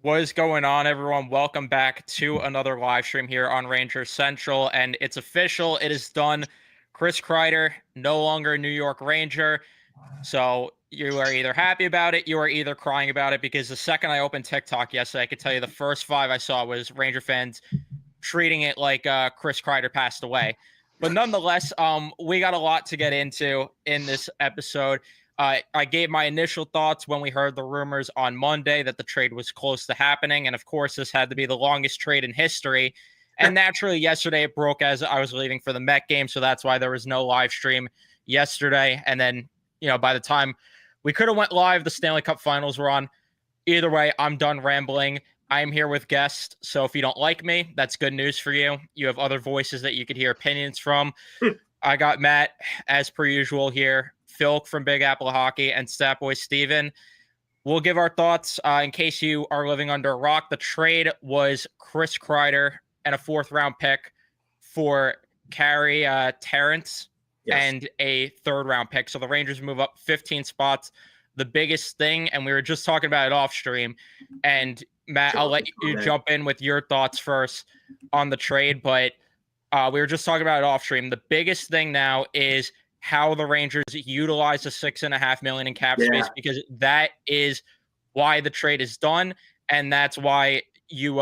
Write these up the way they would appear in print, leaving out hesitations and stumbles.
What is going on, everyone? Welcome back to another live stream here on Ranger Central, and it's official. It is done. Chris Kreider, no longer a New York Ranger. So you are either happy about it, you are either crying about it, because the second I opened TikTok yesterday, I could tell you the first five I saw was Ranger fans treating it like Chris Kreider passed away. But nonetheless, we got a lot to get into in this episode. I gave my initial thoughts when we heard the rumors on Monday that the trade was close to happening. And of course, this had to be the longest trade in history. And naturally, yesterday it broke as I was leaving for the Met game. So that's why there was no live stream yesterday. And then, by the time we could have went live, the Stanley Cup finals were on. Either way, I'm done rambling. I'm here with guests. So if you don't like me, that's good news for you. You have other voices that you could hear opinions from. I got Matt, as per usual, here. Phil from Big Apple Hockey, and Stat Boy Steven. We'll give our thoughts in case you are living under a rock. The trade was Chris Kreider and a fourth-round pick for Carey Terrence and a third-round pick. So the Rangers move up 15 spots. The biggest thing, and we were just talking about it off stream, and Matt, I'll let you jump in with your thoughts first on the trade, but we were just talking about it off stream. The biggest thing now is how the Rangers utilize the $6.5 million in cap space, because that is why the trade is done, and that's why you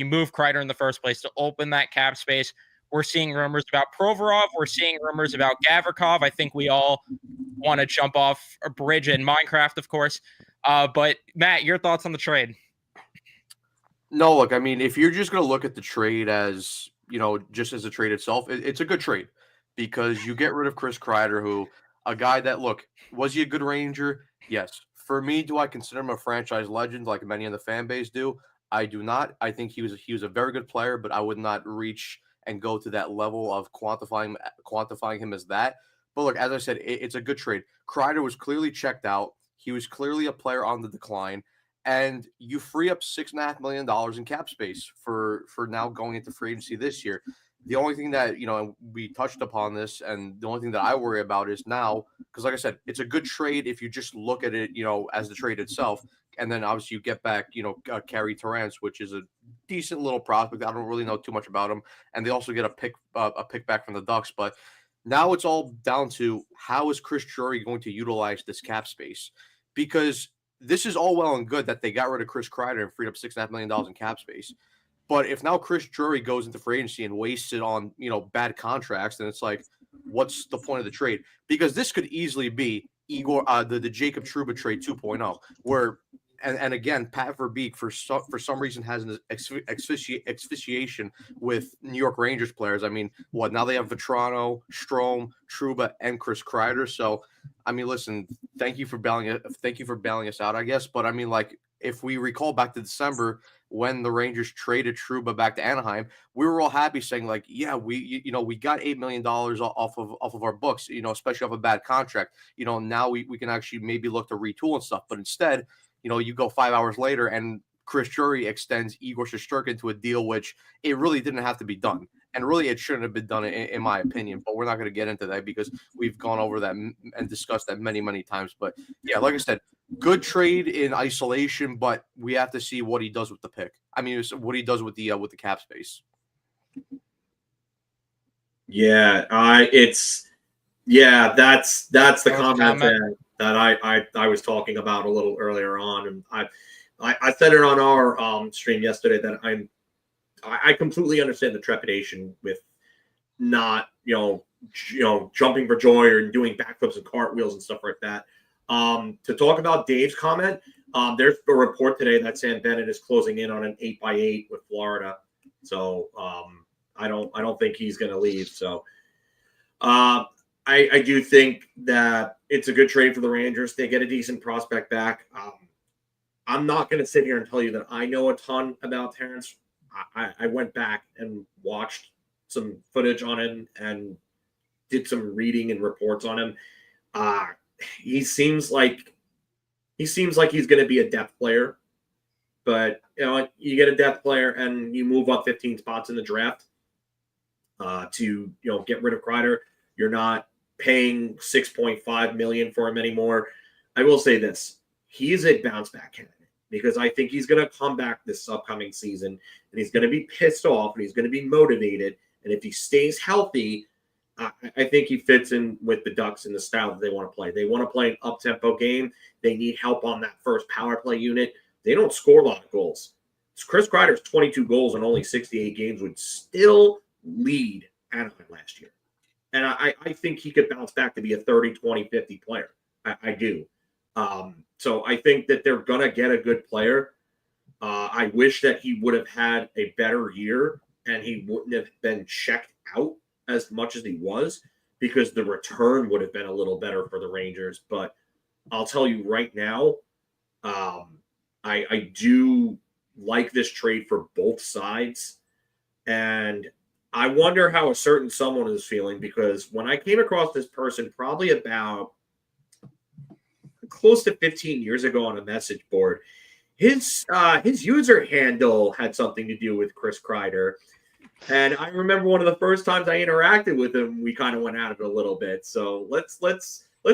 move Kreider in the first place, to open that cap space. We're seeing rumors about Provorov. We're seeing rumors about Gavrikov. I think we all want to jump off a bridge in Minecraft, of course. But Matt, your thoughts on the trade? No, look, I mean, if you're just going to look at the trade as, just as a trade itself, it's a good trade, because you get rid of Chris Kreider, who, a guy that, look, was he a good Ranger? Yes. For me, do I consider him a franchise legend like many in the fan base do? I do not. I think he was a very good player, but I would not reach and go to that level of quantifying him as that. But look, as I said, it's a good trade. Kreider was clearly checked out. He was clearly a player on the decline. And you free up $6.5 million in cap space for now going into free agency this year. The only thing that, we touched upon this, and the only thing that I worry about is now, because like I said, it's a good trade if you just look at it, as the trade itself. And then obviously you get back, Carey Terrence, which is a decent little prospect. I don't really know too much about him. And they also get a pick back from the Ducks. But now it's all down to, how is Chris Drury going to utilize this cap space? Because this is all well and good that they got rid of Chris Kreider and freed up $6.5 million in cap space. But if now Chris Drury goes into free agency and wastes it on, bad contracts, then it's like, what's the point of the trade? Because this could easily be the Jacob Trouba trade 2.0, where, and again, Pat Verbeek for some reason has an asphyxiation with New York Rangers players. I mean, now they have Vetrano, Strome, Trouba, and Chris Kreider. So, I mean, listen, thank you for bailing us out, I guess. But I mean, like, if we recall back to December when the Rangers traded Trouba back to Anaheim, we were all happy saying, like, yeah, we got $8 million off of our books, especially off a bad contract. Now we can actually maybe look to retool and stuff. But instead, you go 5 hours later and Chris Drury extends Igor Shesterkin to a deal which it really didn't have to be done. And really, it shouldn't have been done, in my opinion. But we're not going to get into that because we've gone over that and discussed that many, many times. But yeah, like I said, good trade in isolation, but we have to see what he does with the pick. I mean, what he does with the cap space. Yeah, that's the comment that I was talking about a little earlier on, and I said it on our stream yesterday that I completely understand the trepidation with not jumping for joy or doing backflips and cartwheels and stuff like that. To talk about Dave's comment, there's a report today that Sam Bennett is closing in on an 8x8 with Florida, so I don't think he's going to leave. So I do think that it's a good trade for the Rangers. They get a decent prospect back. I'm not going to sit here and tell you that I know a ton about Terrence. I went back and watched some footage on him and did some reading and reports on him. He seems like he's going to be a depth player, but you get a depth player and you move up 15 spots in the draft to get rid of Kreider. You're not paying $6.5 million for him anymore. I will say this: he is a bounce back candidate because I think he's going to come back this upcoming season, and he's going to be pissed off, and he's going to be motivated. And if he stays healthy, I think he fits in with the Ducks in the style that they want to play. They want to play an up-tempo game. They need help on that first power play unit. They don't score a lot of goals. Chris Kreider's 22 goals in only 68 games would still lead Anaheim last year. And I think he could bounce back to be a 30, 20, 50 player. I do. So I think that they're going to get a good player. I wish that he would have had a better year and he wouldn't have been checked out as much as he was, because the return would have been a little better for the Rangers. But I'll tell you right now, I do like this trade for both sides. And I wonder how a certain someone is feeling, because when I came across this person probably about close to 15 years ago on a message board, his user handle had something to do with Chris Kreider. And I remember one of the first times I interacted with him, we kind of went at it a little bit. So let's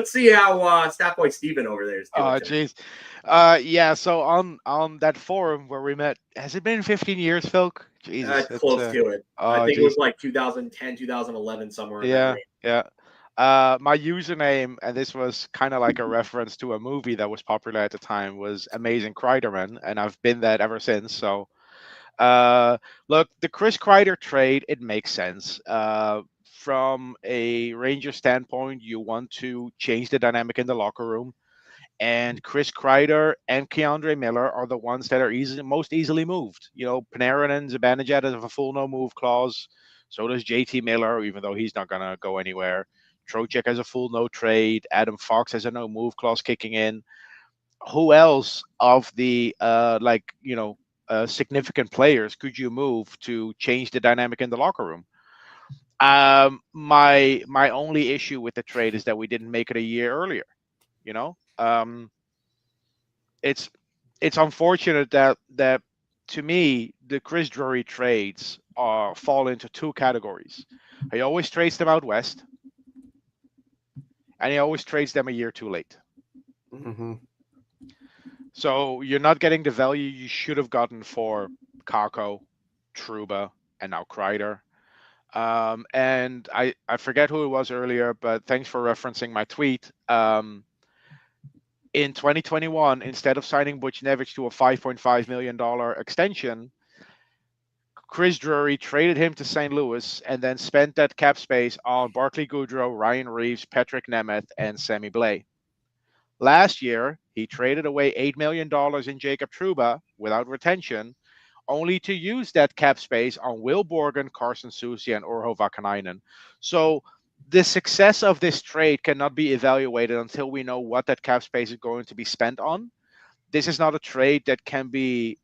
see how Staff Boy Steven over there is doing. Oh, jeez. Yeah, so on that forum where we met, has it been 15 years, Phil? Jesus. Close to it. I think it was like 2010, 2011, somewhere. Yeah, yeah. My username, and this was kind of like a reference to a movie that was popular at the time, was Amazing Kreiderman, and I've been that ever since. So, look, the Chris Kreider trade, it makes sense. From a Ranger standpoint, you want to change the dynamic in the locker room, and Chris Kreider and Keandre Miller are the ones that are most easily moved. You know, Panarin and Zibanejad have a full no-move clause. So does JT Miller, even though he's not going to go anywhere. Trocheck has a full no trade. Adam Fox has a no move clause kicking in. Who else of the significant players could you move to change the dynamic in the locker room? My only issue with the trade is that we didn't make it a year earlier. You know, it's unfortunate that to me the Chris Drury trades fall into two categories. He always trades them out west, and he always trades them a year too late. Mm-hmm. So you're not getting the value you should have gotten for Kakko, Trouba, and now Kreider. And I forget who it was earlier, but thanks for referencing my tweet. In 2021, instead of signing Buchnevich to a $5.5 million extension, Chris Drury traded him to St. Louis and then spent that cap space on Barclay Goodrow, Ryan Reeves, Patrick Nemeth, and Sammy Blais. Last year, he traded away $8 million in Jacob Trouba without retention, only to use that cap space on Will Borgen, Carson Soucy, and Urho Vakanainen. So the success of this trade cannot be evaluated until we know what that cap space is going to be spent on. This is not a trade that can be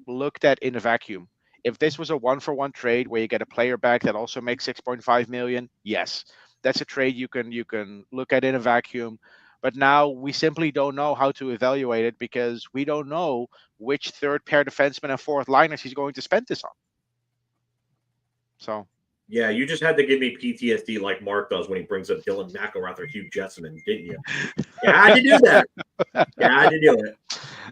looked at in a vacuum. If this was a one-for-one trade where you get a player back that also makes $6.5 million, yes, that's a trade you can look at in a vacuum. But now we simply don't know how to evaluate it because we don't know which third pair defenseman and fourth liners he's going to spend this on. So. Yeah, you just had to give me PTSD like Mark does when he brings up Dylan McElrath or Hugh Jessamine, didn't you? You had to do that. You had to do it.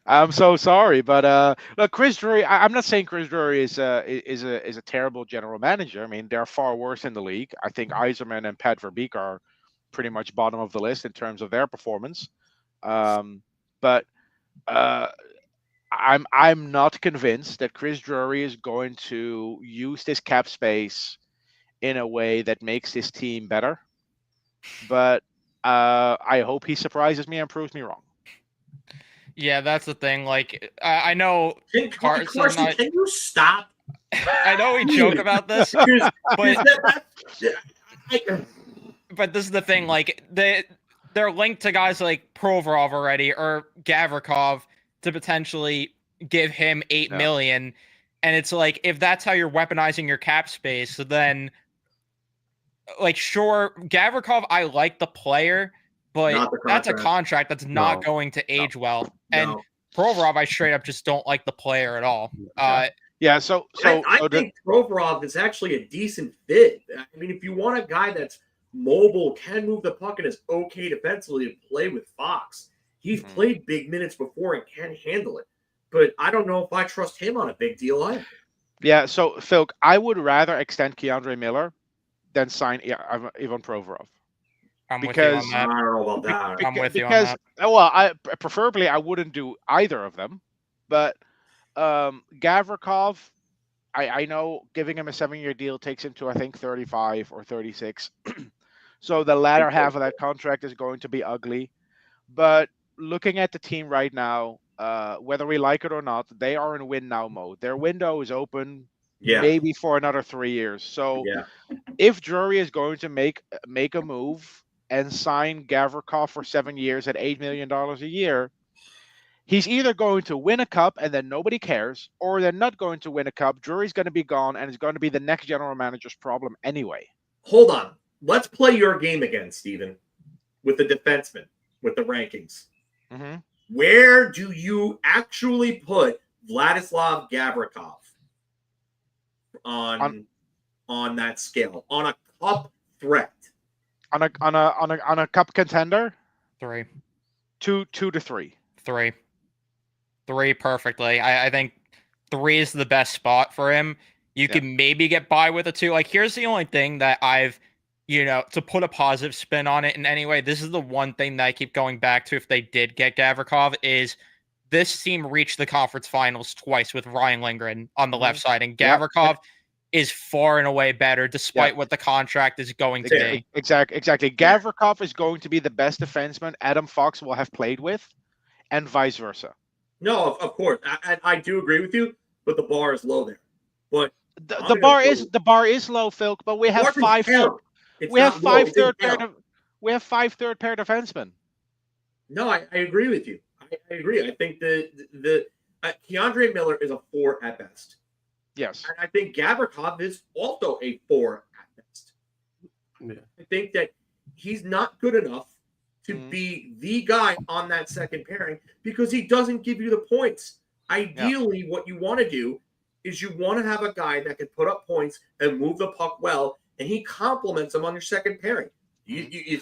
I'm so sorry, but look, Chris Drury. I'm not saying Chris Drury is a terrible general manager. I mean, they're far worse in the league. I think Yzerman and Pat Verbeek are pretty much bottom of the list in terms of their performance. But I'm not convinced that Chris Drury is going to use this cap space in a way that makes this team better. But I hope he surprises me and proves me wrong. Yeah, that's the thing. Like, I know Carson, can you stop? I know we joke about this, but this is the thing. Like, they're linked to guys like Provorov already or Gavrikov to potentially give him $8 million. And it's like, if that's how you're weaponizing your cap space, then, like, sure, Gavrikov, I like the player, but that's a contract that's not going to age well. And Provorov, I straight up just don't like the player at all. Yeah, so I think Provorov is actually a decent fit. I mean, if you want a guy that's mobile, can move the puck, and is okay defensively to play with Fox, He's played big minutes before and can handle it. But I don't know if I trust him on a big deal either. Yeah, so Phil, I would rather extend Keandre Miller than sign Ivan Provorov. I'm with you on Because I that. don't know about that. I'm with you on because that. well, I preferably I wouldn't do either of them, but Gavrikov, I know giving him a 7-year deal takes him to I think 35 or 36. So the latter half of that contract is going to be ugly. But looking at the team right now, whether we like it or not, they are in win now mode. Their window is open Yeah. maybe for another 3 years. So Yeah. if Drury is going to make a move and sign Gavrikov for 7 years at $8 million a year, he's either going to win a cup and then nobody cares, or they're not going to win a cup. Drury's going to be gone, and it's going to be the next general manager's problem anyway. Hold on. Let's play your game again, Steven, with the defenseman, with the rankings. Mm-hmm. Where do you actually put Vladislav Gavrikov on that scale, on a cup threat? On a cup contender, 3. 2 to 3. 3. 3 perfectly. I think 3 is the best spot for him. You can maybe get by with a 2. Like, here's the only thing that I've, to put a positive spin on it in any way, this is the one thing that I keep going back to if they did get Gavrikov, is this team reached the conference finals twice with Ryan Lindgren on the left side, and Gavrikov is far and away better despite what the contract is going to be. Exactly. Gavrikov is going to be the best defenseman Adam Fox will have played with, and vice versa. No, of course. I do agree with you, but the bar is low there. But the bar is low, Phil, but we have five third pair defensemen. No, I agree with you. I agree. I think the Keandre Miller is a 4 at best. Yes. And I think Gavrikov is also a 4 at best. Yeah. I think that he's not good enough to be the guy on that second pairing because he doesn't give you the points. Ideally, what you want to do is you want to have a guy that can put up points and move the puck well, and he complements him on your second pairing. You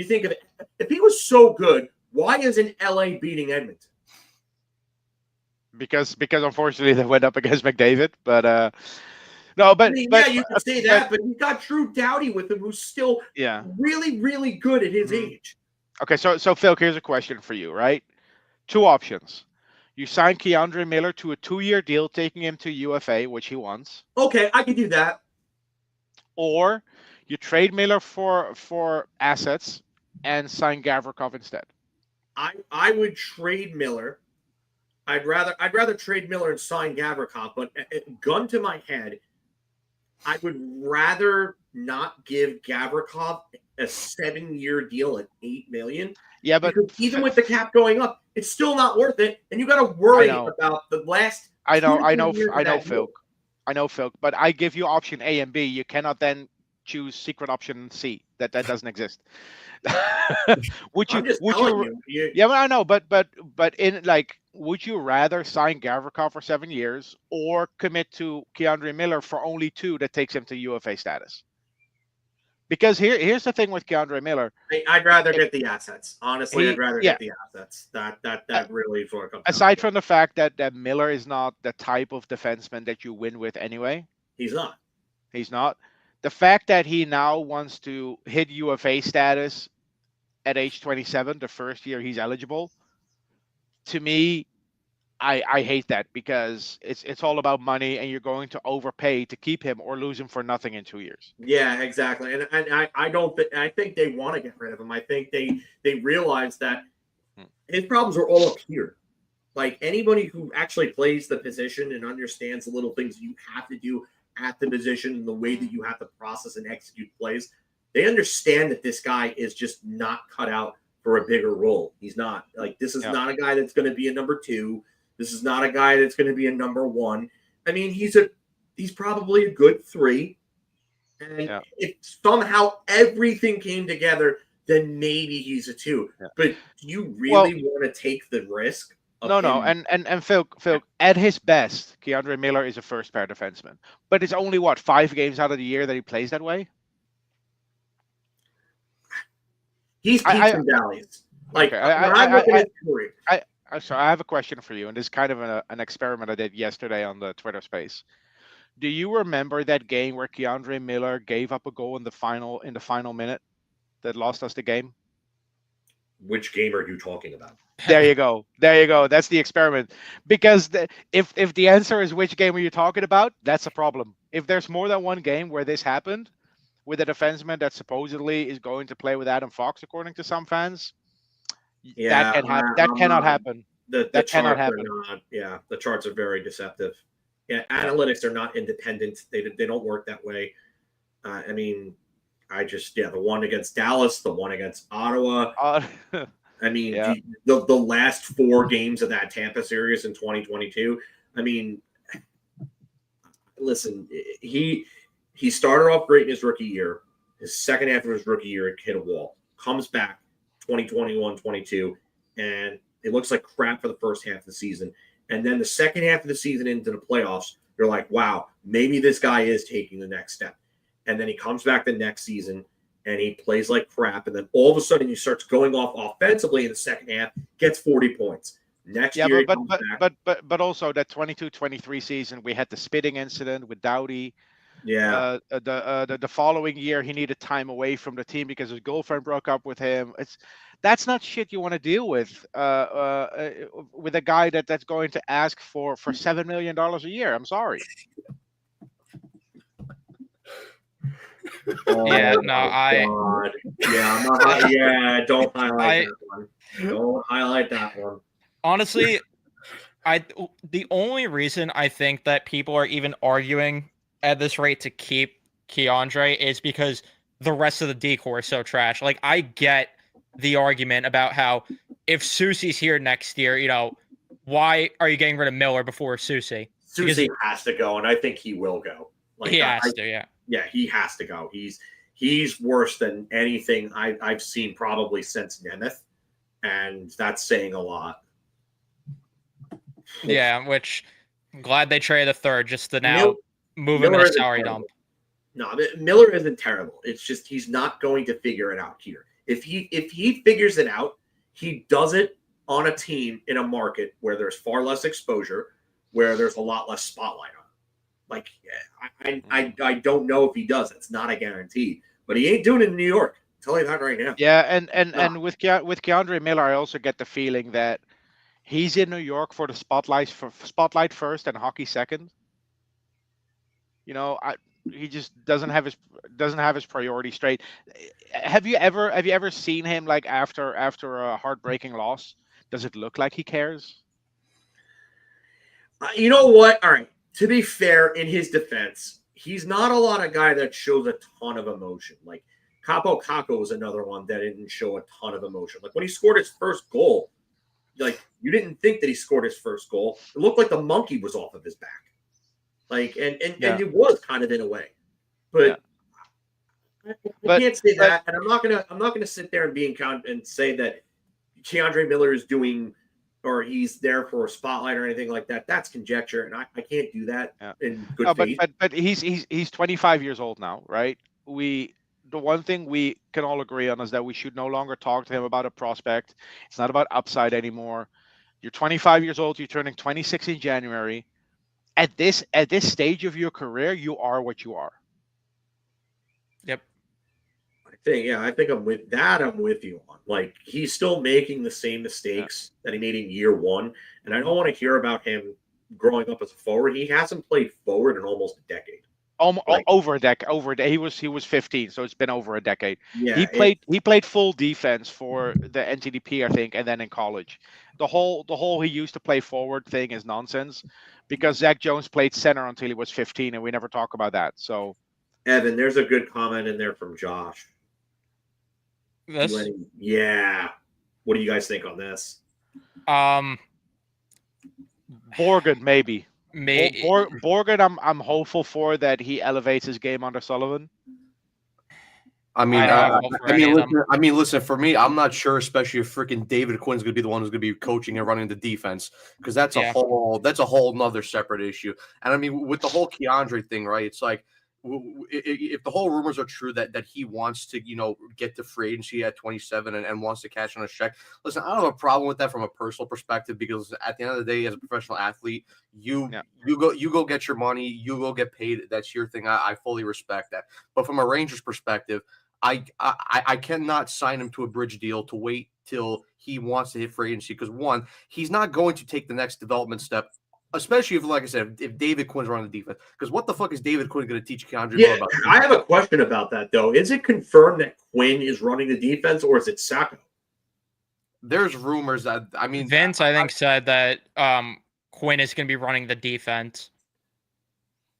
think of it. If he was so good, why isn't LA beating Edmonton? Because unfortunately they went up against McDavid, but no, but you can say that, but he got Drew Doughty with him, who's still really, really good at his age. Okay, so Phil, here's a question for you, right? 2 options. You sign Keandre Miller to a 2-year deal, taking him to UFA, which he wants. Okay, I can do that. Or you trade Miller for assets and sign Gavrikov instead. I would trade Miller. I'd rather trade Miller and sign Gavrikov, but gun to my head, I would rather not give Gavrikov a 7-year deal at $8 million. Yeah, but because even with the cap going up, it's still not worth it, and you got to worry about the last. I know, Phil. But I give you option A and B. You cannot then choose secret option C. That doesn't exist. Would you? Yeah, I know, but in would you rather sign Gavrikov for 7 years or commit to Keandre Miller for only 2 that takes him to UFA status? Because here's the thing with Keandre Miller. I'd rather get the assets. Honestly, I'd rather get the assets. That really is what it comes down aside to. from the fact that Miller is not the type of defenseman that you win with anyway. He's not. The fact that he now wants to hit UFA status at age 27, the first year he's eligible, to me, I hate that because it's all about money and you're going to overpay to keep him or lose him for nothing in 2 years. Yeah, exactly. And I think they want to get rid of him. I think they realize that his problems are all up here. Like anybody who actually plays the position and understands the little things you have to do at the position and the way that you have to process and execute plays, they understand that this guy is just not cut out for a bigger role. He's not. This is not a guy that's going to be a number 2. This is not a guy that's going to be a number 1. I mean, he's probably a good 3. And if somehow everything came together, then maybe he's a 2. Yeah. But do you really want to take the risk? No. And Phil, at his best, Keandre Miller is a first pair defenseman. But it's only 5 games out of the year that he plays that way? He's peaks and valleys. Like Okay, when I look at his career, so I have a question for you, and this is kind of an experiment I did yesterday on the Twitter space. Do you remember that game where Keandre Miller gave up a goal in the final minute that lost us the game? which game are you talking about? There you go. There you go. That's the experiment. Because if the answer is which game are you talking about, that's a problem. If there's more than one game where this happened with a defenseman that supposedly is going to play with Adam Fox, according to some fans, that Yeah, can happen. That I'm cannot not. happen. The That cannot charts are happen. not. Yeah, the charts are very deceptive. Yeah, analytics are not independent. They don't work that way. I mean, the one against Dallas, the one against Ottawa. I mean, Yeah. the last 4 games of that Tampa series in 2022. I mean, listen, he started off great in his rookie year. His second half of his rookie year hit a wall. Comes back 2021-22, and it looks like crap for the first half of the season. And then the second half of the season into the playoffs, you're like, wow, maybe this guy is taking the next step. And then he comes back the next season and he plays like crap. And then all of a sudden he starts going off offensively in the second half, gets 40 points. Next year, but also that 22-23 season, we had the spitting incident with Doughty. Yeah. The following year, he needed time away from the team because his girlfriend broke up with him. That's not shit you want to deal with a guy that's going to ask for $7 million a year. I'm sorry. Yeah, Oh no, God. Yeah, don't highlight that one. Don't highlight that one. Honestly, the only reason I think that people are even arguing at this rate to keep Keandre is because the rest of the decor is so trash. Like, I get the argument about how if Soucy's here next year, why are you getting rid of Miller before Soucy? Soucy has to go, and I think he will go. Like, he has to, yeah. Yeah, he has to go. He's worse than anything I've seen probably since Nemeth, and that's saying a lot. Yeah, which I'm glad they traded a third just to now move him in a salary dump. No, Miller isn't terrible. It's just he's not going to figure it out here. If he figures it out, he does it on a team in a market where there's far less exposure, where there's a lot less spotlight on him. Like, I don't know if he does. It's not a guarantee, but he ain't doing it in New York. I'll tell you that right now. Yeah, and with Keandre Miller, I also get the feeling that he's in New York for the spotlight first and hockey second. He just doesn't have his priorities straight. Have you ever seen him like after a heartbreaking loss? Does it look like he cares? You know what? All right. To be fair, in his defense, he's not a lot of guy that shows a ton of emotion. Like Capo Caco was another one that didn't show a ton of emotion. Like when he scored his first goal, like you didn't think that he scored his first goal. It looked like the monkey was off of his back. Like and it was kind of in a way. But I can't say that, and I'm not gonna sit there and and say that Keandre Miller is doing or he's there for a spotlight or anything like that. That's conjecture, and I can't do that in good faith. But he's 25 years old now, right? The one thing we can all agree on is that we should no longer talk to him about a prospect. It's not about upside anymore. You're 25 years old. You're turning 26 in January. At this stage of your career, you are what you are. Yep. I think I'm with that. I'm with you on. Like he's still making the same mistakes that he made in year one, and I don't want to hear about him growing up as a forward. He hasn't played forward in almost a decade. Over a decade. He was 15, so it's been over a decade. Yeah, he played full defense for the NTDP, I think, and then in college. The whole he used to play forward thing is nonsense, because Zach Jones played center until he was 15, and we never talk about that. So, Evan, there's a good comment in there from Josh. This? Yeah. What do you guys think on this? Borgen, maybe. Borgen, I'm hopeful for that he elevates his game under Sullivan. Listen. For me, I'm not sure, especially if freaking David Quinn's going to be the one who's going to be coaching and running the defense, because that's a whole nother separate issue. And I mean, with the whole Keandre thing, right? It's like if the whole rumors are true that he wants to, get to free agency at 27 and wants to cash on a check, listen, I don't have a problem with that from a personal perspective, because at the end of the day, as a professional athlete, you go get your money, you go get paid. That's your thing. I fully respect that. But from a Rangers perspective, I cannot sign him to a bridge deal to wait till he wants to hit free agency, because one, he's not going to take the next development step, especially if, like I said, if David Quinn's running the defense. Because what the fuck is David Quinn going to teach Keandre Miller about? I have a question about that, though. Is it confirmed that Quinn is running the defense, or is it Sacco? There's rumors that, Vince, I think, said that Quinn is going to be running the defense.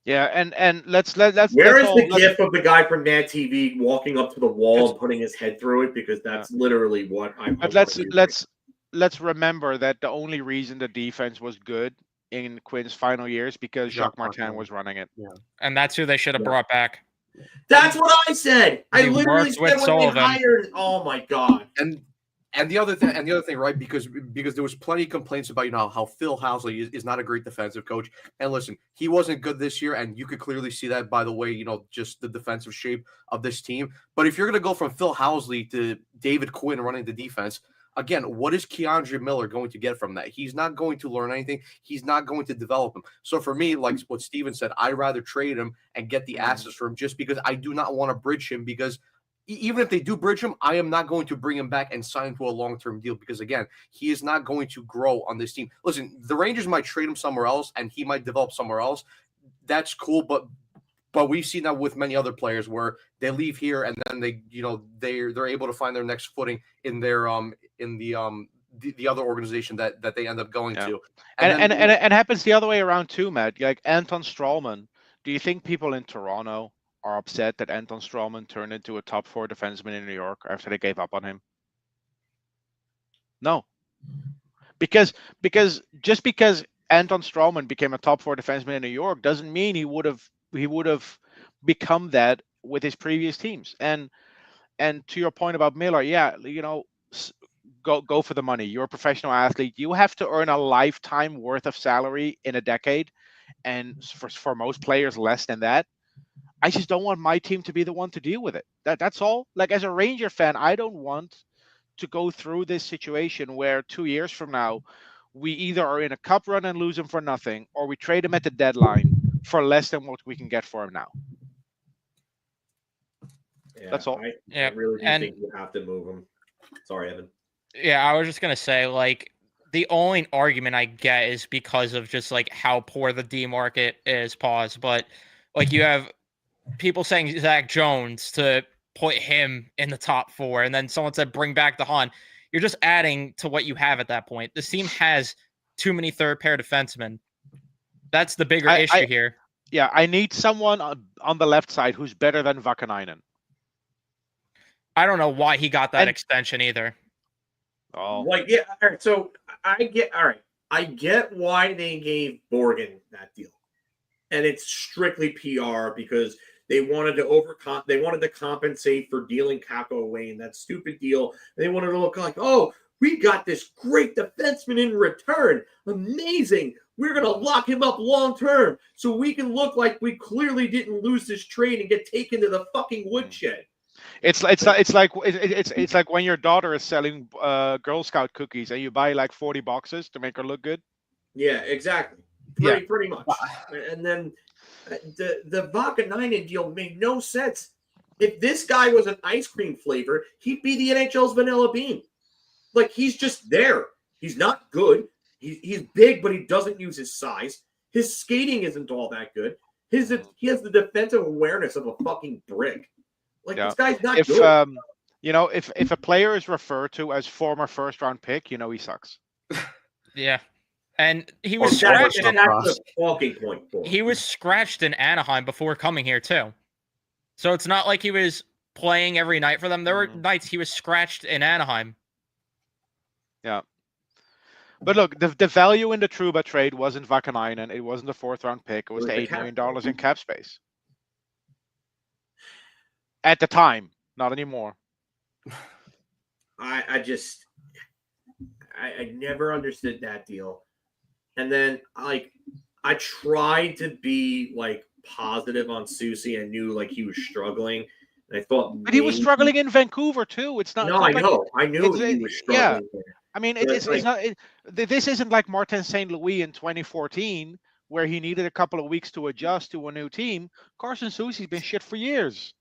Yeah, and let's Where is the gif of the guy from Mad TV walking up to the wall and putting his head through it? Because that's literally what I'm. But let's remember that the only reason the defense was good in Quinn's final years because Jacques Martin was running it. Yeah. And that's who they should have brought back. That's what I said. I He literally works said with when Sullivan. they hired. Oh my god. And the other thing, right? Because there was plenty of complaints about how Phil Housley is not a great defensive coach. And listen, he wasn't good this year, and you could clearly see that by the way, just the defensive shape of this team. But if you're going to go from Phil Housley to David Quinn running the defense, again, what is Keandre Miller going to get from that? He's not going to learn anything. He's not going to develop him. So for me, like what Steven said, I'd rather trade him and get the assets for him, just because I do not want to bridge him, because even if they do bridge him, I am not going to bring him back and sign to a long-term deal, because, again, he is not going to grow on this team. Listen, the Rangers might trade him somewhere else and he might develop somewhere else. That's cool, but we've seen that with many other players where they leave here and then they're able to find their next footing in their the other organization that they end up going to. And it happens the other way around too, Matt. Like Anton Strawman. Do you think people in Toronto are upset that Anton Strawman turned into a top 4 defenseman in New York after they gave up on him? No. Because just because Anton Strawman became a top 4 defenseman in New York doesn't mean he would have become that with his previous teams. And to your point about Miller, go for the money. You're a professional athlete. You have to earn a lifetime worth of salary in a decade, and for most players less than that. I just don't want my team to be the one to deal with it. That's all. Like, as a Ranger fan, I don't want to go through this situation where 2 years from now, we either are in a cup run and lose him for nothing, or we trade him at the deadline for less than what we can get for him now. Yeah, that's all. I really do think you have to move him. Sorry, Evan. Yeah, I was just going to say, like, the only argument I get is because of just, like, how poor the D market is, but, like, you have people saying Zach Jones to put him in the top 4, and then someone said bring back the Han. You're just adding to what you have at that point. This team has too many third pair defensemen. That's the bigger issue here. Yeah, I need someone on the left side who's better than Vakanainen. I don't know why he got that extension either. Oh, like, yeah. All right, so I get why they gave Borgen that deal, and it's strictly PR because they wanted to compensate for dealing Kakko away in that stupid deal. They wanted to look like, oh, we got this great defenseman in return. Amazing. We're going to lock him up long term so we can look like we clearly didn't lose this trade and get taken to the fucking woodshed. It's like when your daughter is selling Girl Scout cookies and you buy like 40 boxes to make her look good. Yeah, exactly. Pretty much. And then the Vakanainen deal made no sense. If this guy was an ice cream flavor, he'd be the NHL's Vanilla Bean. Like, he's just there. He's not good. He's big, but he doesn't use his size. His skating isn't all that good. He has the defensive awareness of a fucking brick. Like, this guy's not good. If a player is referred to as former first-round pick, he sucks. Yeah. And he was scratched. He was scratched in Anaheim before coming here too. So it's not like he was playing every night for them. There were nights he was scratched in Anaheim. Yeah. But look, the value in the Trouba trade wasn't Vakanainen. It wasn't the 4th-round pick. It was the $8 million in cap space. At the time, not anymore. I never understood that deal. And then, like, I tried to be, like, positive on Susie. I knew like he was struggling, and I thought, But he was struggling in Vancouver too. It's No, not I like know, I knew it's he was yeah. struggling there. I mean, But, it's like, not. This isn't like Martin St. Louis in 2014, where he needed a couple of weeks to adjust to a new team. Carson Soucy's been shit for years.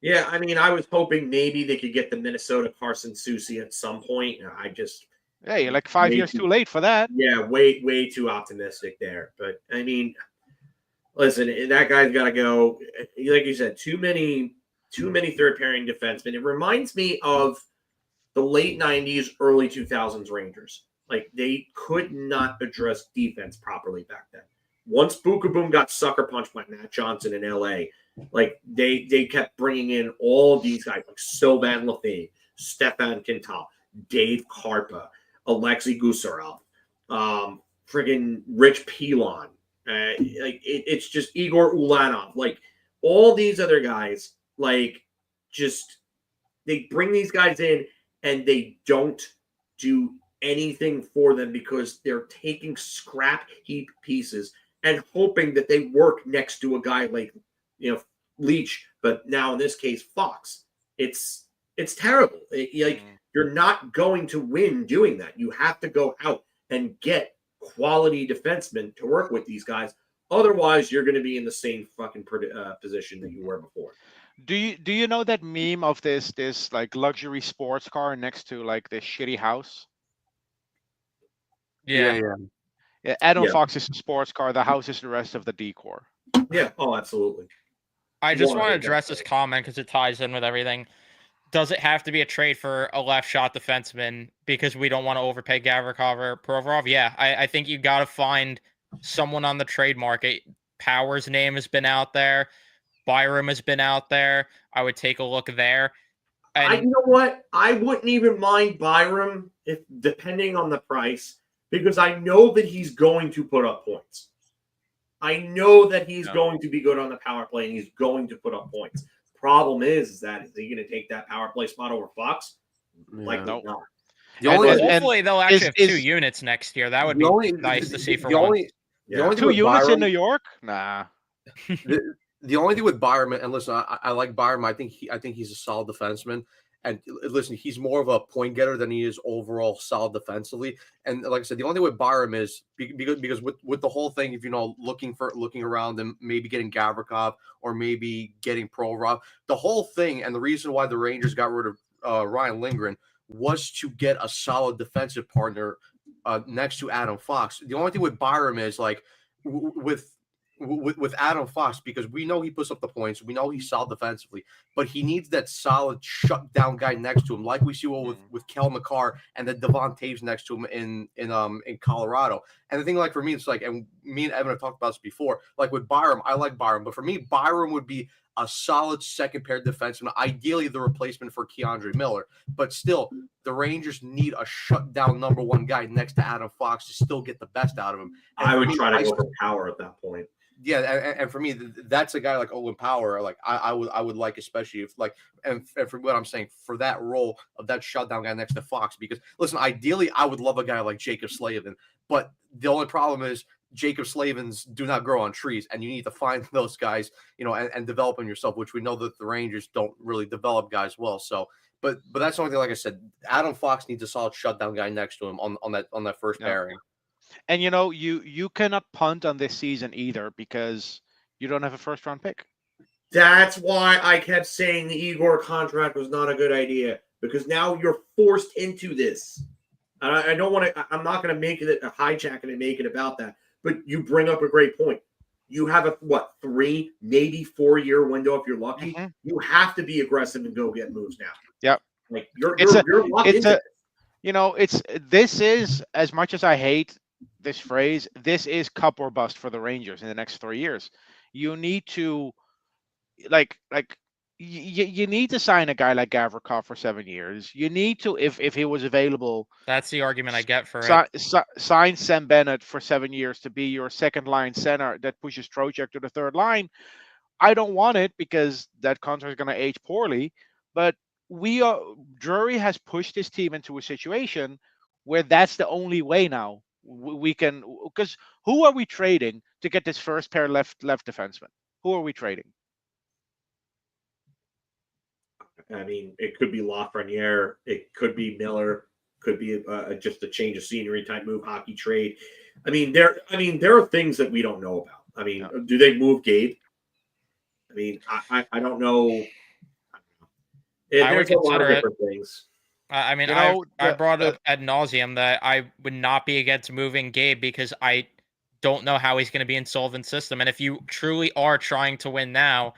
Yeah, I mean, I was hoping maybe they could get the Minnesota Carson Soucy at some point. I just Yeah, you're like 5 years too late for that. Yeah, way too optimistic there. But I mean, listen, that guy's got to go. Like you said, too many third pairing defensemen. It reminds me of the late '90s, early 2000s Rangers. Like they could not address defense properly back then. Once Buka Boom got sucker punched by Matt Johnson in LA, like they kept bringing in all these guys like Sylvain Lefebvre, Stefan Quintal, Dave Karpa, Alexei Gusarov, friggin' Rich Pilon. It's just Igor Ulanov. Like all these other guys, like just they bring these guys in and they don't do anything for them because they're taking scrap heap pieces and hoping that they work next to a guy like Leach, but now in this case Fox. It's terrible. You're not going to win doing that. You have to go out and get quality defensemen to work with these guys. Otherwise, you're going to be in the same fucking position that you were before. Do you know that meme of this like luxury sports car next to like this shitty house? Yeah. Yeah, Adam Fox is a sports car. The house is the rest of the decor. Yeah. Oh, absolutely. I just want to address this comment because it ties in with everything. Does it have to be a trade for a left shot defenseman because we don't want to overpay Gavrikov or Provorov? Yeah, I think you got to find someone on the trade market. Power's name has been out there. Byram has been out there. I would take a look there. And you know what? I wouldn't even mind Byram if depending on the price because I know that he's going to put up points. I know that he's going to be good on the power play and he's going to put up points. Problem is that is he going to take that power play spot over Fox? Likely not. Hopefully they'll actually have 2 units next year. That would be nice to see for once. The only 2 units in New York? Nah. The only thing with Byram, and listen, I like Byram. I think he's a solid defenseman. And listen, he's more of a point getter than he is overall solid defensively. And like I said, the only thing with Byram is because with the whole thing, if looking around and maybe getting Gavrikov or maybe getting Provorov, the whole thing and the reason why the Rangers got rid of Ryan Lindgren was to get a solid defensive partner next to Adam Fox. The only thing with Byram is like with Adam Fox, because we know he puts up the points, we know he's solid defensively, but he needs that solid shutdown guy next to him, like we see with Kel McCarr and then Devon Taves next to him in Colorado. And the thing, like for me, it's like, and me and Evan have talked about this before, like with Byram, I like Byram, but for me, Byram would be a solid second pair defenseman, ideally the replacement for Keandre Miller. But still, the Rangers need a shutdown number 1 guy next to Adam Fox to still get the best out of him. And I would try to go for Power at that point. Yeah, and for me, that's a guy like Owen Power. Like I would like, especially if like, and for what I'm saying, for that role of that shutdown guy next to Fox. Because listen, ideally, I would love a guy like Jacob Slavin, but the only problem is Jacob Slavins do not grow on trees, and you need to find those guys, and develop them yourself. Which we know that the Rangers don't really develop guys well. So, but that's the only thing. Like I said, Adam Fox needs a solid shutdown guy next to him on that first pairing. And you cannot punt on this season either because you don't have a first-round pick. That's why I kept saying the Igor contract was not a good idea, because now you're forced into this. I don't want to. I'm not going to make it a hijack and make it about that. But you bring up a great point. You have a 3, maybe 4-year window if you're lucky. Mm-hmm. You have to be aggressive and go get moves now. Yep. Like you're locked into it. This is, as much as I hate this phrase, this is cup or bust for the Rangers in the next 3 years. You need to you need to sign a guy like Gavrikov for 7 years. You need to, if he was available. That's the argument I get for it. Sign Sam Bennett for 7 years to be your second line center that pushes Trocheck to the third line. I don't want it because that contract is going to age poorly. But Drury has pushed his team into a situation where that's the only way now. we can, because who are we trading to get this first pair left defenseman? Who are we trading? I mean, it could be Lafreniere, it could be Miller, could be just a change of scenery type move, hockey trade. I mean, there are things that we don't know about. I mean, do they move Gabe? I mean, I don't know. There's a lot of different things. I mean, I brought up ad nauseum that I would not be against moving Gabe because I don't know how he's going to be in Sullivan's system. And if you truly are trying to win now,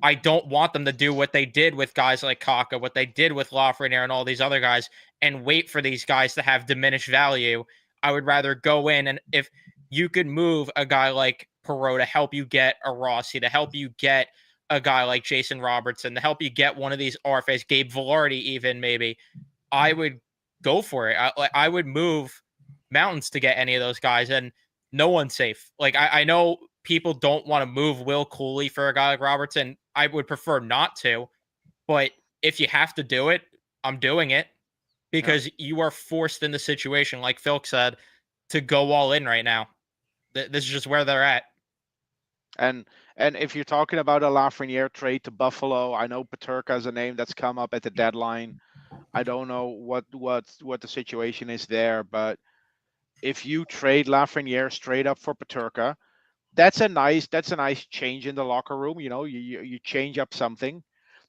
I don't want them to do what they did with guys like Kaka, what they did with Lafreniere and all these other guys, and wait for these guys to have diminished value. I would rather go in, and if you could move a guy like Perot to help you get a Rossi, to help you get a guy like Jason Robertson, to help you get one of these RFAs, Gabe Velarde even maybe, I would go for it. I would move mountains to get any of those guys, and no one's safe. Like, I know people don't want to move Will Cooley for a guy like Robertson. I would prefer not to, but if you have to do it, I'm doing it because you are forced in the situation, like Phil said, to go all in right now. This is just where they're at. And if you're talking about a Lafreniere trade to Buffalo, I know Peterka is a name that's come up at the deadline. I don't know what the situation is there, but if you trade Lafreniere straight up for Peterka, that's a nice change in the locker room. You know, you change up something.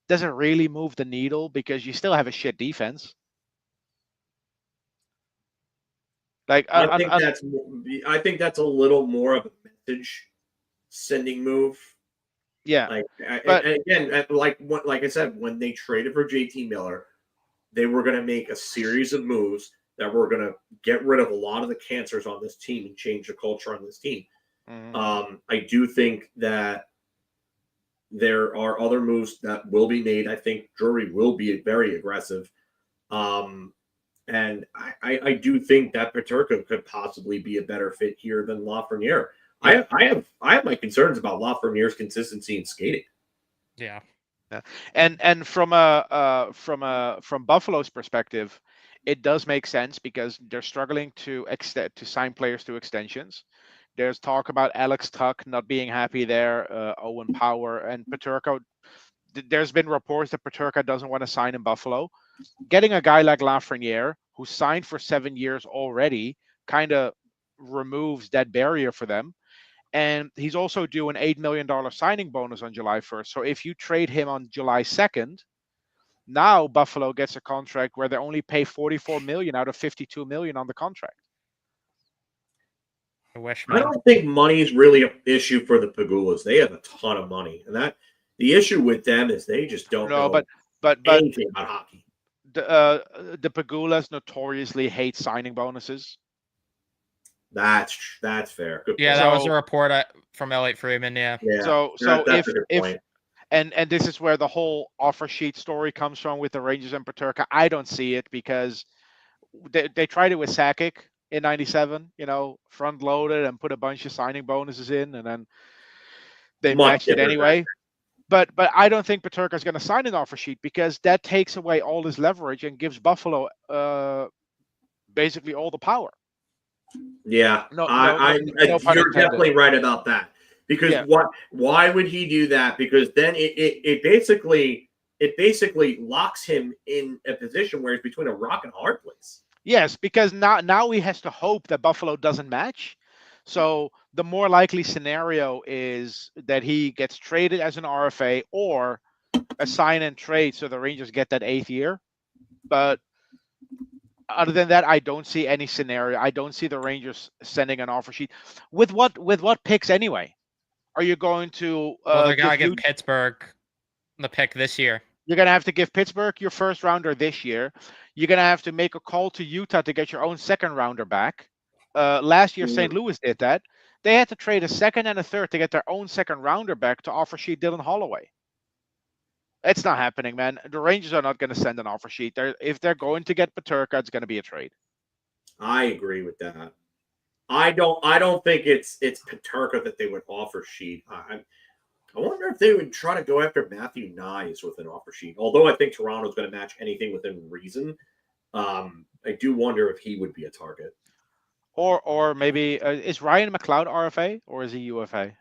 Doesn't really move the needle because you still have a shit defense. Like I think that's a little more of a message sending move. Yeah, like, and again, like I said, when they traded for JT Miller, they were going to make a series of moves that were going to get rid of a lot of the cancers on this team and change the culture on this team. Mm-hmm. I do think that there are other moves that will be made. I think Drury will be very aggressive. And I do think that Peterka could possibly be a better fit here than Lafreniere. I have my concerns about Lafreniere's consistency in skating. Yeah. And from Buffalo's perspective, it does make sense because they're struggling to sign players to extensions. There's talk about Alex Tuck not being happy there, Owen Power and Peterka. There's been reports that Peterka doesn't want to sign in Buffalo. Getting a guy like Lafreniere, who signed for 7 years already, kind of removes that barrier for them. And he's also due an $8 million signing bonus on July 1st. So if you trade him on July 2nd, now Buffalo gets a contract where they only pay $44 million out of $52 million on the contract. I don't think money is really an issue for the Pagulas. They have a ton of money, and that the issue with them is they just don't know but anything about hockey. The Pagulas notoriously hate signing bonuses. That's fair. Good yeah, point. that was a report from Elliot Freeman. Yeah. So if and this is where the whole offer sheet story comes from with the Rangers and Peterka. I don't see it because they tried it with Sakic in '97. You know, front loaded and put a bunch of signing bonuses in, and then they matched it anyway. But I don't think Peterka is going to sign an offer sheet because that takes away all his leverage and gives Buffalo basically all the power. Yeah, you're definitely right about that. Because why would he do that? Because then it basically locks him in a position where he's between a rock and a hard place. Yes, because now he has to hope that Buffalo doesn't match. So the more likely scenario is that he gets traded as an RFA or a sign and trade, so the Rangers get that 8th year. But other than that, I don't see any scenario. I don't see the Rangers sending an offer sheet. With what picks anyway? Are you going to? Well, they're gonna give Pittsburgh the pick this year. You're gonna have to give Pittsburgh your first rounder this year. You're gonna have to make a call to Utah to get your own second rounder back. Last year, St. Louis did that. They had to trade a second and a third to get their own second rounder back to offer sheet Dylan Holloway. It's not happening, man. The Rangers are not going to send an offer sheet. If they're going to get Peterka, it's going to be a trade. I agree with that. I don't think it's Peterka that they would offer sheet. I wonder if they would try to go after Matthew Nyes with an offer sheet. Although I think Toronto's going to match anything within reason, I do wonder if he would be a target. Or maybe is Ryan McLeod RFA or is he UFA?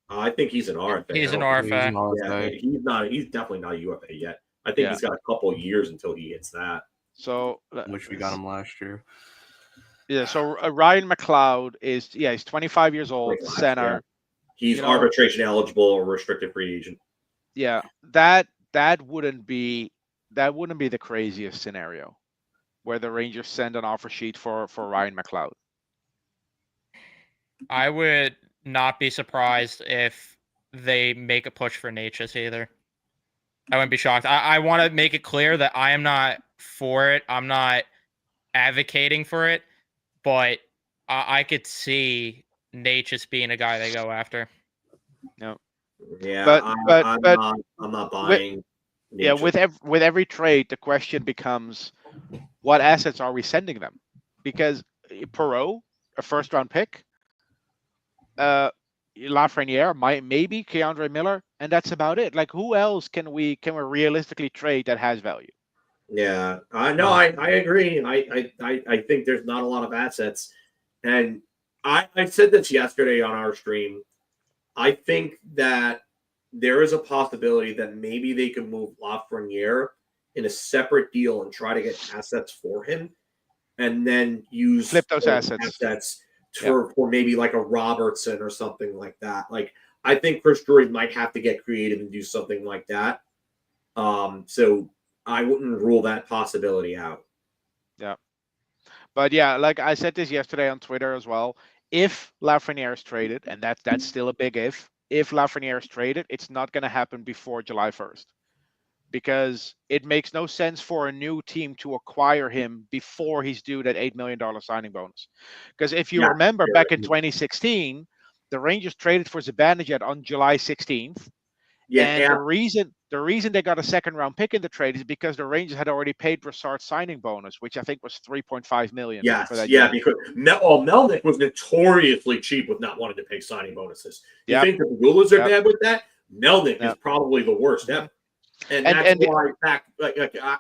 I think he's an RFA. He's an He's an RFA. Yeah, RFA. he's not. He's definitely not a UFA yet. I think Yeah. he's got a couple of years until he hits that. So Which we got him last year. Yeah, so Ryan McLeod he's 25 years old, Last, center. yeah. He's You know- arbitration eligible or restricted free agent. Yeah, that wouldn't be the craziest scenario where the Rangers send an offer sheet for Ryan McLeod. I would not be surprised if they make a push for Natchez either. I wouldn't be shocked. I want to make it clear that I am not for it. I'm not advocating for it, but I could see Natchez being a guy they go after. No. Yeah, I'm not buying. Yeah, with every trade, the question becomes, what assets are we sending them? Because Perreault, a first-round pick, Lafreniere, maybe Keandre Miller, and that's about it. Like, who else can we realistically trade that has value? Yeah, I agree. I think there's not a lot of assets, and I said this yesterday on our stream. I think that there is a possibility that maybe they can move Lafreniere in a separate deal and try to get assets for him, and then flip those assets for maybe like a Robertson or something like that. Like, I think Chris Drury might have to get creative and do something like that. So I wouldn't rule that possibility out. Yeah. But yeah, like I said this yesterday on Twitter as well, if Lafreniere is traded, and that's still a big if Lafreniere is traded, it's not going to happen before July 1st. Because it makes no sense for a new team to acquire him before he's due that $8 million signing bonus. Because if you remember back in 2016, the Rangers traded for Zibanejad on July 16th. Yeah, and the reason they got a second round pick in the trade is because the Rangers had already paid Brassard's signing bonus, which I think was $3.5 million. Yes, for that yeah, year. because Melnick was notoriously cheap with not wanting to pay signing bonuses. You think the Gulas are bad with that? Melnick is probably the worst ever. And that's why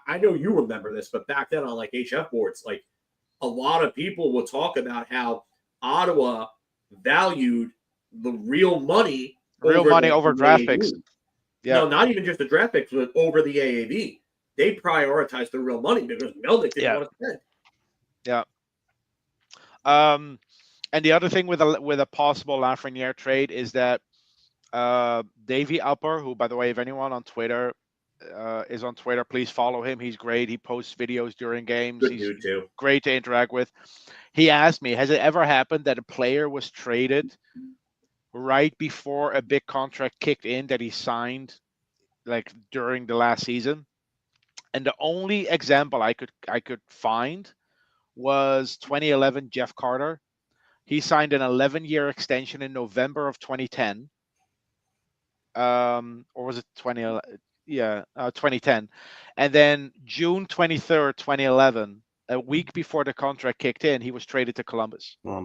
I know you remember this, but back then on like HF boards, like a lot of people would talk about how Ottawa valued the real money over draft picks. Yeah. No, not even just the draft picks, but over the AAV. They prioritized the real money because Melnick didn't want to spend. Yeah. And the other thing with a possible Lafreniere trade is that Davey Upper, who, by the way, if anyone on Twitter is on Twitter, please follow him. He's great. He posts videos during games. Good He's dude too. Great to interact with. He asked me, has it ever happened that a player was traded right before a big contract kicked in that he signed, like during the last season? And the only example I could find was 2011 Jeff Carter. He signed an 11-year extension in November of 2010. Or was it 2011? Yeah, 2010. And then June 23rd, 2011, a week before the contract kicked in, he was traded to Columbus. Yeah.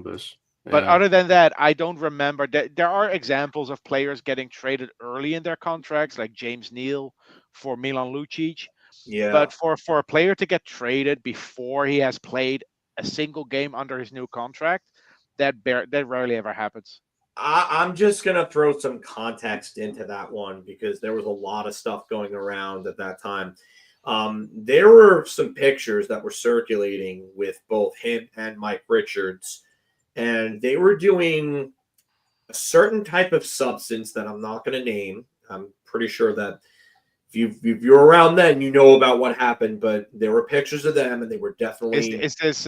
But other than that, I don't remember. There are examples of players getting traded early in their contracts, like James Neal for Milan Lucic. Yeah. But for a player to get traded before he has played a single game under his new contract, that rarely ever happens. I'm just going to throw some context into that one because there was a lot of stuff going around at that time. There were some pictures that were circulating with both him and Mike Richards, and they were doing a certain type of substance that I'm not going to name. I'm pretty sure that if you're around then, you know about what happened, but there were pictures of them, and they were definitely. Is this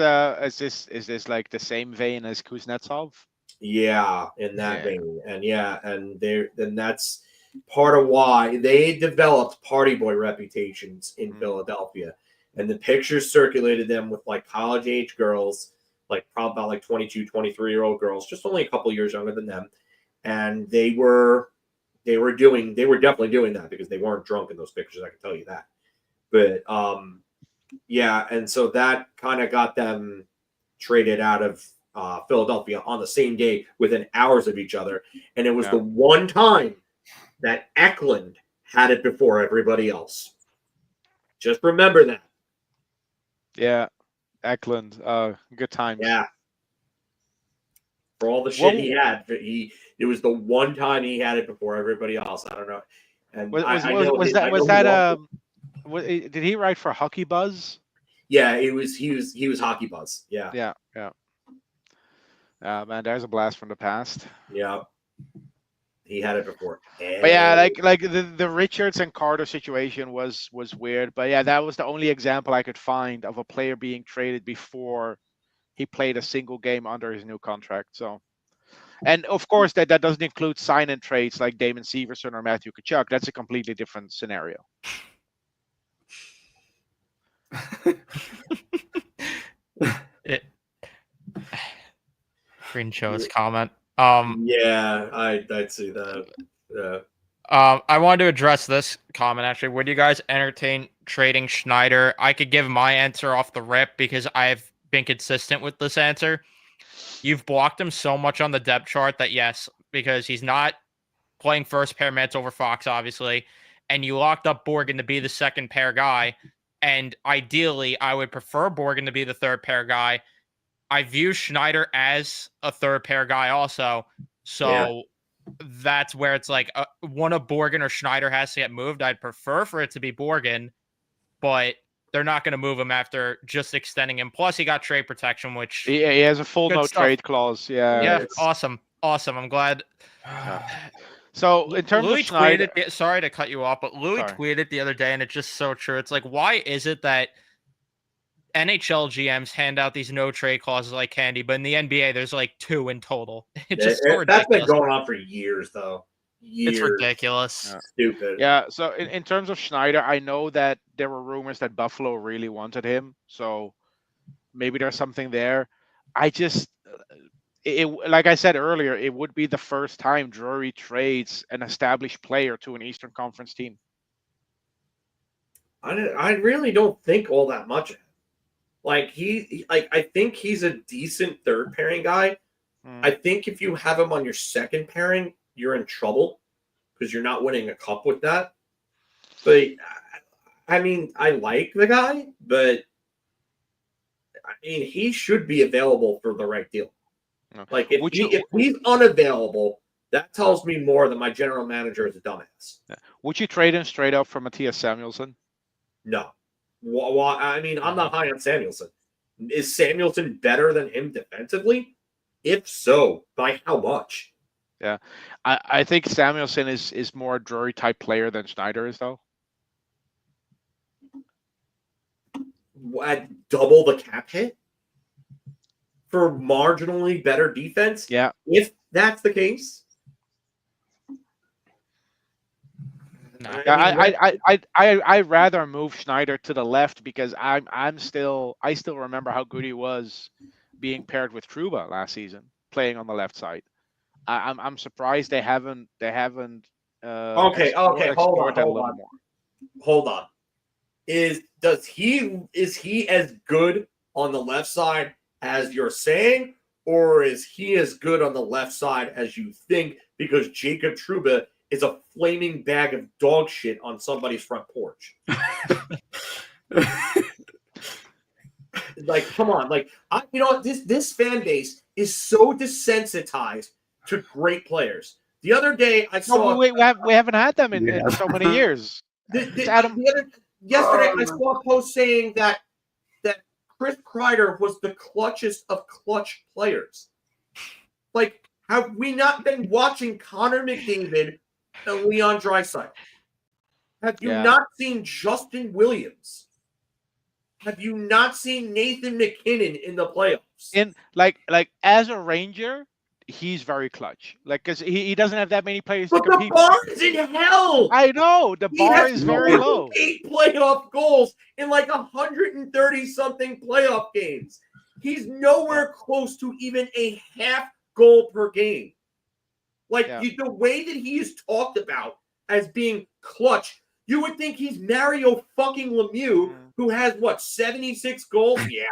like the same vein as Kuznetsov? Yeah, in that vein, and that's part of why they developed party boy reputations in Philadelphia, and the pictures circulated them with like college age girls, like probably about like 22, 23-year-old girls, just only a couple years younger than them, and they were definitely doing that because they weren't drunk in those pictures. I can tell you that, but and so that kind of got them traded out of Philadelphia on the same day within hours of each other. And it was the one time that Eklund had it before everybody else. Just remember that. Yeah. Eklund. Good times. Yeah. for all the shit he had. It was the one time he had it before everybody else. I don't know. And did he write for Hockey Buzz? Yeah, he was Hockey Buzz. Yeah. Yeah. Man, there's a blast from the past. Yeah. He had it before. But yeah, like the Richards and Carter situation was weird. But yeah, that was the only example I could find of a player being traded before he played a single game under his new contract. So, and of course that doesn't include sign-in trades like Damon Severson or Matthew Tkachuk. That's a completely different scenario. Green show his comment. Yeah, I'd see that. Yeah. I wanted to address this comment actually. Would you guys entertain trading Schneider? I could give my answer off the rip because I've been consistent with this answer. You've blocked him so much on the depth chart that yes, because he's not playing first pair minutes over Fox, obviously, and you locked up Borgen to be the second pair guy. And ideally, I would prefer Borgen to be the third pair guy. I view Schneider as a third pair guy also. So that's where it's like one of Borgen or Schneider has to get moved. I'd prefer for it to be Borgen, but they're not going to move him after just extending him. Plus, he got trade protection, which he has a full no trade clause. Yeah, awesome. I'm glad. So in terms Louis of Schneider, tweeted, sorry to cut you off, but Louis tweeted the other day, and it's just so true. It's like, why is it that NHL GMs hand out these no trade clauses like candy, but in the NBA there's like 2 in total? It's just so ridiculous. That's been going on for years, though. It's ridiculous. Stupid. Yeah. So in terms of Schneider, I know that there were rumors that Buffalo really wanted him, so maybe there's something there. I just, like I said earlier, it would be the first time Drury trades an established player to an Eastern Conference team. I really don't think all that much of him. Like I think he's a decent third pairing guy. I think if you have him on your second pairing, you're in trouble because you're not winning a cup with that. But I mean, I like the guy, but I mean, he should be available for the right deal. Like if he's unavailable, that tells me more than my general manager is a dumbass. Would you trade him straight up for Matthias Samuelsson? No. Well, I mean, I'm not high on Samuelsson. Is Samuelsson better than him defensively? If so, by how much? Yeah, I think Samuelsson is more a Drury type player than Schneider is, though. At double the cap hit for marginally better defense? Yeah. If that's the case. I'd rather move Schneider to the left because I still remember how good he was being paired with Trouba last season, playing on the left side. I'm surprised they haven't explored that a little more. Hold on. Is he as good on the left side as you're saying, or is he as good on the left side as you think? Because Jacob Trouba is a flaming bag of dog shit on somebody's front porch. Like, come on. Like, this fan base is so desensitized to great players. The other day, I saw... we haven't had them in so many years. Yesterday, I saw a post saying that Chris Kreider was the clutchest of clutch players. Like, have we not been watching Connor McDavid and Leon Draisaitl? Have you not seen Justin Williams? Have you not seen Nathan McKinnon in the playoffs? In like as a Ranger, he's very clutch. Like, because he doesn't have that many players to compete. The bar is in hell. I know the bar is very low. 8 playoff goals in like 130 something playoff games. He's nowhere close to even a half goal per game. Like the way that he is talked about as being clutch, you would think he's Mario fucking Lemieux, who has 76 goals. Yeah,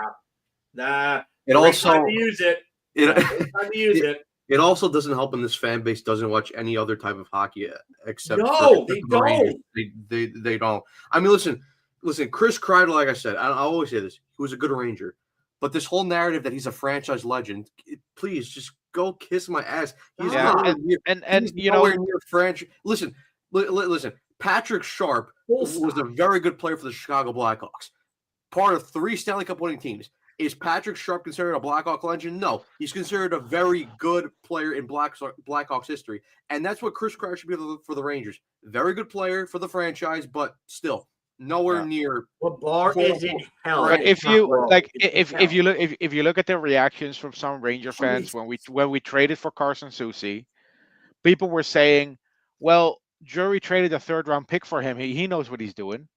nah. It also time to use it. It also doesn't help when this fan base doesn't watch any other type of hockey except they don't. They don't. I mean, listen. Chris Kreider, like I said, I always say this. He was a good Ranger, but this whole narrative that he's a franchise legend, please just go kiss my ass. He's Yeah, nowhere near, and he's you nowhere know, near French. Listen, listen. Patrick Sharp Full was a very good player for the Chicago Blackhawks. Part of 3 Stanley Cup winning teams. Is Patrick Sharp considered a Blackhawk legend? No. He's considered a very good player in Blackhawks history. And that's what Chris Kreider should be for the Rangers. Very good player for the franchise, but still nowhere near. The bar is in hell. but Right. if you Wrong. like, It's if hell. you look, if you look at the reactions from some Ranger fans Please. when we traded for Carson Soucy, people were saying, "Well, Drury traded a 3rd-round pick for him. He knows what he's doing."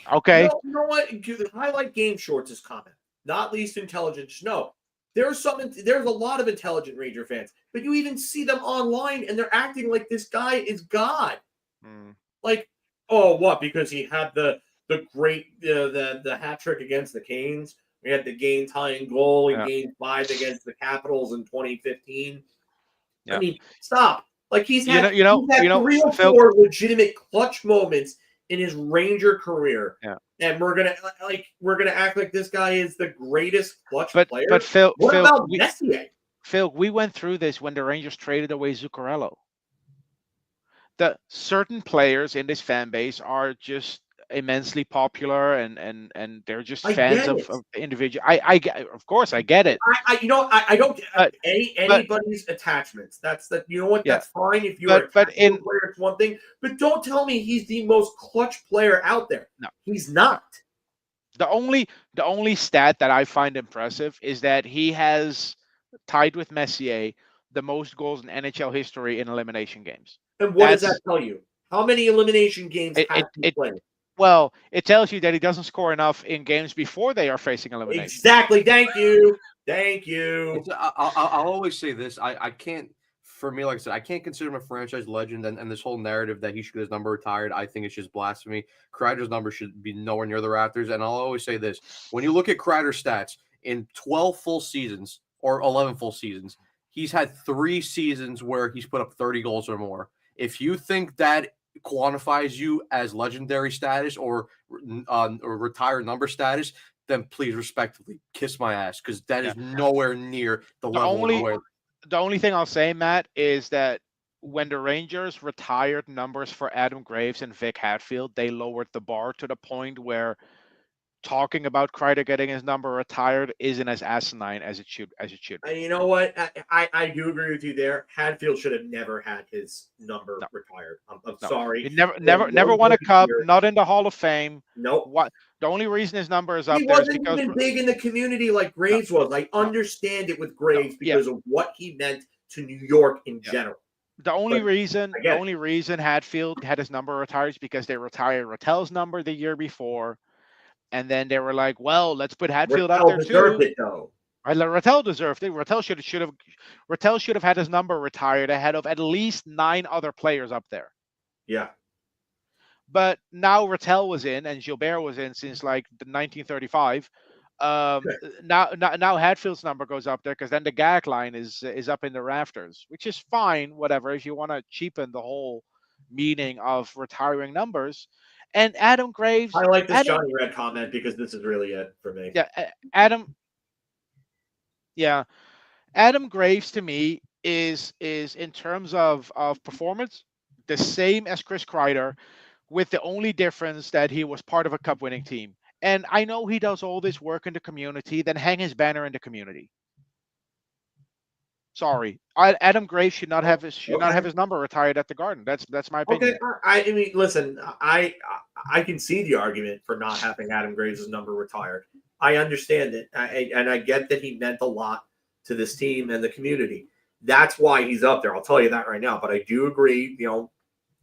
Okay. You know what? Highlight game shorts' comment. Not least intelligence. No. There's a lot of intelligent Ranger fans, but you even see them online and they're acting like this guy is God. Like, oh, what? Because he had the great the hat trick against the Canes. We had the game tying goal in Game 5 against the Capitals in 2015. Yeah. I mean, stop. Like he's had you know, 3 or Phil, 4 legitimate clutch moments in his Ranger career. Yeah. And we're gonna act like this guy is the greatest clutch player. But Phil, what about Messier? Phil, we went through this when the Rangers traded away Zuccarello. The certain players in this fan base are just immensely popular, and they're just fans of individual. Of course I get it. I don't get anybody's attachments. That's you know what? That's fine if you're a player. It's one thing, but don't tell me he's the most clutch player out there. No, he's not. The only stat that I find impressive is that he has tied with Messier the most goals in NHL history in elimination games. And what does that tell you? How many elimination games has he played? Well, it tells you that he doesn't score enough in games before they are facing elimination. Exactly. Thank you. Thank you. I'll always say this. I can't, for me, like I said, I can't consider him a franchise legend. And this whole narrative that he should get his number retired, I think it's just blasphemy. Kreider's number should be nowhere near the Raptors. And I'll always say this. When you look at Kreider's stats in 12 full seasons or 11 full seasons, he's had 3 seasons where he's put up 30 goals or more. If you think that quantifies you as legendary status or retired number status, then please respectfully kiss my ass, because that is nowhere near the level. The only thing I'll say, Matt, is that when the Rangers retired numbers for Adam Graves and Vic Hatfield, they lowered the bar to the point where talking about Kreider getting his number retired isn't as asinine as it should be. You know what? I do agree with you there. Hadfield should have never had his number retired. I'm sorry. He never won a cup, not in the Hall of Fame. Nope. The only reason his number is up he there is wasn't because even big in the community like Graves was. I understand it with Graves because of what he meant to New York in general. The only reason Hadfield had his number retired is because they retired Rattel's number the year before. And then they were like, well, let's put Hadfield up there too. It, though. Rattel deserved it. Rattel should have had his number retired ahead of at least 9 other players up there. Yeah. But now Rattel was in and Gilbert was in since like 1935. Now Hadfield's number goes up there because then the gag line is up in the rafters, which is fine, whatever, if you want to cheapen the whole meaning of retiring numbers. And Adam Graves. I like this Johnny Red comment because this is really it for me. Yeah, Adam Graves to me is in terms of performance the same as Chris Kreider, with the only difference that he was part of a cup winning team. And I know he does all this work in the community, then hang his banner in the community. Sorry, Adam Graves should not have his number retired at the Garden. That's my opinion. Okay, I mean, listen, I can see the argument for not having Adam Graves' number retired. I understand it, and I get that he meant a lot to this team and the community. That's why he's up there. I'll tell you that right now. But I do agree. You know,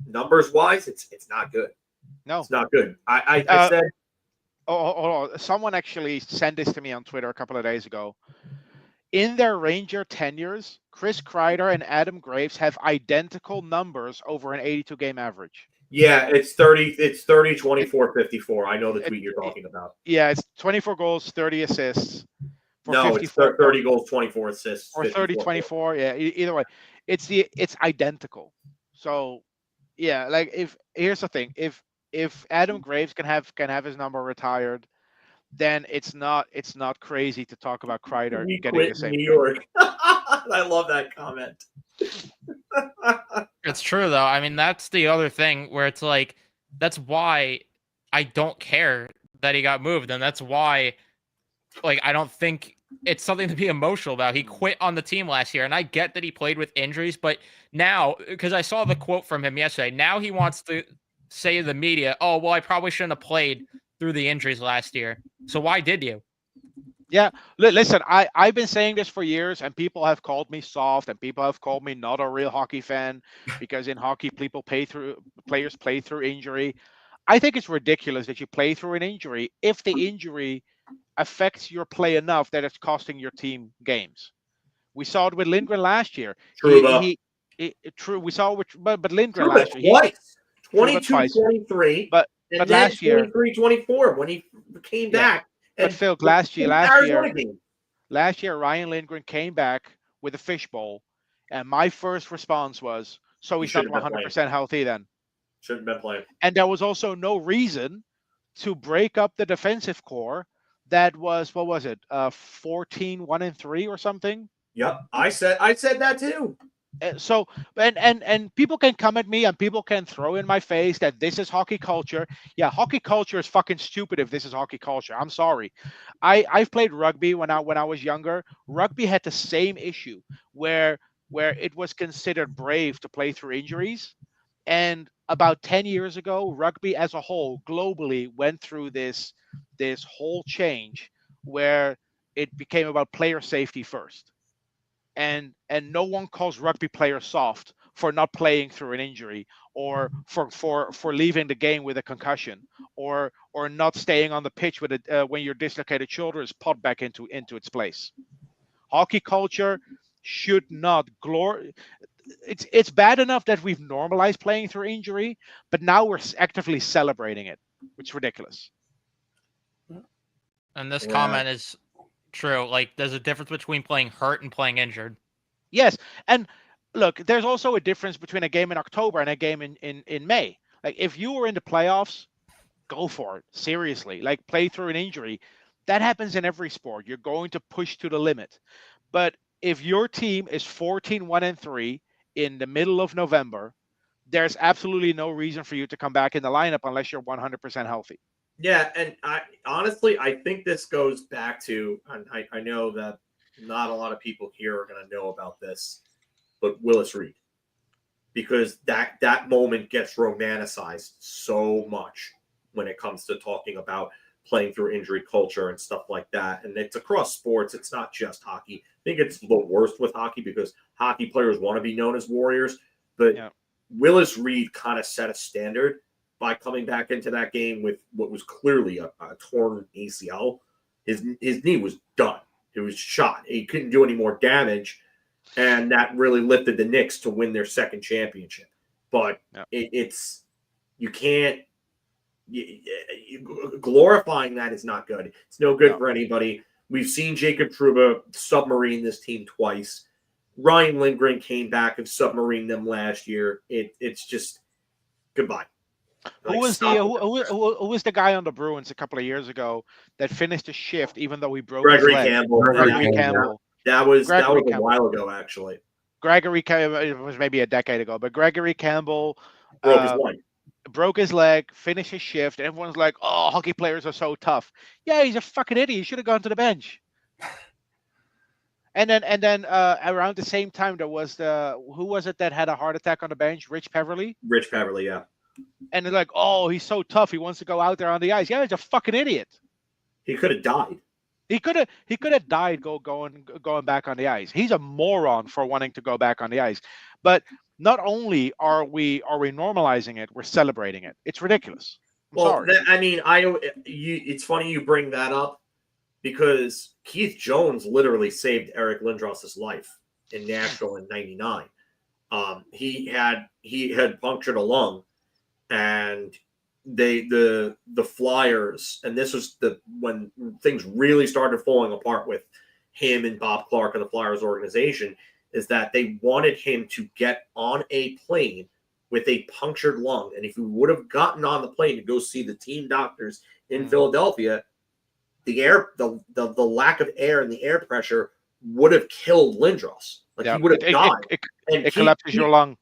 numbers wise, it's not good. No, it's not good. I said. Oh, someone actually sent this to me on Twitter a couple of days ago. In their Ranger tenures, Chris Kreider and Adam Graves have identical numbers over an 82-game average. Yeah, it's 30, 24, 54. I know the tweet you're talking about. Yeah, it's 24 goals, 30 assists. No, it's 30 goals, 24 assists. Or 30, 24. Yeah, either way. It's identical. So, yeah, like here's the thing. If Adam Graves can have his number retired, then it's not crazy to talk about Kreider getting the same. New York. I love that comment. It's true though. I mean, that's the other thing where it's like, that's why I don't care that he got moved, and that's why, like, I don't think it's something to be emotional about. He quit on the team last year, and I get that he played with injuries, but now, because I saw the quote from him yesterday, now he wants to say to the media, "Oh, well, I probably shouldn't have played through the injuries last year." So why did you? Yeah, listen, I've been saying this for years, and people have called me soft, and people have called me not a real hockey fan because in hockey, players play through injury. I think it's ridiculous that you play through an injury if the injury affects your play enough that it's costing your team games. We saw it with Lindgren last year. Truba. True. We saw it with, but Lindgren Truba last year. twice. Truba 22, twice. 23. But and then last year, 23, 24 when he came back. But And Phil, last year, game. Ryan Lindgren came back with a fishbowl, and my first response was, "So he's not 100% healthy then." Shouldn't have been playing. And there was also no reason to break up the defensive core. That was, what was it, 14, 1-3 or something? Yep, I said that too. So and people can come at me and people can throw in my face that this is hockey culture. Yeah, hockey culture is fucking stupid if this is hockey culture. I'm sorry. I've played rugby when I was younger. Rugby had the same issue where it was considered brave to play through injuries. And about 10 years ago, rugby as a whole globally went through this whole change where it became about player safety first. And no one calls rugby players soft for not playing through an injury or for leaving the game with a concussion or not staying on the pitch with it when your dislocated shoulder is popped back into its place. Hockey culture should not it's bad enough that we've normalized playing through injury, but now we're actively celebrating it. It's ridiculous. And this comment is true. Like, there's a difference between playing hurt and playing injured. Yes, and look, there's also a difference between a game in October and a game in May. Like, if you were in the playoffs, go for it. Seriously, like, play through an injury. That happens in every sport. You're going to push to the limit. But if your team is 14-1-3 in the middle of November, there's absolutely no reason for you to come back in the lineup unless you're 100% healthy. Yeah, and I honestly, I think this goes back to, and I know that not a lot of people here are going to know about this, but Willis Reed, because that moment gets romanticized so much when it comes to talking about playing through injury culture and stuff like that. And it's across sports. It's not just hockey. I think it's the worst with hockey because hockey players want to be known as warriors, but Willis Reed kind of set a standard by coming back into that game with what was clearly a torn ACL. His knee was done. It was shot. He couldn't do any more damage, and that really lifted the Knicks to win their second championship. But it's you can't glorifying that is not good. It's no good for anybody. We've seen Jacob Trouba submarine this team twice. Ryan Lindgren came back and submarined them last year. It's just goodbye. Who was the guy on the Bruins a couple of years ago that finished a shift even though he broke his leg? Gregory Campbell. That was a while ago, actually. Gregory Campbell, it was maybe a decade ago, but Gregory Campbell broke his leg, finished his shift, and everyone's like, "Oh, hockey players are so tough." Yeah, he's a fucking idiot. He should have gone to the bench. And then around the same time, there was who was it that had a heart attack on the bench? Rich Peverly. Rich Peverly, yeah. And they're like, "Oh, he's so tough. He wants to go out there on the ice." Yeah, he's a fucking idiot. He could have died. He could have died going back on the ice. He's a moron for wanting to go back on the ice. But not only are we normalizing it, we're celebrating it. It's ridiculous. Sorry. I mean, it's funny you bring that up because Keith Jones literally saved Eric Lindros's life in Nashville in '99. He had punctured a lung, and the Flyers, and this was when things really started falling apart with him and Bob Clark and the Flyers organization, is that they wanted him to get on a plane with a punctured lung. And if he would have gotten on the plane to go see the team doctors in Philadelphia, the lack of air and the air pressure would have killed Lindros. Like he would have died. It collapses your lung.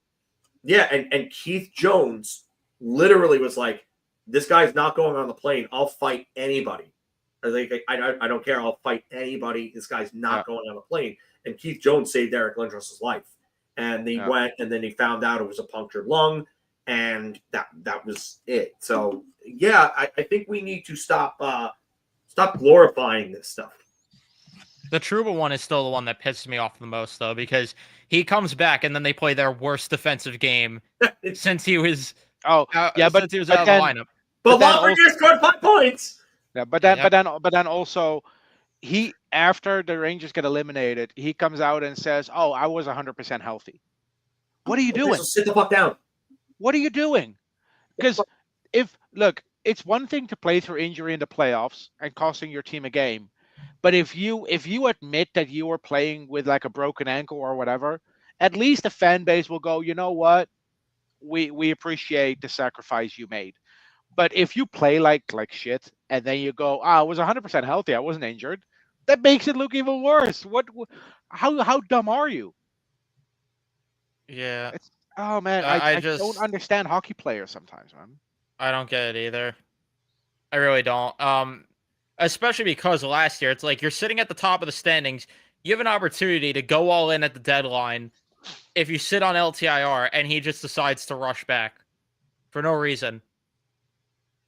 Yeah, and Keith Jones literally was like, "This guy's not going on the plane. I'll fight anybody. I don't care. I'll fight anybody. This guy's not going on the plane." And Keith Jones saved Eric Lindros' life. And he went, and then he found out it was a punctured lung, and that was it. So yeah, I think we need to stop glorifying this stuff. The Trouba one is still the one that pisses me off the most, though, because he comes back and then they play their worst defensive game since he was since he was out of the lineup. But Lafreniere scored 5 points. Yeah, but then also he, after the Rangers get eliminated, he comes out and says, "Oh, I was 100% healthy." What are you doing? So sit the fuck down. What are you doing? Because it's one thing to play through injury in the playoffs and costing your team a game. But if you admit that you were playing with like a broken ankle or whatever, at least the fan base will go, you know what? We appreciate the sacrifice you made. But if you play like shit and then you go, I was 100% healthy, I wasn't injured, that makes it look even worse. How dumb are you? Yeah. Oh man, I don't understand hockey players sometimes, man. I don't get it either. I really don't. Especially because last year, it's like you're sitting at the top of the standings. You have an opportunity to go all in at the deadline if you sit on LTIR, and he just decides to rush back for no reason.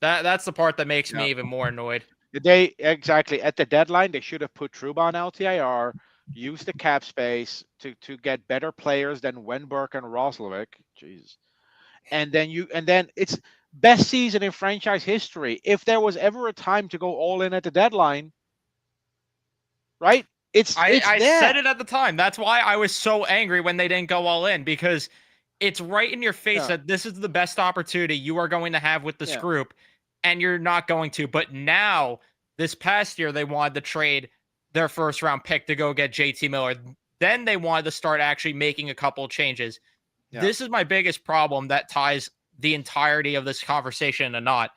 That's the part that makes me even more annoyed. Exactly at the deadline, they should have put Trouba on LTIR, use the cap space to get better players than Wenberg and Roslovic. Jeez. And then it's best season in franchise history. If there was ever a time to go all in at the deadline, right? I said it at the time. That's why I was so angry when they didn't go all in, because it's right in your face that this is the best opportunity you are going to have with this group, and you're not going to. But now, this past year, they wanted to trade their first round pick to go get JT Miller. Then they wanted to start actually making a couple of changes. Yeah. This is my biggest problem that ties the entirety of this conversation in a knot.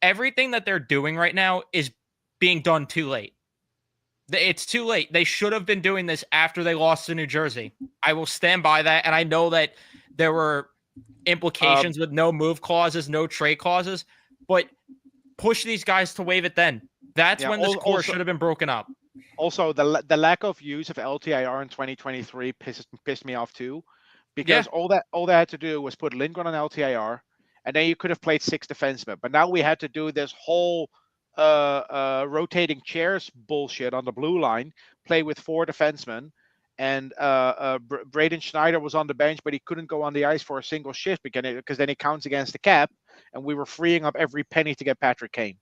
Everything that they're doing right now is being done too late. It's too late. They should have been doing this after they lost to New Jersey. I will stand by that. And I know that there were implications with no move clauses, no trade clauses, but push these guys to waive it then. That's when this core should have been broken up. Also, the lack of use of LTIR in 2023 pissed me off too, because all they had to do was put Lindgren on LTIR, and then you could have played 6 defensemen. But now we had to do this whole rotating chairs bullshit on the blue line, play with 4 defensemen, and Braden Schneider was on the bench, but he couldn't go on the ice for a single shift because then it counts against the cap, and we were freeing up every penny to get Patrick Kane.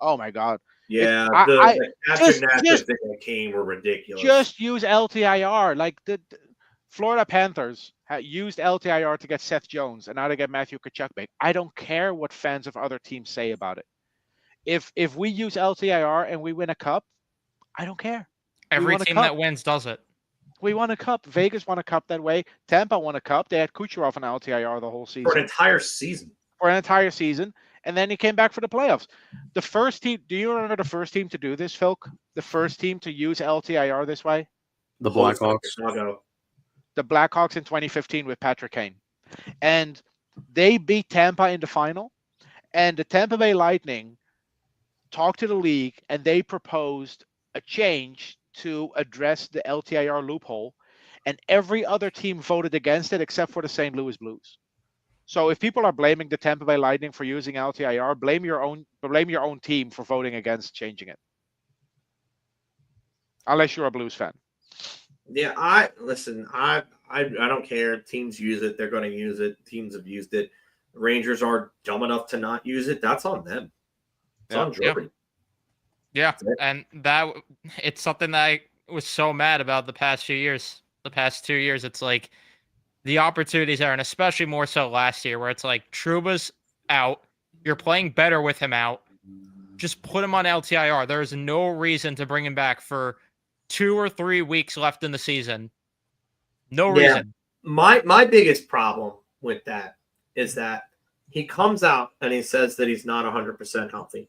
Oh my God. Yeah, the thing that Kane were ridiculous. Just use LTIR. Like the Florida Panthers used LTIR to get Seth Jones, and now they get Matthew Tkachuk back. I don't care what fans of other teams say about it. If we use LTIR and we win a cup, I don't care. Every team that wins does it. We won a cup. Vegas won a cup that way. Tampa won a cup. They had Kucherov on LTIR the whole season. For an entire season. And then he came back for the playoffs. The first team, do you remember the first team to do this, Philk? The first team to use LTIR this way? The Blackhawks. The Blackhawks in 2015 with Patrick Kane. And they beat Tampa in the final. And the Tampa Bay Lightning talked to the league, and they proposed a change to address the LTIR loophole. And every other team voted against it except for the St. Louis Blues. So if people are blaming the Tampa Bay Lightning for using LTIR, blame your own team for voting against changing it. Unless you're a Blues fan. Yeah, I don't care. Teams use it, they're going to use it. Teams have used it. Rangers are dumb enough to not use it. That's on them. It's on Jordan. Yeah, and it's something that I was so mad about the past few years. The past 2 years, it's like the opportunities are, and especially more so last year, where it's like Trouba's out. You're playing better with him out. Just put him on LTIR. There is no reason to bring him back for 2 or 3 weeks left in the season. No reason. My biggest problem with that is that he comes out and he says that he's not 100% healthy.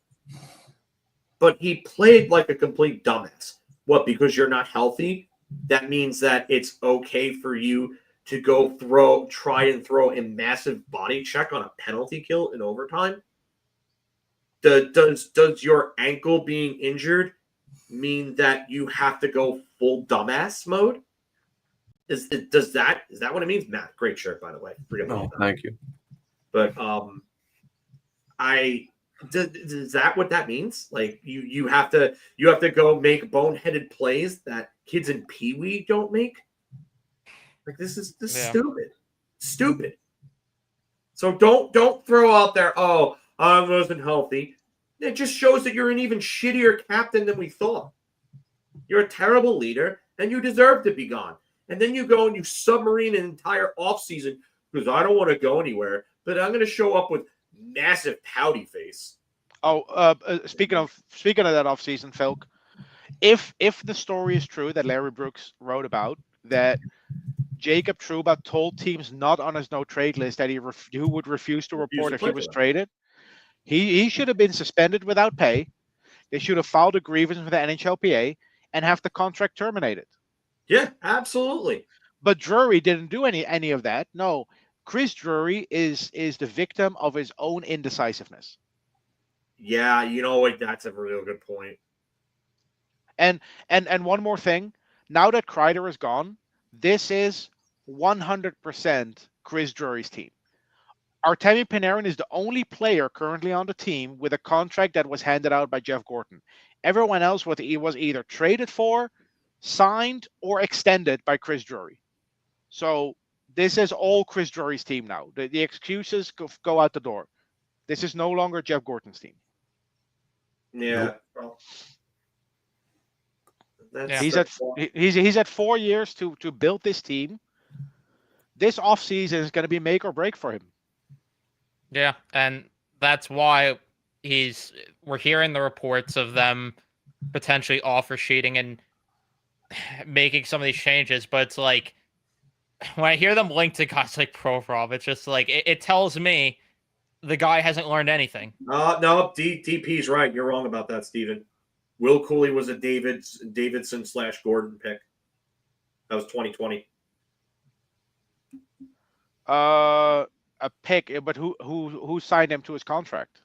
But he played like a complete dumbass. What? Because you're not healthy, that means that it's okay for you to go try and throw a massive body check on a penalty kill in overtime? Does your ankle being injured mean that you have to go full dumbass mode? Is that what it means? Matt, great shirt, by the way. Thank you. But is that what that means? Like you have to go make boneheaded plays that kids in Pee Wee don't make? Like this is stupid. So don't throw out there, oh, I wasn't healthy. It just shows that you're an even shittier captain than we thought. You're a terrible leader, and you deserve to be gone. And then you go and you submarine an entire offseason because I don't want to go anywhere, but I'm going to show up with massive pouty face. Oh, speaking of that offseason, Felk, if the story is true that Larry Brooks wrote about, that Jacob Trouba told teams not on his no trade list that he would refuse to report if he was traded, he should have been suspended without pay. They should have filed a grievance with the NHLPA and have the contract terminated. Yeah, absolutely. But Drury didn't do any of that. No, Chris Drury is the victim of his own indecisiveness. Yeah, you know what? That's a real good point. And one more thing. Now that Kreider is gone, this is 100% Chris Drury's team. Artemi Panarin is the only player currently on the team with a contract that was handed out by Jeff Gorton. Everyone else was either traded for, signed, or extended by Chris Drury. So this is all Chris Drury's team now. The excuses go out the door. This is no longer Jeff Gorton's team. Yeah. Nope. Well, he's at 4 years to build this team. This offseason is going to be make or break for him. Yeah, and that's why we're hearing the reports of them potentially offer sheeting and making some of these changes, but it's like when I hear them linked to guys like Provorov, it's just like it tells me the guy hasn't learned anything. No, DP's right. You're wrong about that, Steven. Will Cooley was a Davidson/Gordon pick. That was 2020. A pick, but who signed him to his contract?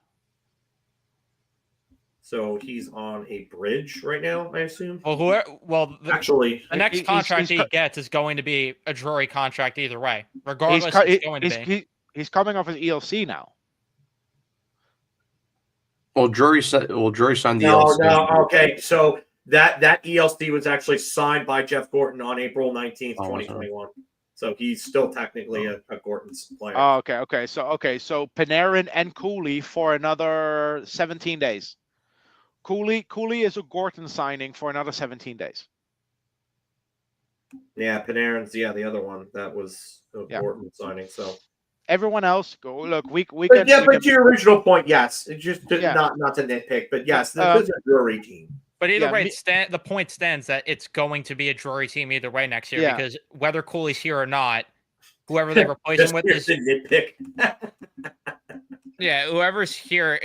So he's on a bridge right now, I assume. Well, actually, the next contract he gets is going to be a Drury contract either way, regardless. He's coming off his ELC now. Well, Drury signed the No, ELC. okay. So that ELC was actually signed by Jeff Gorton on April 19th, 2021. So he's still technically a Gorton's player. Oh, okay. So Panarin and Cooley for another 17 days. Cooley is a Gorton signing for another 17 days. Yeah, Panarin's the other one that was a Gorton signing. So everyone else, go look. We but to your original point, yes, it's just not to nitpick, but yes, this is a Drury team. But either way, the point stands that it's going to be a Drury team either way next year because whether Cooley's here or not, whoever they replace him with is nitpick. Yeah, whoever's here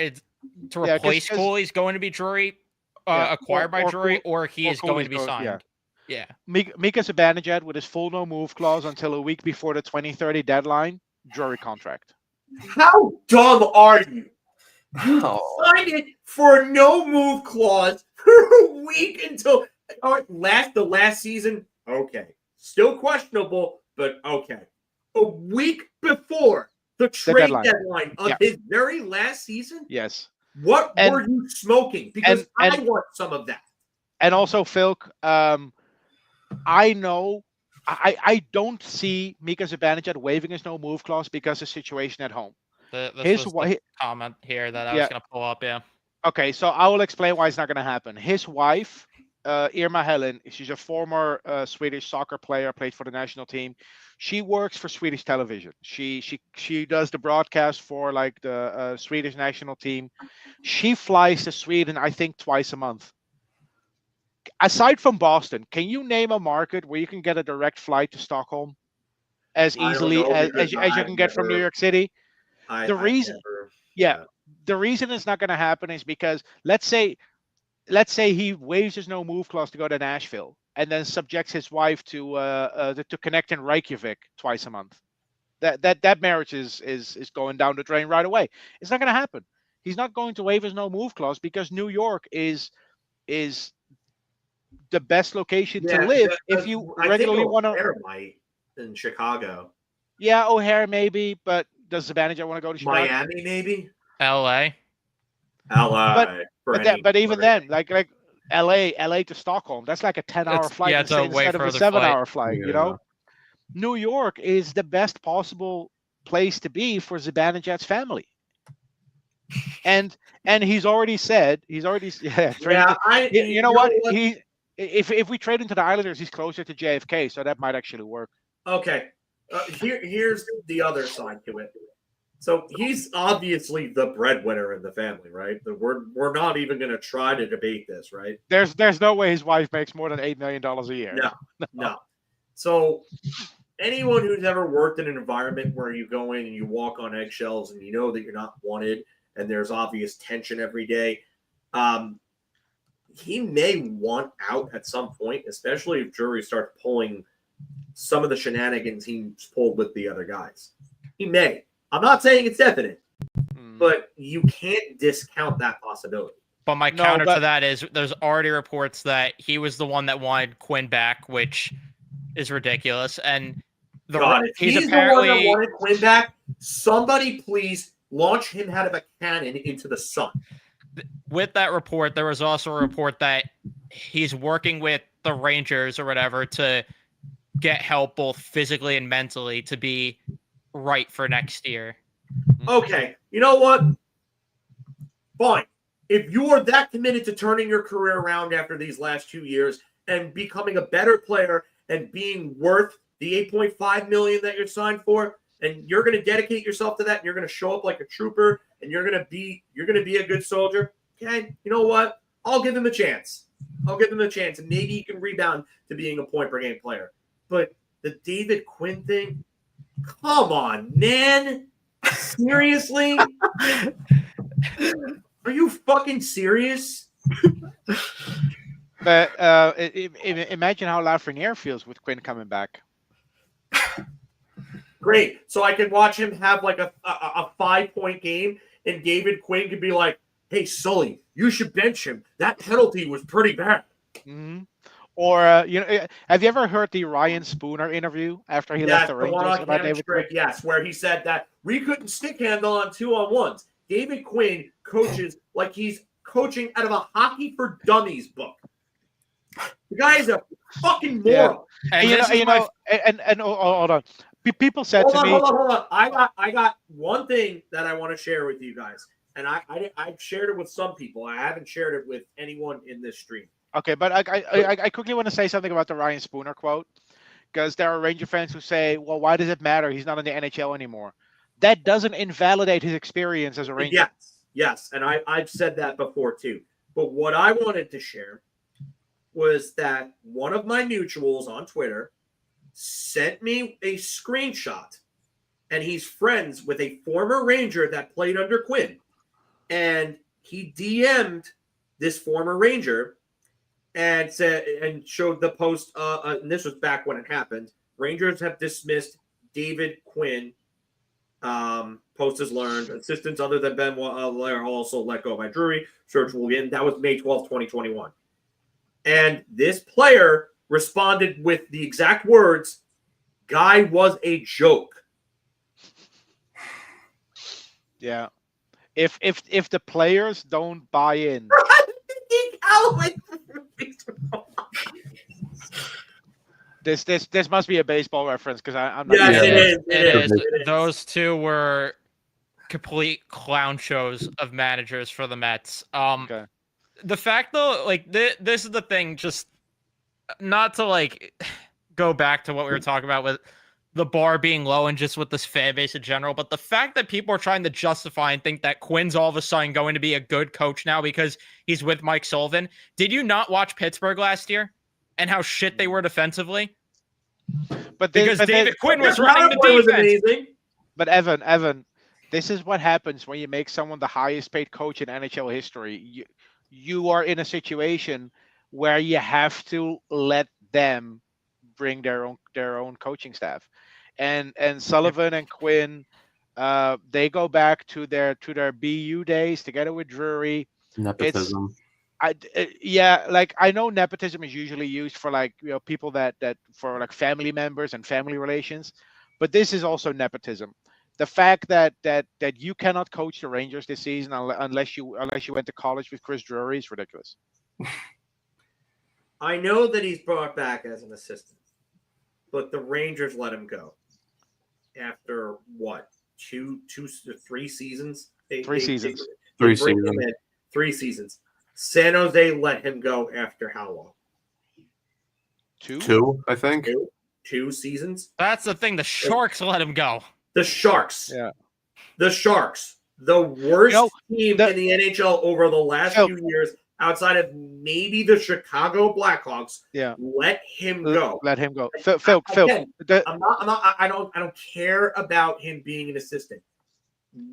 to replace Cooley's going to be Drury, acquired by Drury, or he is going to be signed. Yeah. Mika Zibanejad with his full no move clause until a week before the 2030 deadline, Drury contract. How dumb are you? You signed it for a no move clause for a week until the last season. Okay, still questionable, but okay. A week before the trade deadline of his very last season. Yes. What were you smoking? Because I want some of that. And also, Philk, I know I don't see Mika Zibanejad waiving his no move clause because of the situation at home. This was the comment here that I was going to pull up, Okay, so I will explain why it's not going to happen. His wife, Irma Helen, she's a former Swedish soccer player, played for the national team. She works for Swedish television. She does the broadcast for like the Swedish national team. She flies to Sweden, I think, twice a month. Aside from Boston, can you name a market where you can get a direct flight to Stockholm as easily as you can get from New York City? The reason it's not going to happen is because let's say let's say he waives his no move clause to go to Nashville, and then subjects his wife to connect in Reykjavik twice a month. That marriage is going down the drain right away. It's not going to happen. He's not going to waive his no move clause because New York is the best location to live if you regularly want to. O'Hare might in Chicago. Yeah, O'Hare maybe, but does Zibanejad want to go to Chicago? Miami maybe. LA. LA. But even then, like LA to Stockholm, that's like a 10-hour flight instead of a 7-hour flight. You know, New York is the best possible place to be for Zibanejad's family. And he's already said you know what if we trade him to the Islanders, he's closer to JFK, so that might actually work. Okay, here's the other side to it. So he's obviously the breadwinner in the family, right? We're not even going to try to debate this, right? There's no way his wife makes more than $8 million a year. No. So anyone who's ever worked in an environment where you go in and you walk on eggshells and you know that you're not wanted and there's obvious tension every day, he may want out at some point, especially if Drury starts pulling some of the shenanigans he's pulled with the other guys. He may. I'm not saying it's definite, but you can't discount that possibility. But my counter to that is there's already reports that he was the one that wanted Quinn back, which is ridiculous. And if he's apparently the one that wanted Quinn back, somebody please launch him out of a cannon into the sun. With that report, there was also a report that he's working with the Rangers or whatever to get help both physically and mentally to be right for next year. Okay, you know what? Fine. If you are that committed to turning your career around after these last 2 years and becoming a better player and being worth the $8.5 million that you're signed for, and you're going to dedicate yourself to that, and you're going to show up like a trooper, and you're going to be a good soldier. Okay, you know what? I'll give him a chance. And maybe he can rebound to being a point per game player. But the David Quinn thing, come on, man. Seriously? Are you fucking serious? But imagine how Lafreniere feels with Quinn coming back. Great. So I can watch him have like a 5-point game, and David Quinn could be like, "Hey, Sully, you should bench him. That penalty was pretty bad." Mm-hmm. Or have you ever heard the Ryan Spooner interview after he left the Rangers about David Quinn? Yes, where he said that we couldn't stick handle on 2-on-1s. David Quinn coaches like he's coaching out of a Hockey for Dummies book. The guy is a fucking moron. Yeah. And hold on. People said to me, hold on. I got one thing that I want to share with you guys, and I've shared it with some people. I haven't shared it with anyone in this stream. Okay, but I quickly want to say something about the Ryan Spooner quote, because there are Ranger fans who say, "Well, why does it matter? He's not in the NHL anymore." That doesn't invalidate his experience as a Ranger. Yes, and I've said that before too. But what I wanted to share was that one of my mutuals on Twitter sent me a screenshot, and he's friends with a former Ranger that played under Quinn, and he DM'd this former Ranger and showed the post. And this was back when it happened. Rangers have dismissed David Quinn. Post has learned assistants other than Ben Lair also let go by Drury. Search will begin. That was May 12th, 2021. And this player responded with the exact words, "Guy was a joke." Yeah. If the players don't buy in. This must be a baseball reference because I'm not. Yes, it is. Those two were complete clown shows of managers for the Mets. Okay. The fact though, like this is the thing, just not to like go back to what we were talking about with the bar being low and just with this fan base in general, but the fact that people are trying to justify and think that Quinn's all of a sudden going to be a good coach now because he's with Mike Sullivan. Did you not watch Pittsburgh last year and how shit they were defensively? Because David Quinn was running the defense. But Evan, this is what happens when you make someone the highest paid coach in NHL history. you are in a situation where you have to let them bring their own coaching staff, and Sullivan and Quinn, they go back to their BU days together with Drury. It's Nepotism. yeah, like I know nepotism is usually used for like people that for like family members and family relations, but this is also nepotism. The fact that you cannot coach the Rangers this season unless you went to college with Chris Drury is ridiculous. I know that he's brought back as an assistant, but the Rangers let him go after what 3 seasons. Three seasons. They bring him in 3 seasons. San Jose let him go after how long? Two, I think. 2 seasons. That's the thing. The Sharks let him go. The Sharks. Yeah. The Sharks. The worst team in the NHL over the last few years, outside of maybe the Chicago Blackhawks. Yeah. Let him go. Let him go. Phil. Again, I'm not. I don't care about him being an assistant.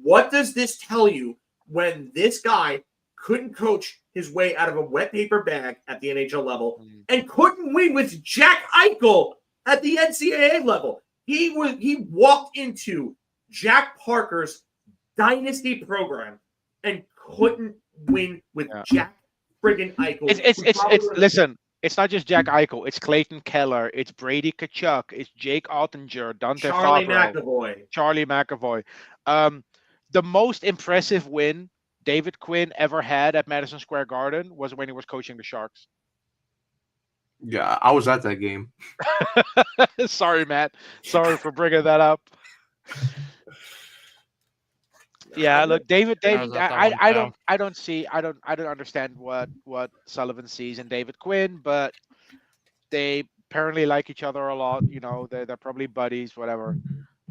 What does this tell you when this guy couldn't coach his way out of a wet paper bag at the NHL level and couldn't win with Jack Eichel at the NCAA level? He walked into Jack Parker's dynasty program and couldn't win with Jack friggin' Eichel. It's listen. It's not just Jack Eichel. It's Clayton Keller. It's Brady Tkachuk. It's Jake Ottinger. Dante Fabro, Charlie McAvoy. The most impressive win David Quinn ever had at Madison Square Garden was when he was coaching the Sharks. Yeah, I was at that game. Sorry, Matt. Sorry for bringing that up. Yeah, look, David. I don't understand what Sullivan sees in David Quinn, but they apparently like each other a lot. They're probably buddies, whatever.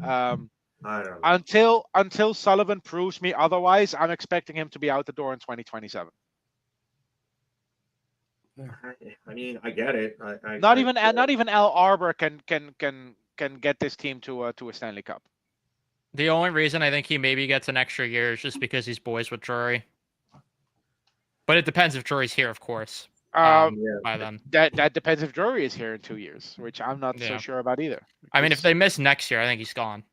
I don't know. Until Sullivan proves me otherwise, I'm expecting him to be out the door in 2027. I mean, I get it. Not even Al Arbor can get this team to a Stanley Cup. The only reason I think he maybe gets an extra year is just because he's boys with Drury. But it depends if Drury's here, of course. By then. That depends if Drury is here in 2 years, which I'm not so sure about either. I mean, if they miss next year, I think he's gone.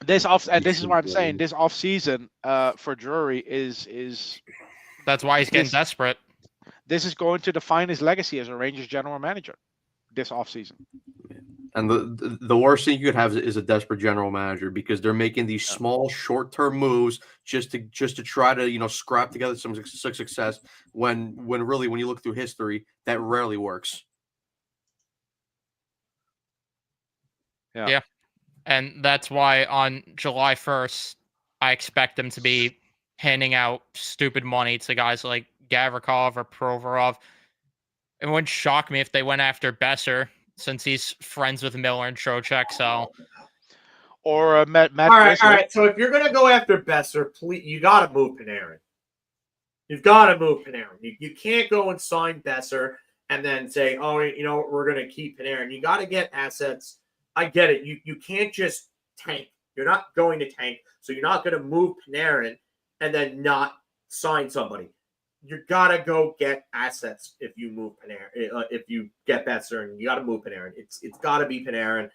This is what I'm saying. This off season for Drury is that's why he's getting desperate. This is going to define his legacy as a Rangers general manager this off season. And the worst thing you could have is a desperate general manager, because they're making these small short-term moves just to try to scrap together some success when really, when you look through history, that rarely works. Yeah. And that's why on July 1st, I expect them to be handing out stupid money to guys like Gavrikov or Provorov. It wouldn't shock me if they went after Besser, since he's friends with Miller and Trocheck. So, or Matt. All right. So if you're gonna go after Besser, please, you got to move Panarin. You've got to move Panarin. You can't go and sign Besser and then say, oh, we're gonna keep Panarin. You got to get assets. I get it. You can't just tank. You're not going to tank, so you're not going to move Panarin and then not sign somebody. You got to go get assets if you move Panarin. If you get Besser, and you got to move Panarin. It's got to be Panarin.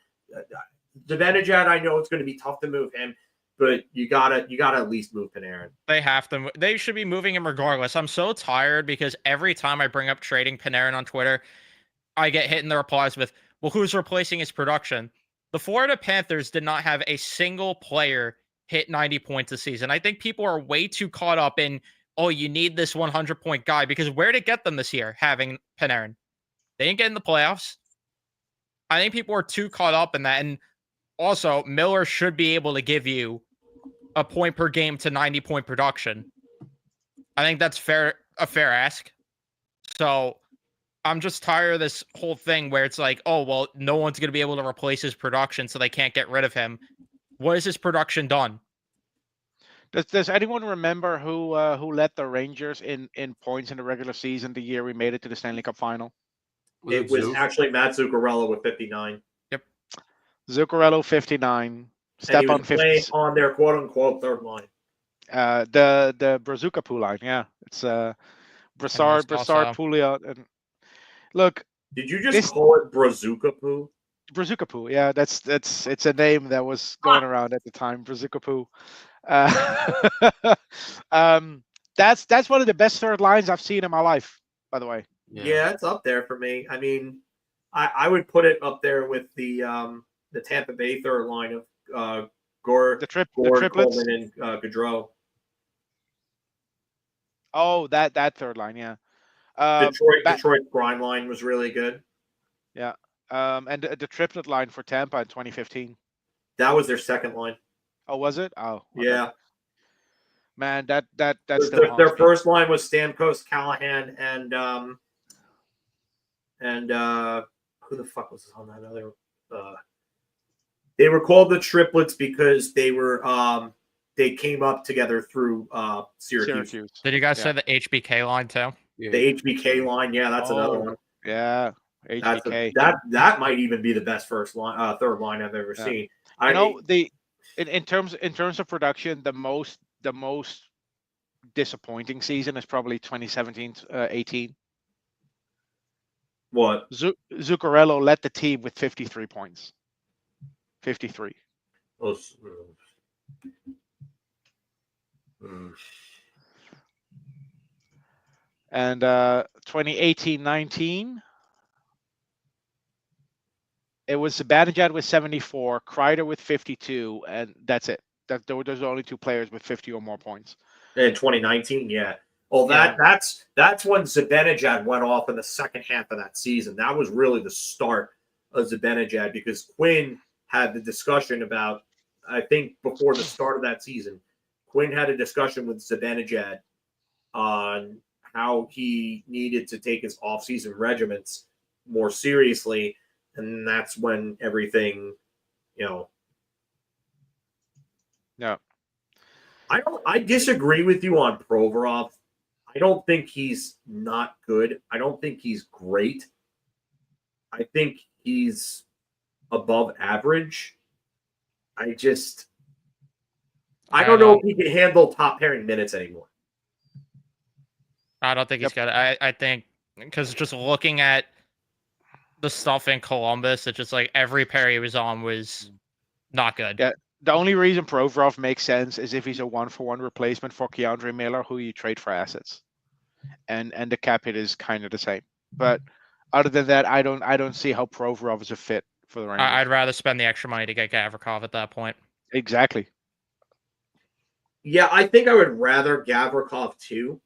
Zibanejad, I know it's going to be tough to move him, but you gotta at least move Panarin. They have to. They should be moving him regardless. I'm so tired because every time I bring up trading Panarin on Twitter, I get hit in the replies with, well, who's replacing his production? The Florida Panthers did not have a single player hit 90 points a season. I think people are way too caught up in, oh, you need this 100-point guy, because where did it get them this year, having Panarin? They didn't get in the playoffs. I think people are too caught up in that. And also, Miller should be able to give you a point per game to 90-point production. I think that's a fair ask. So I'm just tired of this whole thing where it's like, oh, well, no one's going to be able to replace his production, so they can't get rid of him. What has his production done? Does anyone remember who led the Rangers in points in the regular season the year we made it to the Stanley Cup final? It was actually Matt Zuccarello with 59. Yep. Zuccarello 59. Stepan 50 on their quote unquote third line. The Brazuca pool line, yeah. It's Brassard, also. Pouliot, and look, Did you just This- call it Brazuca Poo? Brazuca Poo. Yeah, that's it's a name that was going around at the time. Brazuca Poo. That's one of the best third lines I've seen in my life. By the way. Yeah, it's up there for me. I mean, I would put it up there with the Tampa Bay third line of Gord, The triplets. Coleman, and Gaudreau. Oh, that third line, yeah. Detroit grind line was really good. Yeah. And the triplet line for Tampa in 2015. That was their second line. Oh, was it? Oh, okay. Yeah. Man, that still haunts Their me. first line was Stamkos, Callahan, and who the fuck was on that other? They were called the triplets because they were they came up together through Syracuse. Did you guys say the HBK line too? Yeah. The HBK line, yeah, that's another one. Yeah, HBK. That might even be the best third line I've ever seen. In terms of production, the most disappointing season is probably 2017-18. What? Zuccarello led the team with 53 points. 53. And 2018-19, it was Zibanejad with 74, Kreider with 52, and that's it. Those are the only two players with 50 or more points. In 2019, yeah. Well, that's when Zibanejad went off in the second half of that season. That was really the start of Zibanejad because Quinn had the discussion about, I think before the start of that season, Quinn had a discussion with Zibanejad on how he needed to take his offseason regimens more seriously. And that's when everything, Yeah. I disagree with you on Provorov. I don't think he's not good. I don't think he's great. I think he's above average. I don't know if he can handle top pairing minutes anymore. I don't think he's good. I think because just looking at the stuff in Columbus, it's just like every pair he was on was not good. Yeah. The only reason Provorov makes sense is if he's a 1-for-1 replacement for Keandre Miller, who you trade for assets, and the cap hit is kind of the same. But other than that, I don't see how Provorov is a fit for the Rangers. I'd rather spend the extra money to get Gavrikov at that point. Exactly. Yeah, I think I would rather Gavrikov too,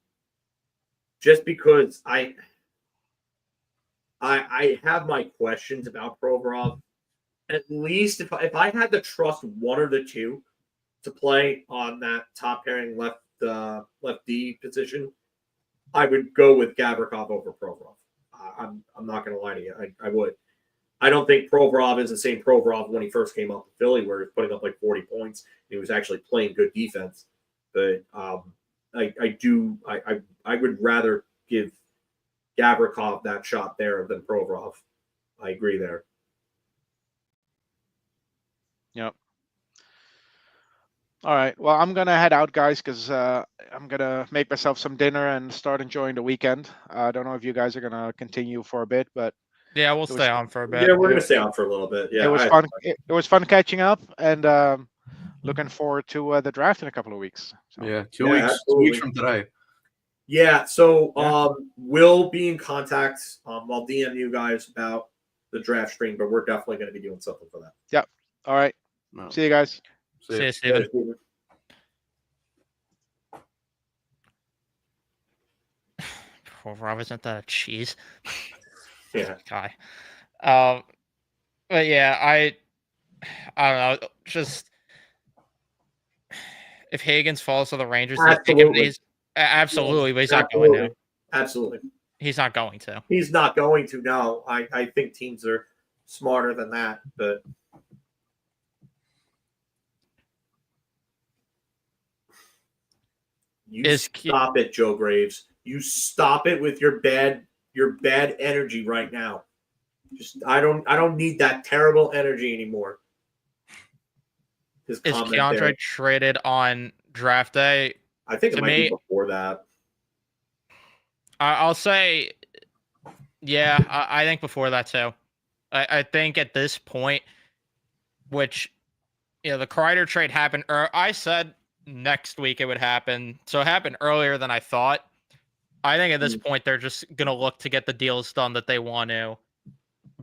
just because I have my questions about Provorov. At least if I had to trust one or the two to play on that top pairing left D position, I would go with Gavrikov over Provorov. I'm not going to lie to you. I would. I don't think Provorov is the same Provorov when he first came up to Philly, where he was putting up like 40 points. And he was actually playing good defense. But I would rather give Gavrikov that shot there than Provorov. I agree there. Yep. All right. Well, I'm gonna head out, guys, because I'm gonna make myself some dinner and start enjoying the weekend. I don't know if you guys are gonna continue for a bit, but yeah, we'll stay on for a bit. Yeah, we're gonna stay on for a little bit. Yeah, it was fun. It was fun catching up, and looking forward to the draft in a couple of weeks. So. Yeah, 2 weeks. Absolutely. 2 weeks from today. Yeah. So we'll be in contact. I'll DM you guys about the draft stream, but we're definitely going to be doing something for that. Yep. All right. No. See you guys. See you, Steven. Provorov, isn't that a cheese? Yeah. Guy. But yeah, I don't know. Just if Higgins falls to the Rangers, absolutely, but he's not going to. Absolutely. He's not going to. He's not going to. No, I think teams are smarter than that, but stop it, Joe Graves. You stop it with your bad energy right now. Just I don't need that terrible energy anymore. Is Keandre traded on draft day? I think it might be before that. I'll say, yeah, I think before that too. I think at this point, which the Kreider trade happened, or I said next week it would happen, so it happened earlier than I thought. I think at this point they're just gonna look to get the deals done that they want to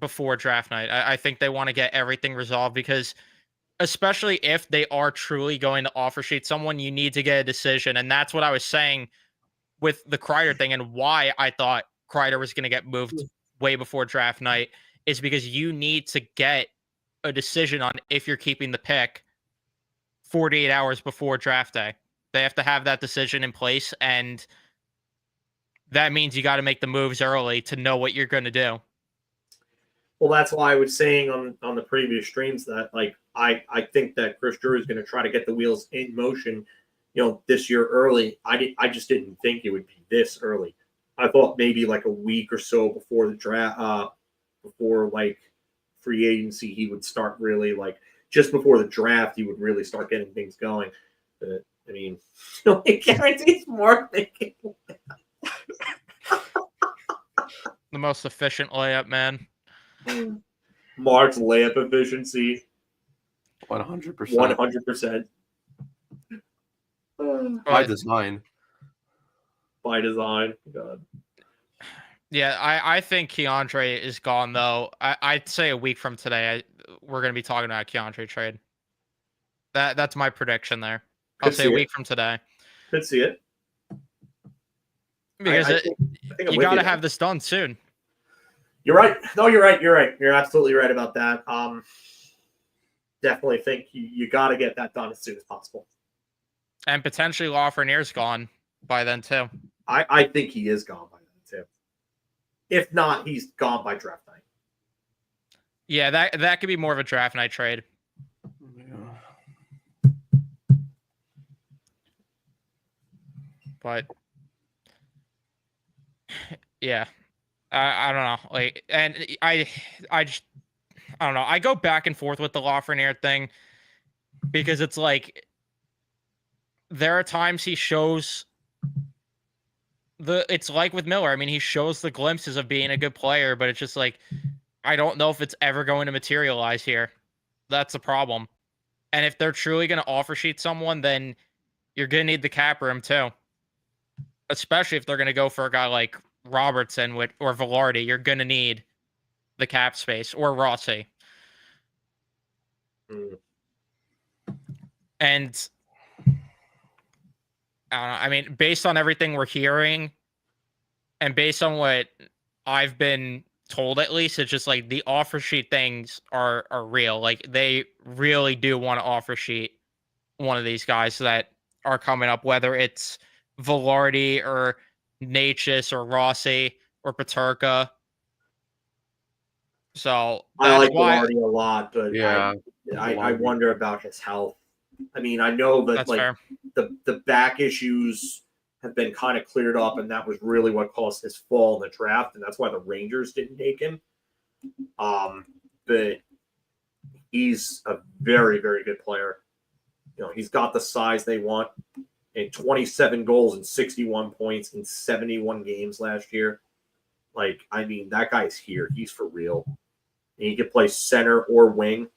before draft night. I think they want to get everything resolved because, especially if they are truly going to offer sheet someone, you need to get a decision, and that's what I was saying with the Kreider thing and why I thought Kreider was going to get moved way before draft night is because you need to get a decision on if you're keeping the pick 48 hours before draft day. They have to have that decision in place, and that means you got to make the moves early to know what you're going to do. Well, that's why I was saying on the previous streams that like I think that Chris Drew is going to try to get the wheels in motion, this year early. I just didn't think it would be this early. I thought maybe like a week or so before the draft, before like free agency, he would start really like just before the draft, he would really start getting things going. But I mean, it guarantees more thinking. The most efficient layup, man. Mark's layup efficiency. 100%. 100%. By design. By design. God. Yeah, I think Keandre is gone, though. I'd say a week from today, we're going to be talking about a Keandre trade. That's my prediction there. I'll say a week from today. Could see it. Because I think you got to have this done soon. You're right. No, you're right. You're right. You're absolutely right about that. Definitely think you got to get that done as soon as possible. And potentially Lafreniere's gone by then, too. I think he is gone by then, too. If not, he's gone by draft night. Yeah, that could be more of a draft night trade. Yeah. But yeah, I don't know. Like, and I don't know. I go back and forth with the Lafreniere thing because it's like there are times he shows it's like with Miller. I mean, he shows the glimpses of being a good player, but it's just like I don't know if it's ever going to materialize here. That's the problem. And if they're truly going to offer sheet someone, then you're going to need the cap room too. Especially if they're going to go for a guy like Robertson or Velarde, you're going to need the cap space, or Rossi. And I don't know. I mean, based on everything we're hearing and based on what I've been told, at least, it's just like the offer sheet things are real. Like they really do want to offer sheet one of these guys that are coming up, whether it's Velarde or Natchez or Rossi or Peterka. So I like Velarde a lot, but yeah, I wonder about his health. I mean, I know that like the back issues have been kind of cleared up, and that was really what caused his fall in the draft, and that's why the Rangers didn't take him. But he's a very, very good player. He's got the size they want. And 27 goals and 61 points in 71 games last year. Like, I mean, that guy's here. He's for real. And he can play center or wing.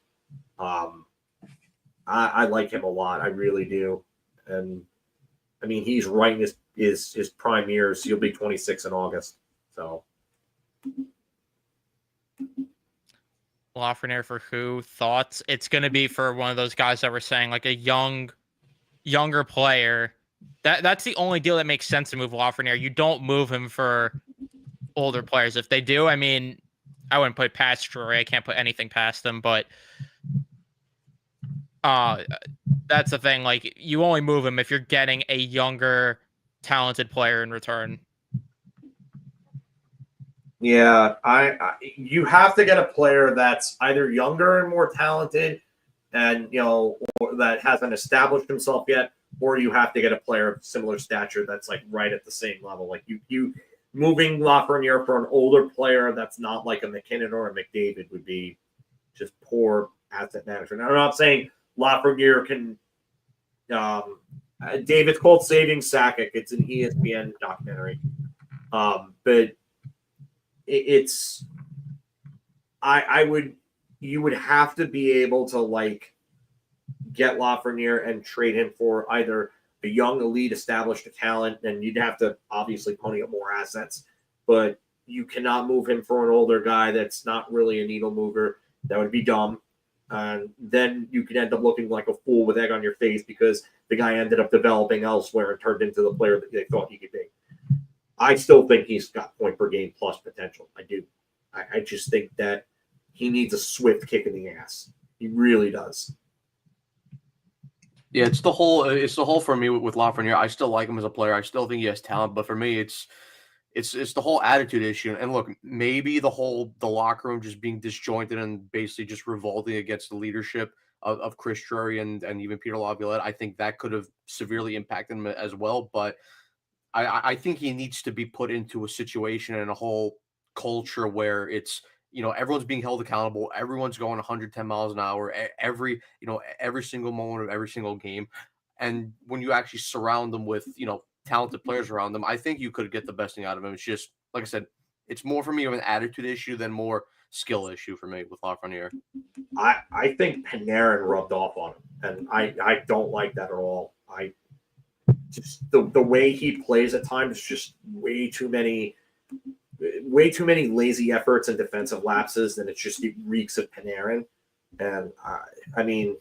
I like him a lot. I really do. And, I mean, he's right in his prime years. He'll be 26 in August. So. Lafreniere for who? Thoughts? It's going to be for one of those guys that were saying, like a younger player. That's the only deal that makes sense to move Lafreniere. You don't move him for older players. If they do, I mean, I wouldn't put past Drury. I can't put anything past them, but that's the thing. Like, you only move him if you're getting a younger, talented player in return. Yeah, you have to get a player that's either younger and more talented, and or that hasn't established himself yet, or you have to get a player of similar stature that's like right at the same level. Like you moving Lafreniere for an older player that's not like a McKinnon or a McDavid would be just poor asset management. I'm not saying Lafreniere can. David's called Saving Sakic. It's an ESPN documentary. But it's you would have to be able to like get Lafreniere and trade him for either a young elite established talent, and you'd have to obviously pony up more assets, but you cannot move him for an older guy that's not really a needle mover. That would be dumb. And then you could end up looking like a fool with egg on your face because the guy ended up developing elsewhere and turned into the player that they thought he could be. I still think he's got point per game plus potential. I do. I just think that he needs a swift kick in the ass. He really does. Yeah, it's the whole for me with Lafreniere. I still like him as a player. I still think he has talent, but for me, it's the whole attitude issue. And look, maybe the locker room just being disjointed and basically just revolting against the leadership of Chris Drury and even Peter Laviolette. I think that could have severely impacted him as well. But I think he needs to be put into a situation and a whole culture where it's, everyone's being held accountable. Everyone's going 110 miles an hour every single moment of every single game. And when you actually surround them with, talented players around them, I think you could get the best thing out of him. It's just, like I said, it's more for me of an attitude issue than more skill issue for me with Lafreniere. I think Panarin rubbed off on him, and I don't like that at all. I just the way he plays at times, just way too many lazy efforts and defensive lapses, and it reeks of Panarin. And I mean,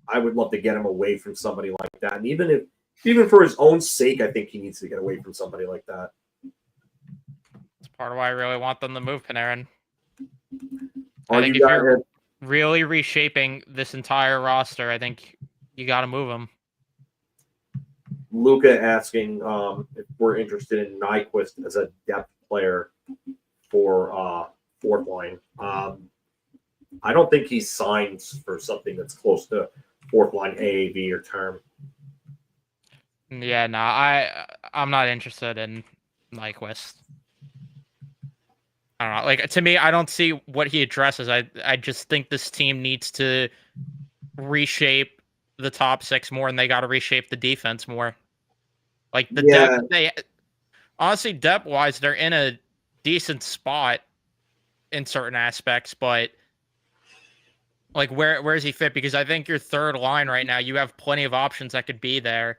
I would love to get him away from somebody like that. And even for his own sake, I think he needs to get away from somebody like that. It's part of why I really want them to move Panarin. I think if you're really reshaping this entire roster, I think you got to move him. Luca asking if we're interested in Nyquist as a depth player for fourth line. I don't think he signs for something that's close to fourth line AAV or term. Yeah, no, I'm not interested in Nyquist. I don't know. Like, to me, I don't see what he addresses. I just think this team needs to reshape the top six more, and they got to reshape the defense more. Like the depth, honestly, depth wise, they're in a decent spot in certain aspects, but like where does he fit? Because I think your third line right now, you have plenty of options that could be there,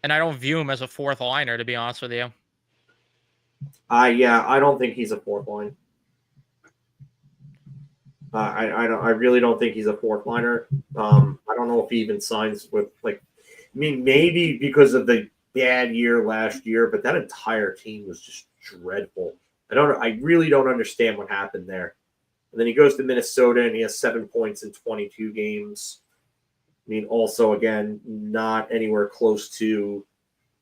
and I don't view him as a fourth liner, to be honest with you. I don't think he's a fourth line. I really don't think he's a fourth liner. I don't know if he even signs with maybe because of the bad year last year, but that entire team was just dreadful. I really don't understand what happened there. And then he goes to Minnesota and he has 7 points in 22 games. I mean, also again, not anywhere close to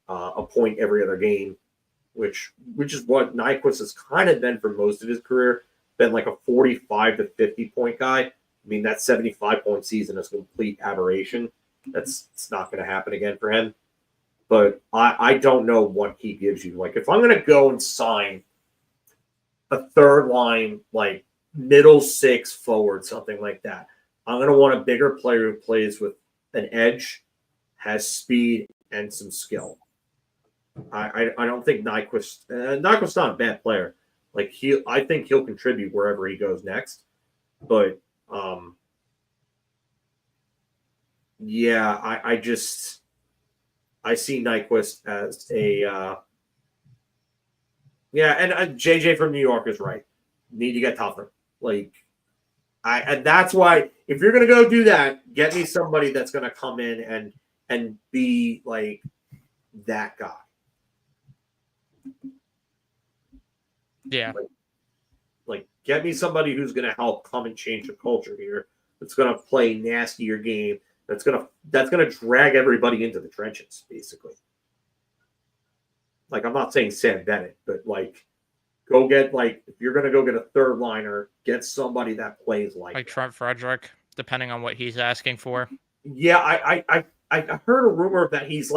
a point every other game, which is what Nyquist has kind of been for most of his career. Been like a 45 to 50 point guy. I mean, that 75 point season is a complete aberration. It's not going to happen again for him. But I don't know what he gives you. Like, if I'm going to go and sign a third line, like middle six forward, something like that, I'm going to want a bigger player who plays with an edge, has speed, and some skill. I don't think Nyquist's not a bad player. Like, I think he'll contribute wherever he goes next. But I see Nyquist as and JJ from New York is right. Need to get tougher. And that's why, if you're gonna go do that, get me somebody that's gonna come in and be like that guy. Yeah. Like get me somebody who's gonna help come and change the culture here. That's gonna play nastier game. That's gonna drag everybody into the trenches, basically. Like, I'm not saying Sam Bennett, but go get if you're gonna go get a third liner, get somebody that plays like Trent Frederick, depending on what he's asking for. Yeah, I heard a rumor that he's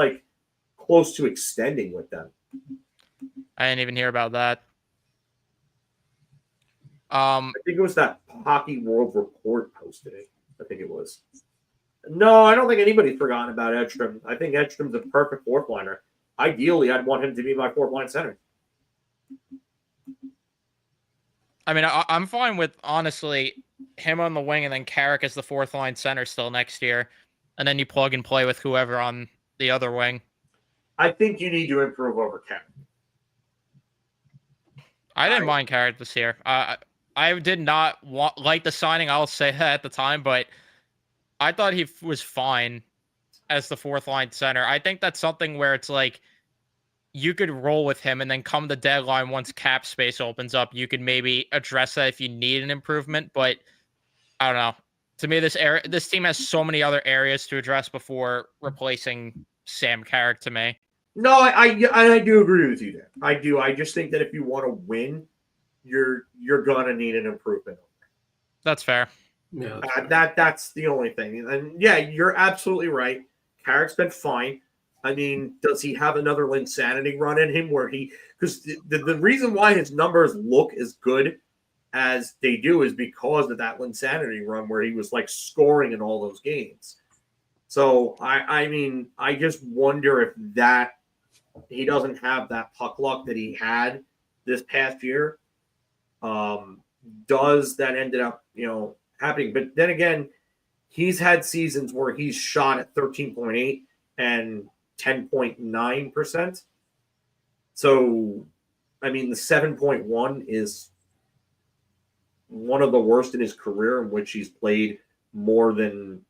close to extending with them. I didn't even hear about that. I think it was that Hockey World Report posted it. I think it was. No, I don't think anybody's forgotten about Edstrom. I think Edstrom's a perfect fourth liner. Ideally, I'd want him to be my fourth line center. I mean, I'm fine with, honestly, him on the wing and then Carrick as the fourth line center still next year. And then you plug and play with whoever on the other wing. I think you need to improve over Carrick. I didn't mind Carrick this year. I did not like the signing, I'll say that at the time, but I thought he was fine as the fourth line center. I think that's something where it's like, you could roll with him, and then come the deadline, once cap space opens up, you could maybe address that if you need an improvement. But I don't know. To me, this team has so many other areas to address before replacing Sam Carrick. To me, No, I do agree with you there. I do. I just think that if you want to win, you're gonna need an improvement. that's fair. Yeah, that's the only thing. And yeah, you're absolutely right. Carrick's been fine. I mean, does he have another Linsanity run in him where because the reason why his numbers look as good as they do is because of that Linsanity run where he was like scoring in all those games. So I mean, I just wonder if that he doesn't have that puck luck that he had this past year. Does that ended up, happening? But then again, he's had seasons where he's shot at 13.8 and 10.9%. So, I mean, the 7.1 is one of the worst in his career, in which he's played more than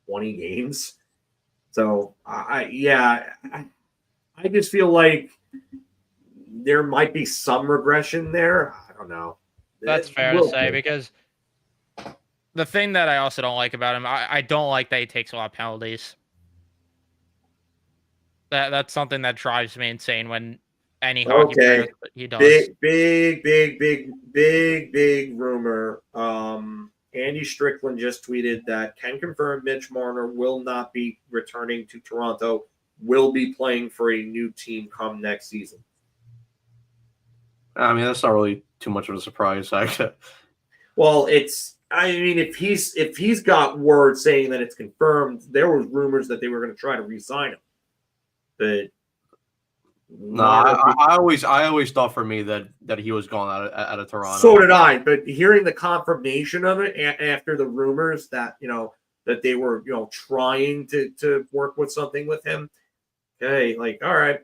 20 games. So, I just feel like there might be some regression there. I don't know. That's fair to say, because the thing that I also don't like about him, I don't like that he takes a lot of penalties. That's something that drives me insane when any hockey player he does. Big rumor. Andy Strickland just tweeted that can confirm Mitch Marner will not be returning to Toronto, will be playing for a new team come next season. I mean, that's not really too much of a surprise. Well, if he's got word saying that it's confirmed, there was rumors that they were going to try to re-sign him. But no, I always thought for me that he was going out of Toronto. So did I. But hearing the confirmation of it after the rumors that that they were trying to work with something with him, okay, like all right.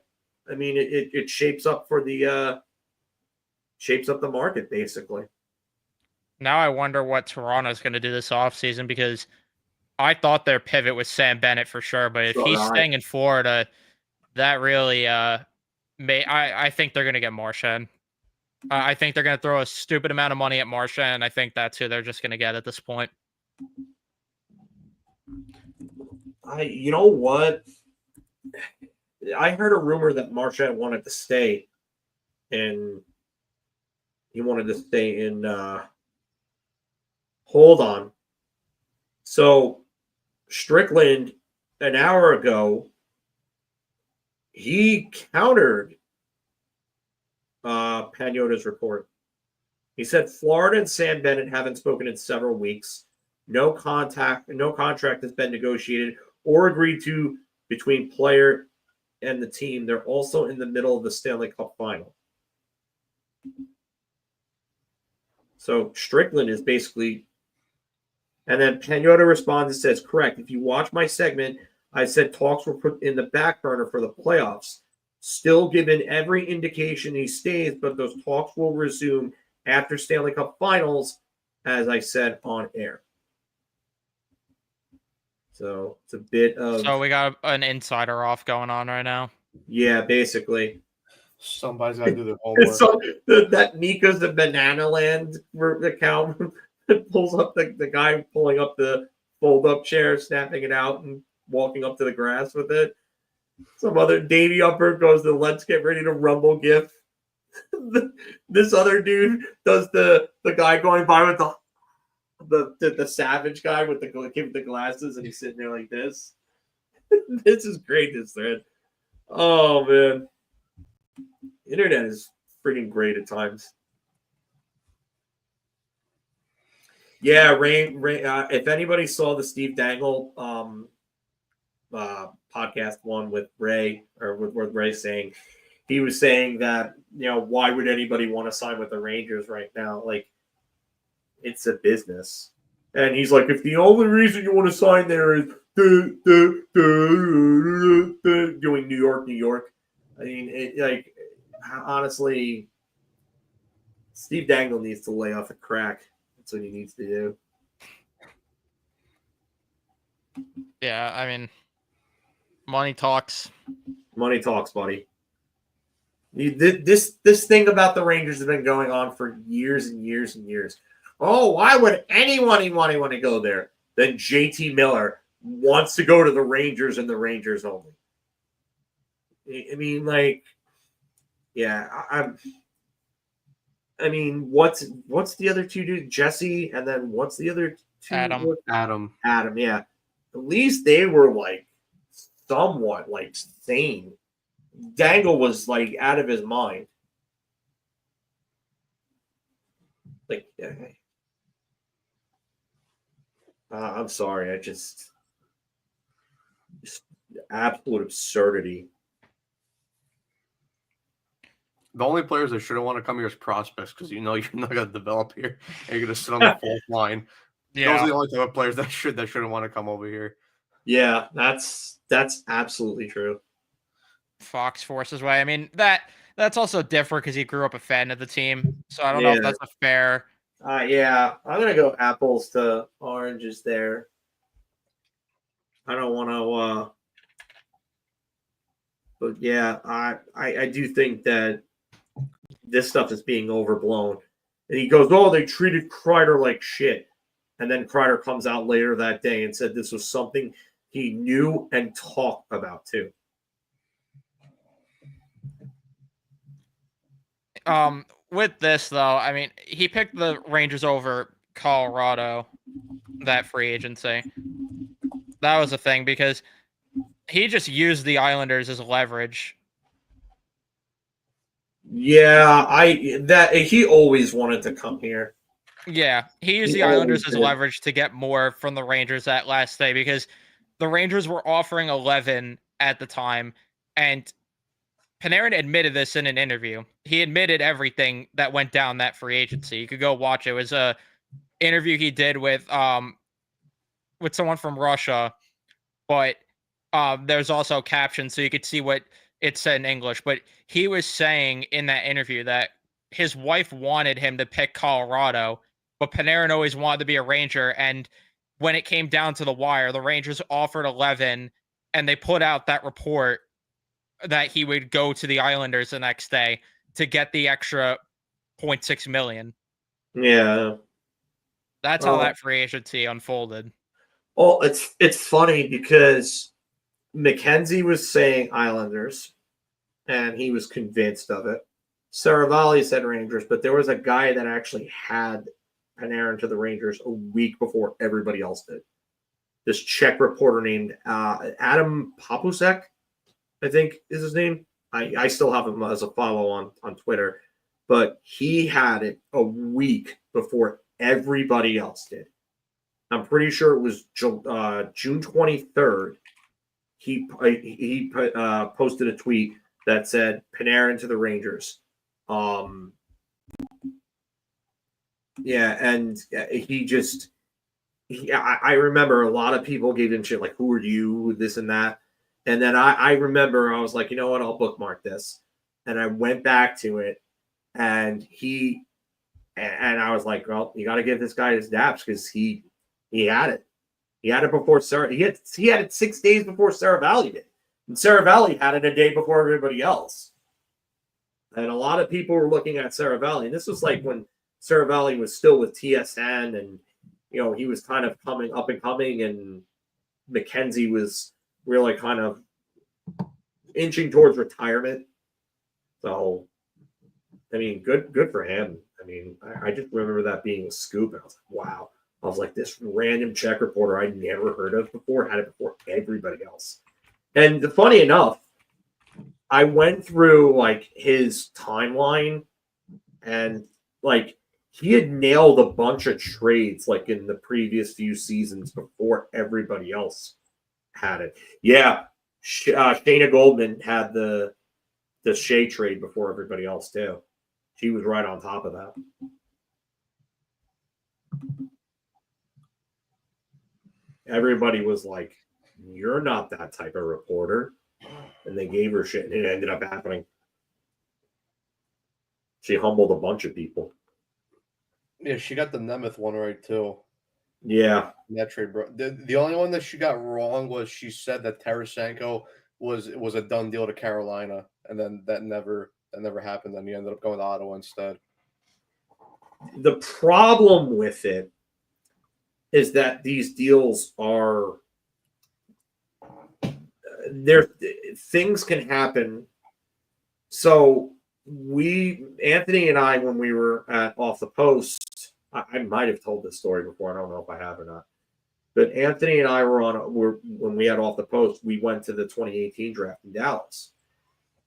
I mean, it shapes up for the shapes up the market basically. Now I wonder what Toronto's going to do this offseason, because I thought their pivot was Sam Bennett for sure, but if he's staying in Florida, that really I think they're going to get Marchand. I think they're going to throw a stupid amount of money at Marchand, and I think that's who they're just going to get at this point. You know what? I heard a rumor that Marchand wanted to stay, and he wanted to stay in. Hold on. So Strickland, an hour ago, he countered Pagnotta's report. He said Florida and Sam Bennett haven't spoken in several weeks. No contract has been negotiated or agreed to between player and the team. They're also in the middle of the Stanley Cup final. So Strickland is basically, and then Pagnotta responds and says, correct. If you watch my segment, I said talks were put in the back burner for the playoffs. Still given every indication he stays, but those talks will resume after Stanley Cup finals, as I said on air. So it's a bit of... So we got an insider off going on right now. Yeah, basically. Somebody's got to do their homework. So that Mika's the Banana Land account pulls up the guy pulling up the fold-up chair, snapping it out, and walking up to the grass with it. Some other Davey Upper goes to Let's Get Ready to Rumble gif. This other dude does the guy going by with the savage guy with the glasses, and he's sitting there like this. This is great, this thread. Oh, man. Internet is freaking great at times. Yeah, Rain. If anybody saw the Steve Dangle podcast one with Ray, or with Ray saying he was saying that, why would anybody want to sign with the Rangers right now? Like, it's a business. And he's like, if the only reason you want to sign there is doing New York, New York. I mean, honestly, Steve Dangle needs to lay off the crack. That's what he needs to do. Yeah, I mean, money talks. Money talks, buddy. This thing about the Rangers has been going on for years and years and years. Oh, why would anyone want to go there? Then JT Miller wants to go to the Rangers and the Rangers only. I mean, like, yeah, I mean, what's the other two dudes? Jesse, and then what's the other two? Adam, yeah. At least they were like somewhat like sane. Dangle was like out of his mind. Like, I'm sorry, I just absolute absurdity. the only players that shouldn't want to come here is prospects because you're not going to develop here and you're going to sit on the fourth line. Yeah. Those are the only type of players that shouldn't want to come over here. Yeah, that's absolutely true. Fox Force's way. I mean, that's also different because he grew up a fan of the team. So I don't know if that's a fair. Yeah, I'm gonna go apples to oranges there. I don't want to, but yeah, I do think that this stuff is being overblown. And he goes, "Oh, they treated Kreider like shit," and then Kreider comes out later that day and said this was something he knew and talked about too. With this though, I mean, he picked the Rangers over Colorado, that free agency. That was a thing because he just used the Islanders as leverage. Yeah, he always wanted to come here. Yeah, he used the Islanders as leverage to get more from the Rangers that last day because the Rangers were offering 11 at the time, and Panarin admitted this in an interview. He admitted everything that went down that free agency. You could go watch it. It was a interview he did with someone from Russia, but there's also captions so you could see what it said in English. But he was saying in that interview that his wife wanted him to pick Colorado, but Panarin always wanted to be a Ranger. And when it came down to the wire, the Rangers offered 11, and they put out that report that he would go to the Islanders the next day to get the extra 0.6 million. Yeah. That's how that free agency unfolded. Oh, it's funny because McKenzie was saying Islanders, and he was convinced of it. Saravalli said Rangers, but there was a guy that actually had Panarin to the Rangers a week before everybody else did. This Czech reporter named Adam Papusek, I think is his name. I still have him as a follow on Twitter, but he had it a week before everybody else did. I'm pretty sure it was June 23rd. He posted a tweet that said Panarin to the Rangers. Yeah, and I remember a lot of people gave him shit like, "Who are you?" This and that. And then I remember I was like, you know what? I'll bookmark this. And I went back to it, and I was like, well, you got to give this guy his daps because he had it. He had it before Sarah. He had it 6 days before Saravalli did, and Saravalli had it a day before everybody else. And a lot of people were looking at Saravalli, and this was like when Saravalli was still with TSN, and he was kind of up and coming, and McKenzie was really kind of inching towards retirement. So, I mean, good for him. I mean, I just remember that being a scoop, and I was like, wow. I was like, this random Czech reporter I'd never heard of before had it before everybody else. And funny enough, I went through like his timeline, and like he had nailed a bunch of trades like in the previous few seasons before everybody else had it. Yeah, Shayna Goldman had the the Shea trade before everybody else too. She was right on top of that. Everybody was like, "You're not that type of reporter," and they gave her shit, and it ended up happening. She humbled a bunch of people. Yeah, she got the Nemeth one right too. Yeah, That trade, bro. The only one that she got wrong was she said that Tarasenko was a done deal to Carolina, and then that never happened. Then he ended up going to Ottawa instead. the problem with it is that these deals are there. Things can happen. So Anthony and I, when we were at Off the Post, I might have told this story before. I don't know if I have or not. But Anthony and I when we had Off the Post, we went to the 2018 draft in Dallas.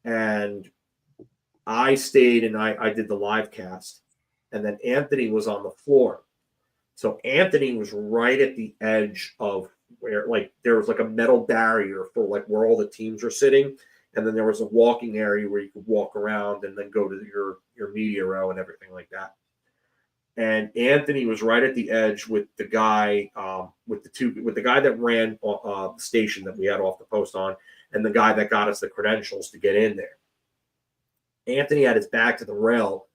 And I stayed and I did the live cast. And then Anthony was on the floor. So Anthony was right at the edge of where, like, there was like a metal barrier for like where all the teams are sitting. And then there was a walking area where you could walk around and then go to your media row and everything like that. And Anthony was right at the edge with the guy, with the guy that ran the station that we had Off the Post on, and the guy that got us the credentials to get in there. Anthony had his back to the rail,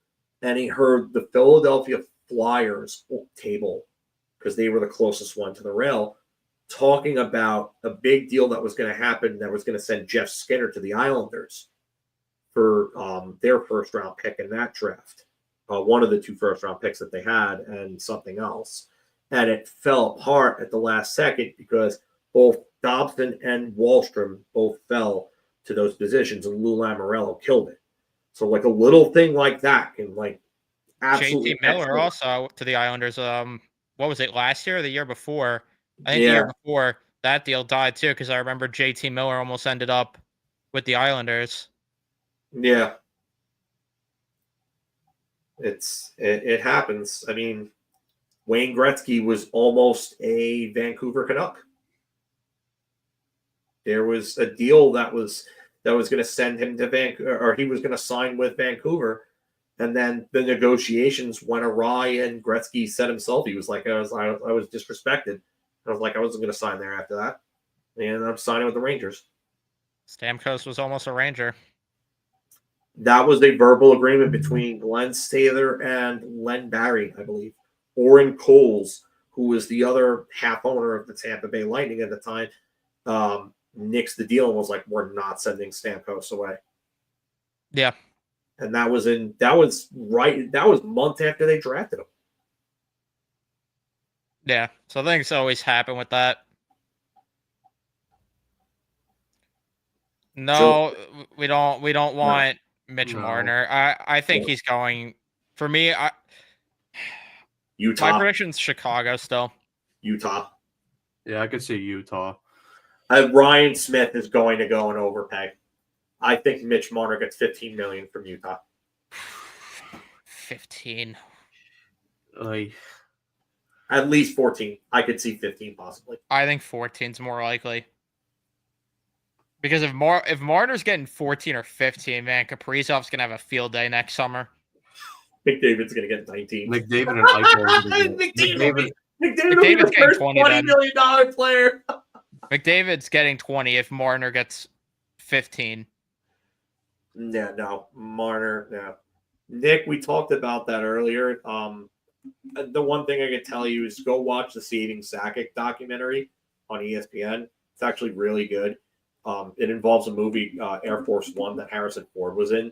and he heard the Philadelphia Flyers table, because they were the closest one to the rail, talking about a big deal that was going to happen that was going to send Jeff Skinner to the Islanders for their first round pick in that draft. One of the 2 first-round picks that they had and something else. And it fell apart at the last second because both Dobson and Wahlstrom both fell to those positions, and Lou Lamoriello killed it. So, like, a little thing like that can, like, absolutely... JT Miller also to the Islanders. What was it, last year or the year before? I think Yeah. the year before, that deal died too, because I remember JT Miller almost ended up with the Islanders. Yeah. It happens. I mean, Wayne Gretzky was almost a Vancouver Canuck. There was a deal that was going to send him to Vancouver, or he was going to sign with Vancouver, and then the negotiations went awry, and Gretzky said himself, he was like, I was disrespected. I was like, I wasn't going to sign there after that, and I'm signing with the Rangers. Stamkos was almost a Ranger. That was a verbal agreement between Glenn Taylor and Len Barry, I believe. Orrin Coles, who was the other half owner of the Tampa Bay Lightning at the time, nixed the deal and was like, "We're not sending Stamkos away." Yeah, and that was months after they drafted him. Yeah, so things always happen with that. No, we don't want Mitch Marner. I think he's going. For me, Utah. My prediction's Chicago still. Utah. Yeah, I could see Utah. Ryan Smith is going to go and overpay. I think Mitch Marner gets $15 million from Utah. 15. At least 14. I could see 15 possibly. I think 14's more likely. Because if Marner's getting 14 or 15, man, Kaprizov's gonna have a field day next summer. McDavid's gonna get 19. McDavid and Eichel. McDavid's getting $20 million player. McDavid's getting 20 if Marner gets 15. No, Marner, no. Nick, we talked about that earlier. The one thing I can tell you is go watch the Saving Sakic documentary on ESPN. It's actually really good. It involves a movie, Air Force One, that Harrison Ford was in.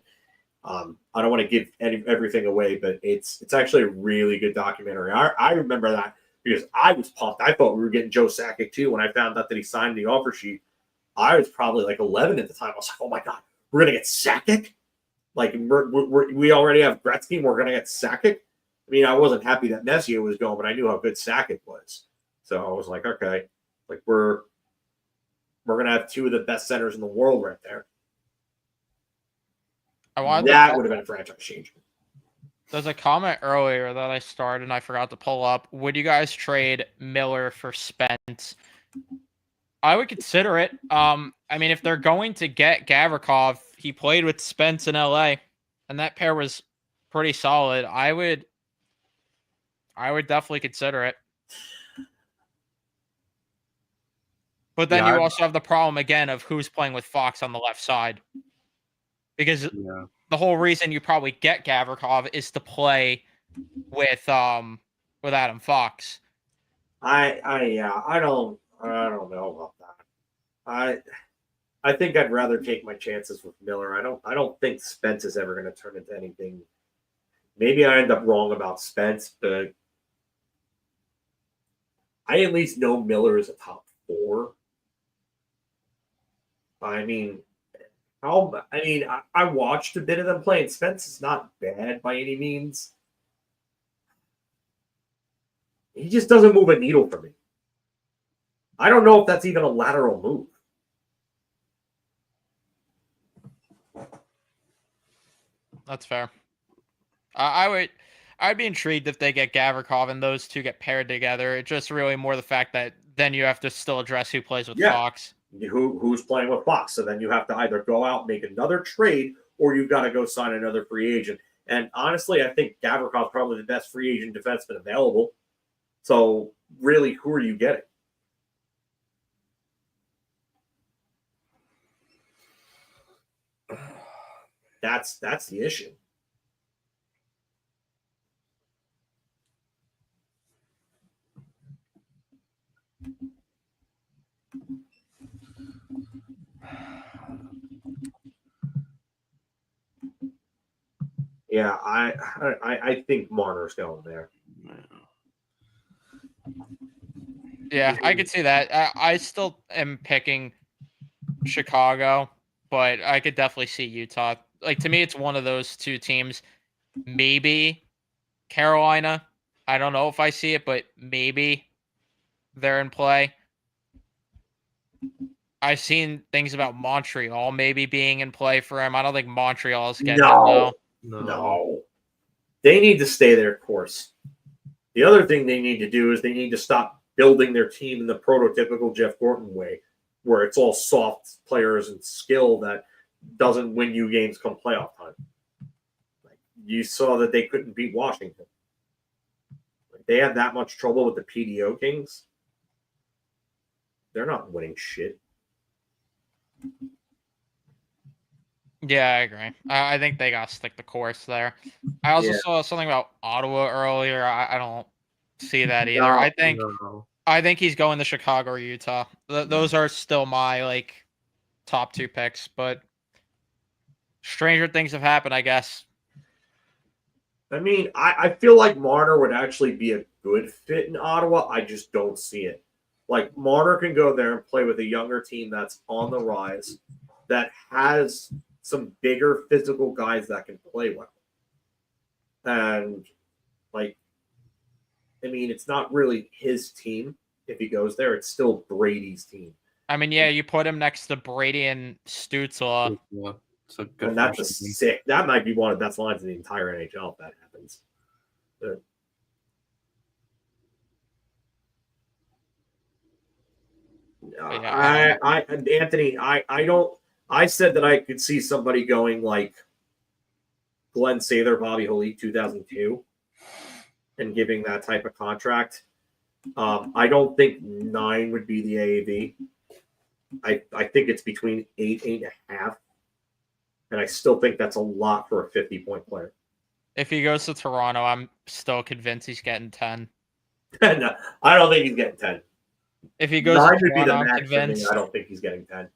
I don't want to give everything away, but it's actually a really good documentary. I remember that because I was pumped. I thought we were getting Joe Sakic too when I found out that he signed the offer sheet. I was probably like 11 at the time. I was like, oh my God, we're going to get Sakic? Like, we already have Gretzky, and we're going to get Sakic? I mean, I wasn't happy that Messier was going, but I knew how good Sakic was. So I was like, okay, like we're going to have 2 of the best centers in the world right there. That would have been a franchise changer. There's a comment earlier that I started and I forgot to pull up. Would you guys trade Miller for Spence? I would consider it. I mean, if they're going to get Gavrikov, he played with Spence in LA, and that pair was pretty solid. I would definitely consider it. But then you also have the problem again of who's playing with Fox on the left side. Because the whole reason you probably get Gavrikov is to play with Adam Fox. I don't know about that. I think I'd rather take my chances with Miller. I don't think Spence is ever going to turn into anything. Maybe I end up wrong about Spence, but I at least know Miller is a top 4. I mean, I watched a bit of them play, and Spence is not bad by any means. He just doesn't move a needle for me. I don't know if that's even a lateral move. That's fair. I'd be intrigued if they get Gavrikov and those two get paired together. It's just really more the fact that then you have to still address who plays with Fox. Who's playing with Fox? So then you have to either go out and make another trade, or you've got to go sign another free agent. And honestly, I think Gavrikov is probably the best free agent defenseman available. So really, who are you getting? That's the issue. Yeah, I think Marner's going there. Yeah, I could see that. I still am picking Chicago, but I could definitely see Utah. Like, to me, it's one of those two teams. Maybe Carolina. I don't know if I see it, but maybe they're in play. I've seen things about Montreal maybe being in play for him. I don't think Montreal's getting him, though. No. They need to stay their course. The other thing they need to do is they need to stop building their team in the prototypical Jeff Gorton way, where it's all soft players and skill that doesn't win you games come playoff time. Like, you saw that they couldn't beat Washington. Like, they had that much trouble with the PDO Kings. They're not winning shit. Yeah, I agree. I think they got to stick the course there. I also saw something about Ottawa earlier. I don't see that either. I think he's going to Chicago or Utah. Those are still my top 2 picks, but stranger things have happened, I guess. I mean, I feel like Marner would actually be a good fit in Ottawa. I just don't see it. Like, Marner can go there and play with a younger team that's on the rise, that has some bigger physical guys that can play well. And, it's not really his team if he goes there. It's still Brady's team. I mean, yeah, you put him next to Brady and Stützle. Yeah. And that's a sick. That might be one of the best lines in the entire NHL if that happens. But, Anthony, I said that I could see somebody going like Glenn Sather, Bobby Holik, 2002, and giving that type of contract. I don't think 9 would be the AAV. I think it's between 8.5. And I still think that's a lot for a 50-point player. If he goes to Toronto, I'm still convinced he's getting 10. No, I don't think he's getting 10. If he goes to Toronto, I'm convinced. I don't think he's getting 10.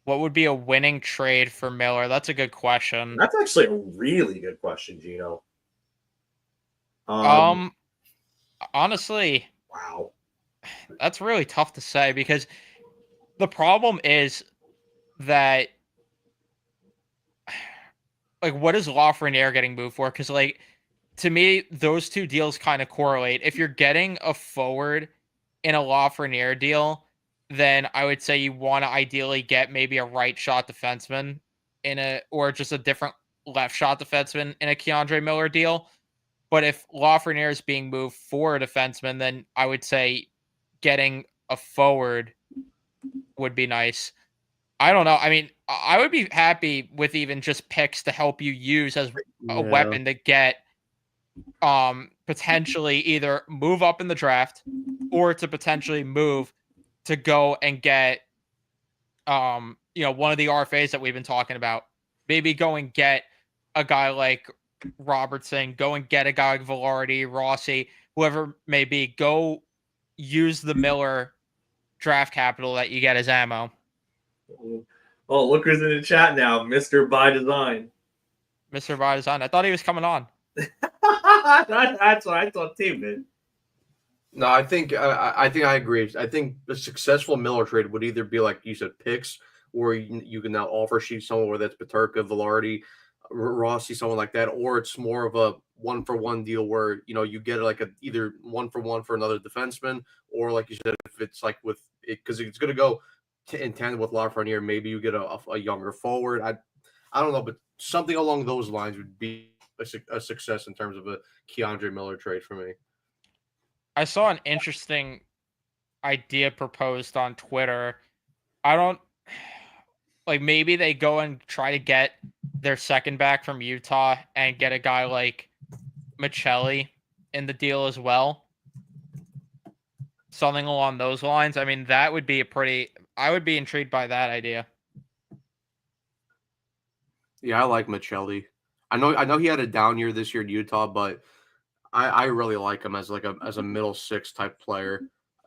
What would be a winning trade for Miller? That's a good question. That's actually a really good question, Gino. Honestly, wow, that's really tough to say because the problem is that, what is Lafreniere getting moved for? Because, to me, those two deals kind of correlate. If you're getting a forward in a Lafreniere deal, then I would say you want to ideally get maybe a right shot defenseman or just a different left shot defenseman in a Keandre Miller deal. But if Lafreniere is being moved for a defenseman, then I would say getting a forward would be nice. I don't know. I mean, I would be happy with even just picks to help you use as a weapon to get potentially either move up in the draft or to potentially move to go and get one of the RFAs that we've been talking about. Maybe go and get a guy like Robertson, go and get a guy like Velarde, Rossi, whoever may be. Go use the Miller draft capital that you get as ammo. Oh, look who's in the chat now, Mr. By Design. Mr. By Design. I thought he was coming on. That's what I thought too, man. No, I think I agree. I think the successful Miller trade would either be like you said, picks, or you can now offer sheet someone, whether that's Peterka, Velarde, Rossi, someone like that, or it's more of a 1-for-1 deal where you get like either 1-for-1 for another defenseman, or like you said, if it's like with it because it's going to go in tandem with Lafreniere, maybe you get a younger forward. I don't know, but something along those lines would be a success in terms of a Keandre Miller trade for me. I saw an interesting idea proposed on Twitter. I don't like maybe they go and try to get their second back from Utah and get a guy like Michelli in the deal as well. Something along those lines. I mean, that would be I would be intrigued by that idea. Yeah, I like Michelli. I know he had a down year this year in Utah, but I really like him as a middle six type player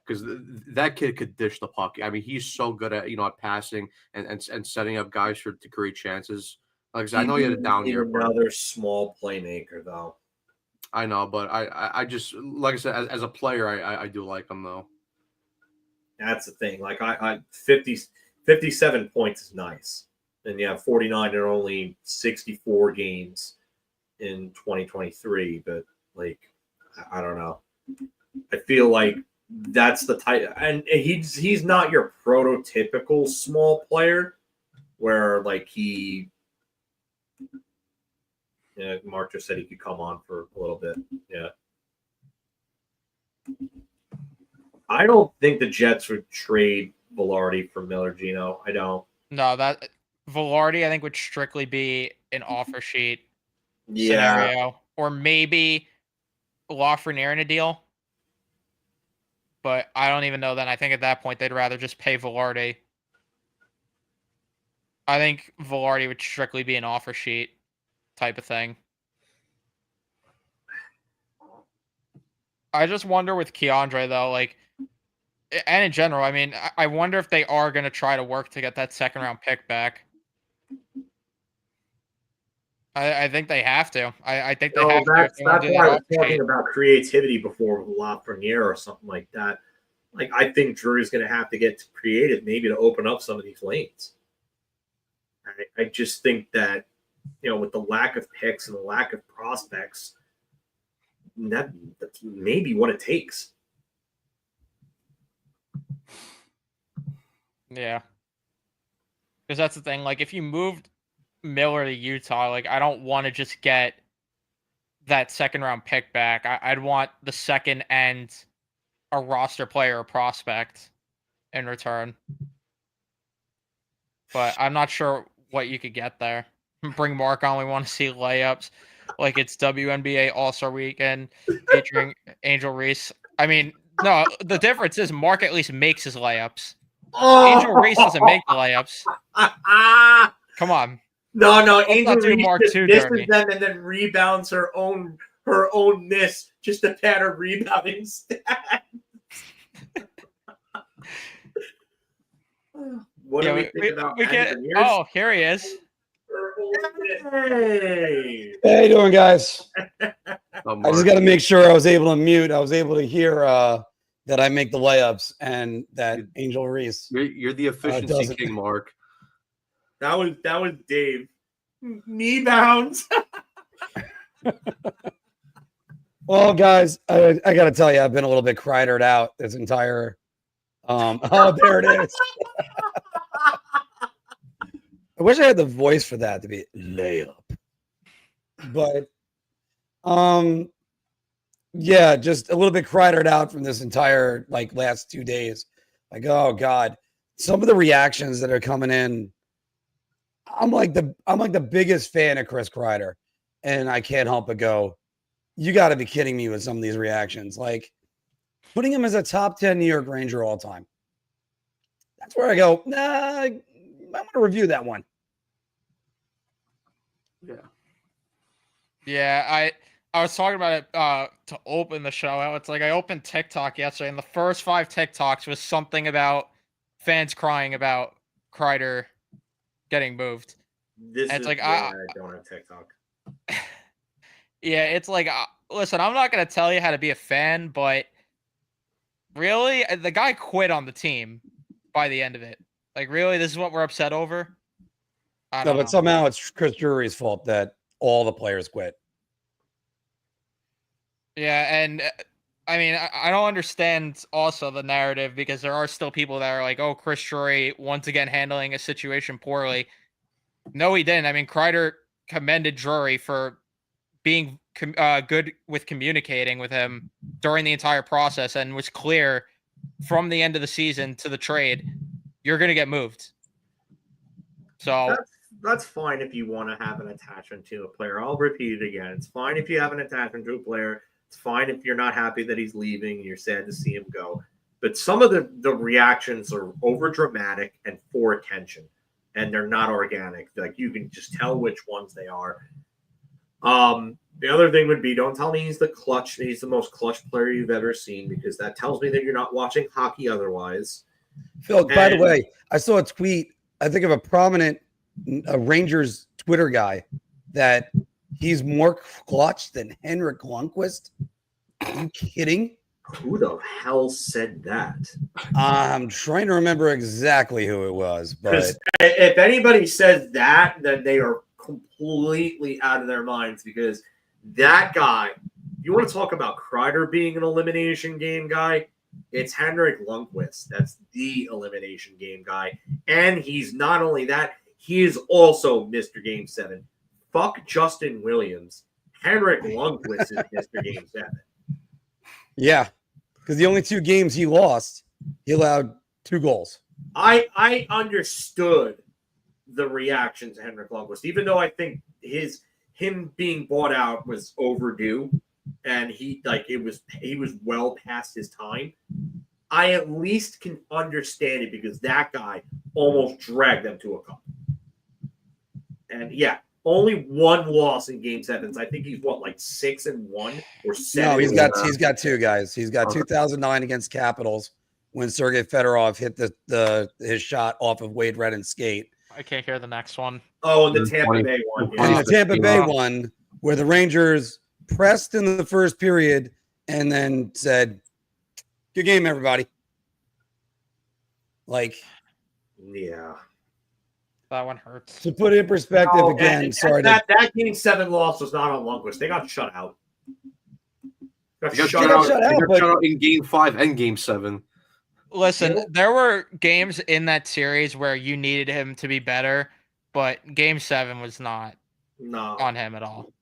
because that kid could dish the puck. I mean, he's so good at at passing and setting up guys to create chances. Like I said, I know he had a down year. Another small playmaker, though. I know, but I just like I said, as a player, I do like him though. That's the thing. Like I 57 points is nice, and you have 49 in only 64 games in 2023, but. Like, I don't know. I feel like that's the type, and he's not your prototypical small player, where like Mark just said he could come on for a little bit. Yeah, I don't think the Jets would trade Velarde for Miller, Gino. I don't. No, that Velarde I think would strictly be an offer sheet scenario, or maybe Lafreniere in a deal, but I don't even know then. I think at that point they'd rather just pay Velarde. I think Velarde would strictly be an offer sheet type of thing. I just wonder with Keandre though, like, and in general, I mean, I wonder if they are going to try to work to get that second round pick back. I think they have to. I think they have to. That's why I was talking about creativity before Lafreniere or something like that. Like, I think Drury's going to have to get creative maybe to open up some of these lanes. I just think that, with the lack of picks and the lack of prospects, that's maybe what it takes. Yeah. Because that's the thing. Like, if you moved Miller to Utah, like, I don't want to just get that second round pick back. I'd want the second and a roster player or prospect in return. But I'm not sure what you could get there. Bring Mark on. We want to see layups like it's WNBA All-Star Weekend featuring Angel Reese. I mean, no, the difference is Mark at least makes his layups. Angel Reese doesn't make the layups. Come on. No, Angel Reese Mark just misses them and then rebounds her own miss just to pad her rebounding stats. What do we think about Oh, here he is. Hey. How you doing, guys? I just got to make sure I was able to mute. I was able to hear that I make the layups and that Angel Reese. You're the efficiency king, Mark. That was Dave. Knee bounds. Well, guys, I got to tell you, I've been a little bit Kreidered out this entire. Oh, there it is. I wish I had the voice for that to be layup. But yeah, just a little bit Kreidered out from this entire last 2 days. Like, oh God, some of the reactions that are coming in, I'm like the biggest fan of Chris Kreider, and I can't help but go, you got to be kidding me with some of these reactions. Like putting him as a top 10 New York Ranger all time. That's where I go, nah, I want to review that one. Yeah. Yeah, I was talking about it to open the show. It's like I opened TikTok yesterday, and the first 5 TikToks was something about fans crying about Kreider getting moved. This And is it's like why I don't have TikTok. Yeah, it's like listen, I'm not gonna tell you how to be a fan, but really, the guy quit on the team by the end of it. Like, really, this is what we're upset over? I No, don't but know. somehow it's Chris Drury's fault that all the players quit. Yeah, and I mean, I don't understand also the narrative because there are still people that are like, oh, Chris Drury once again handling a situation poorly. No, he didn't. I mean, Kreider commended Drury for being good with communicating with him during the entire process and was clear from the end of the season to the trade, you're going to get moved. So that's fine if you want to have an attachment to a player. I'll repeat it again. It's fine if you have an attachment to a player. It's fine if you're not happy that he's leaving and you're sad to see him go. But some of the reactions are over dramatic and for attention, and they're not organic. Like you can just tell which ones they are. The other thing would be, don't tell me he's the most clutch player you've ever seen, because that tells me that you're not watching hockey otherwise. Phil, by the way, I saw a tweet, I think of a prominent Rangers Twitter guy, that he's more clutch than Henrik Lundqvist. Are you kidding? Who the hell said that? I'm trying to remember exactly who it was, but if anybody says that, then they are completely out of their minds, because that guy, you want to talk about Kreider being an elimination game guy, it's Henrik Lundqvist. That's the elimination game guy. And he's not only that, he is also Mr. Game 7. Fuck Justin Williams. Henrik Lundqvist is Mr. Game 7. yeah, because the only 2 games he lost, he allowed 2 goals. I understood the reaction to Henrik Lundqvist, even though I think him being bought out was overdue, and he was well past his time. I at least can understand it, because that guy almost dragged them to a cup. And yeah, only 1 loss in Game 7s. I think he's 6-1 or 7. No, he's got 2 guys. He's got 2009 against Capitals when Sergei Fedorov hit his shot off of Wade Redden's skate. I can't hear the next one. Oh, and the Tampa Bay one. Yeah. And the Tampa Bay one, where the Rangers pressed in the first period and then said, good game, everybody. Like, yeah. That one hurts. To put it in perspective again, sorry. That Game 7 loss was not on Lundqvist. They got shut out. They got shut out in Game 5 and Game 7. Listen, there were games in that series where you needed him to be better, but Game 7 was not on him at all.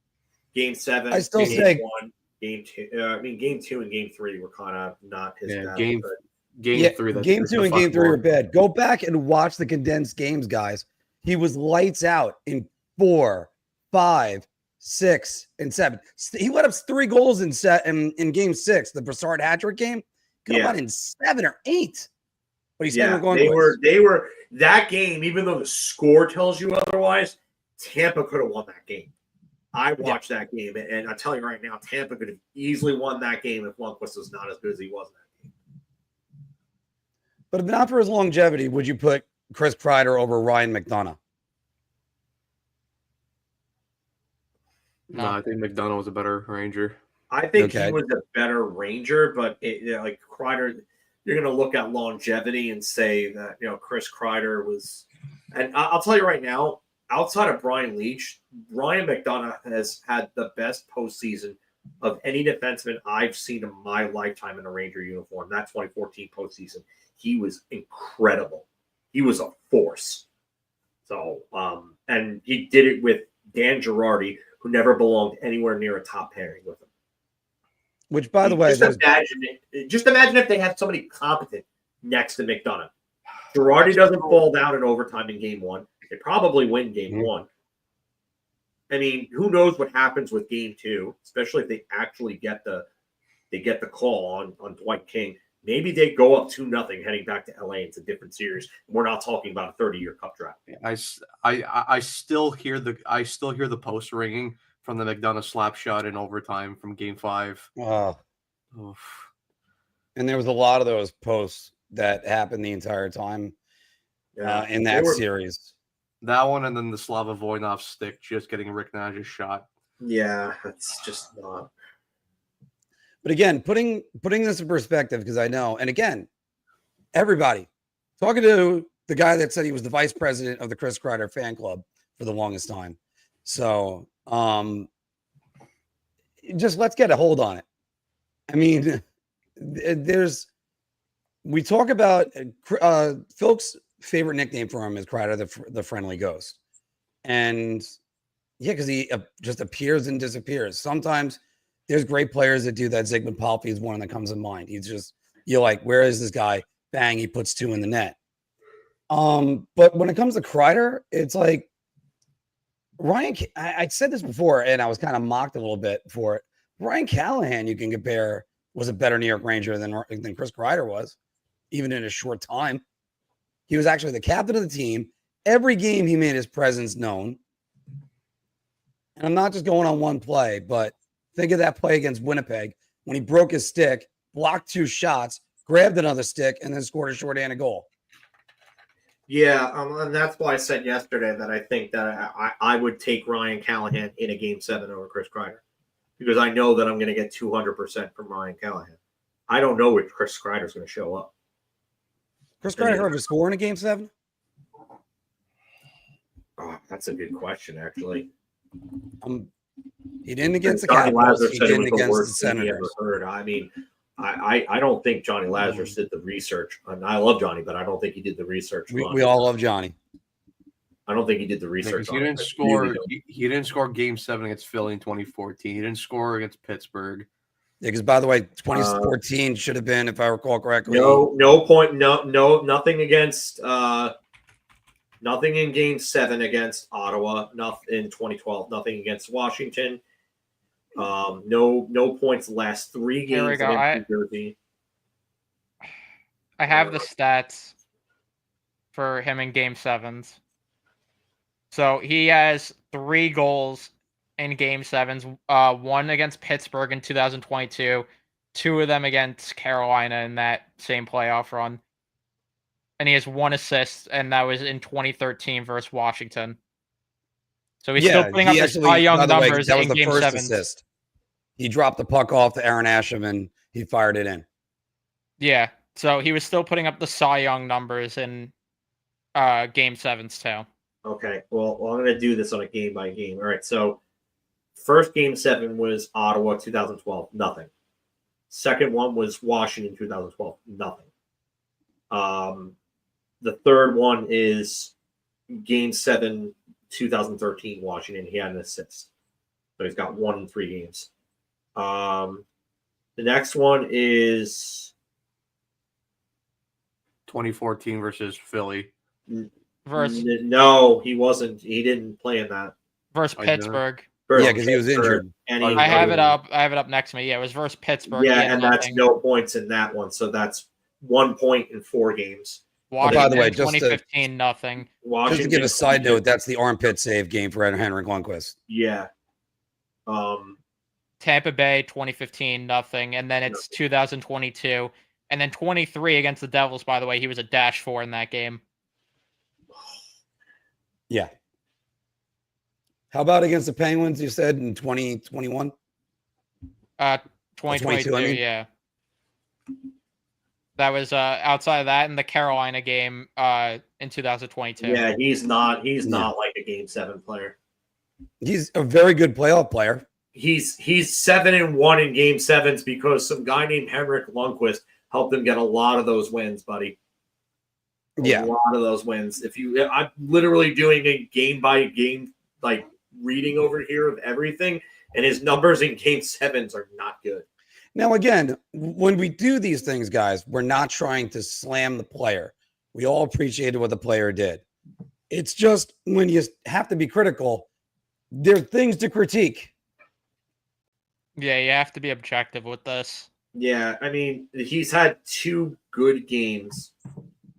Game 7, I still say 1, Game 2. Game 2 and Game 3 were kind of not his best. Game 3. Game 2 and Game 3 were bad. Go back and watch the condensed games, guys. He was lights out in 4, 5, 6, and 7. He let up 3 goals in Game 6, the Brassard hat-trick game. Come on, in 7 or 8. But he's never going. They were that game. Even though the score tells you otherwise, Tampa could have won that game. I watched that game, and I tell you right now, Tampa could have easily won that game if Lundqvist was not as good as he was in that game. But if not for his longevity, would you put Chris Kreider over Ryan McDonough? No, I think McDonough was a better Ranger. I think he was a better Ranger, but like Kreider, you're going to look at longevity and say that Chris Kreider was. And I'll tell you right now, outside of Brian Leach, Ryan McDonough has had the best postseason of any defenseman I've seen in my lifetime in a Ranger uniform. That 2014 postseason, he was incredible. He was a force. So, and he did it with Dan Girardi, who never belonged anywhere near a top pairing with him. Which, by the way, just imagine if they had somebody competent next to McDonough. Girardi doesn't fall down in overtime in game one. They probably win game one. I mean, who knows what happens with game two, especially if they actually get the call on Dwight King. Maybe they go up 2-0 heading back to LA. It's a different series. We're not talking about a 30-year cup draft. I still hear the post ringing from the McDonough slap shot in overtime from game 5. Oof. And there was a lot of those posts that happened the entire time in that series. That one, and then the Slava Voinov stick just getting Rick Nash's shot. Yeah, that's just not. But again, putting this in perspective, because I know, and again, everybody talking to the guy that said he was the vice president of the Chris Kreider fan club for the longest time. So just let's get a hold on it. I mean, we talk about Phil's favorite nickname for him is Kreider, the friendly ghost. And yeah, because he just appears and disappears. Sometimes there's great players that do that. Zygmunt Palffy is one that comes in mind. He's just, you're like, where is this guy? Bang, he puts 2 in the net. But when it comes to Kreider, it's like Ryan, I said this before, and I was kind of mocked a little bit for it. Ryan Callahan, you can compare, was a better New York Ranger than Chris Kreider was, even in a short time. He was actually the captain of the team. Every game he made his presence known. And I'm not just going on one play, but think of that play against Winnipeg when he broke his stick, blocked 2 shots, grabbed another stick, and then scored a shorthanded goal. Yeah, and that's why I said yesterday that I think that I would take Ryan Callahan in a game 7 over Chris Kreider, because I know that I'm going to get 200% from Ryan Callahan. I don't know if Chris Kreider is going to show up. Chris Kreider ever score in a game 7? Oh, that's a good question, actually. He didn't against the Johnny Capitals. Lazarus He said it didn't was the against the worst thing he Senators. ever heard. I mean, I don't think Johnny Lazarus did the research. And I love Johnny, but I don't think he did the research. We all love Johnny. I don't think he did the research. He didn't score. He didn't score game 7 against Philly in 2014. He didn't score against Pittsburgh. Yeah, because by the way, 2014 should have been, if I recall correctly. Nothing against. Nothing in game 7 against Ottawa. Nothing in 2012. Nothing against Washington. No points the last 3 games against New Jersey. I have the stats for him in game 7s. So he has 3 goals in game 7s. 1 against Pittsburgh in 2022. 2 of them against Carolina in that same playoff run. And he has 1 assist, and that was in 2013 versus Washington. So he's still putting up his Cy Young numbers in game 7. Assist. He dropped the puck off to Aaron Asham, and he fired it in. Yeah, so he was still putting up the Cy Young numbers in game 7s too. Okay, well, I'm going to do this on a game by game. All right, so first game 7 was Ottawa 2012, nothing. Second one was Washington 2012, nothing. The third one is game 7 2013 Washington. He had an assist, so he's got 1 in 3 games. The next one is 2014 versus Philly. No, he wasn't. He didn't play in that. Versus Pittsburgh. Yeah, because he was injured. And I have it up. I have it up next to me. Yeah, it was versus Pittsburgh. Yeah, and that's no points in that one. So that's 1 point in 4 games. Washington, by the way, 2015, nothing. Just to give a side note, that's the armpit save game for Henrik Lundqvist. Yeah. Tampa Bay, 2015, nothing. And then it's 2022. And then 23 against the Devils, by the way. He was a -4 in that game. Yeah. How about against the Penguins, you said, in 2021? 2022, I mean. yeah. That was outside of that in the Carolina game in 2022. Yeah, he's not like a game 7 player. He's a very good playoff player. He's 7-1 in game 7s because some guy named Henrik Lundqvist helped him get a lot of those wins, buddy. A lot of those wins. I'm literally doing a game by game like reading over here of everything, and his numbers in game 7s are not good. Now, again, when we do these things, guys, we're not trying to slam the player. We all appreciated what the player did. It's just when you have to be critical, there are things to critique. Yeah, you have to be objective with this. Yeah, I mean, he's had 2 good games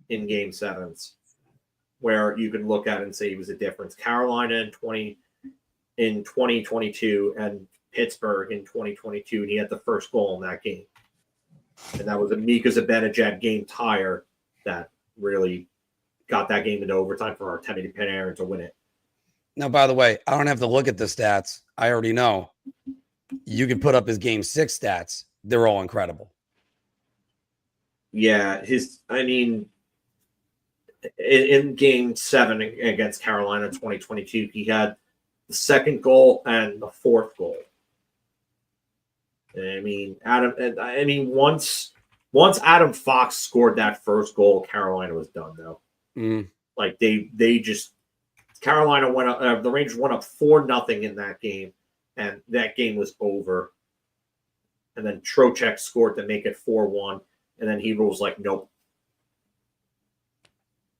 in Game 7s where you can look at it and say he was a difference. Carolina in 2022 and Pittsburgh in 2022, and he had the first goal in that game. And that was a Mika Zibanejad game tire that really got that game into overtime for Artemi Panarin to win it. Now, by the way, I don't have to look at the stats. I already know. You can put up his Game 6 stats. They're all incredible. Yeah, in Game 7 against Carolina in 2022, he had the second goal and the fourth goal. I mean, once Adam Fox scored that first goal, Carolina was done though. Like they just Carolina went up. The Rangers went up 4-0 in that game, and that game was over. And then Trocheck scored to make it 4-1, and then Hebrew was like, "Nope."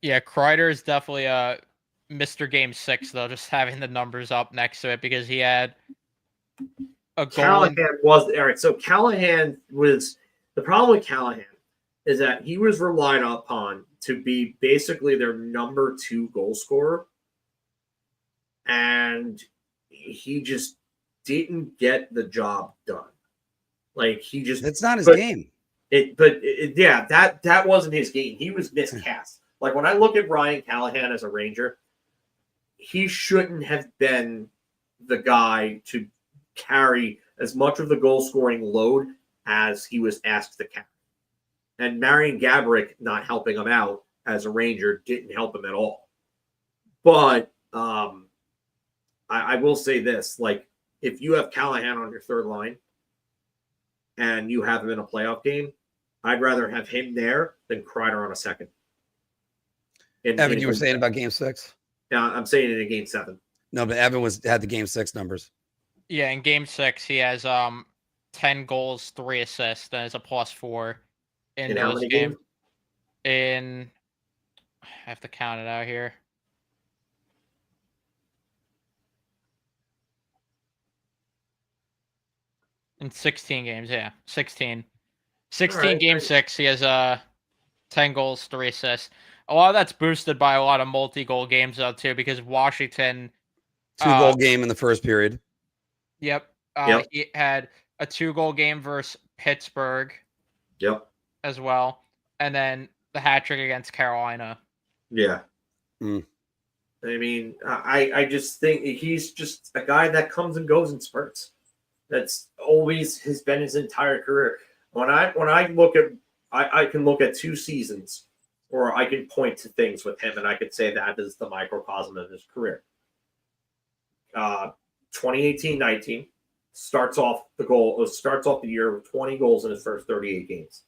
Yeah, Kreider is definitely Mr. Game 6 though, just having the numbers up next to it because he had a goal. Callahan was all right. So Callahan was the problem with Callahan is that he was relied upon to be basically their number 2 goal scorer, and he just didn't get the job done. Like it's not his game. That wasn't his game. He was miscast. Like when I look at Ryan Callahan as a Ranger, he shouldn't have been the guy to carry as much of the goal scoring load as he was asked to carry. And Marian Gaborik not helping him out as a Ranger didn't help him at all. But I will say this, like if you have Callahan on your third line and you have him in a playoff game, I'd rather have him there than Kreider on a second. Evan, you were saying about Game 6? Yeah, I'm saying it in Game 7. No, but Evan had the Game 6 numbers. Yeah, in Game 6, he has 10 goals, 3 assists, and is a +4 in those games. I have to count it out here. In 16 games, yeah, 16. 16 right, Game 6, he has 10 goals, 3 assists. A lot of that's boosted by a lot of multi-goal games, though, too, because Washington... 2-goal game in the first period. Yep. He had a 2-goal game versus Pittsburgh. Yep. As well. And then the hat trick against Carolina. Yeah. I mean, I just think he's just a guy that comes and goes in spurts. That's always has been his entire career. When I look at I can look at 2 seasons, or I can point to things with him, and I could say that is the microcosm of his career. 2018-19 starts off the year with 20 goals in his first 38 games.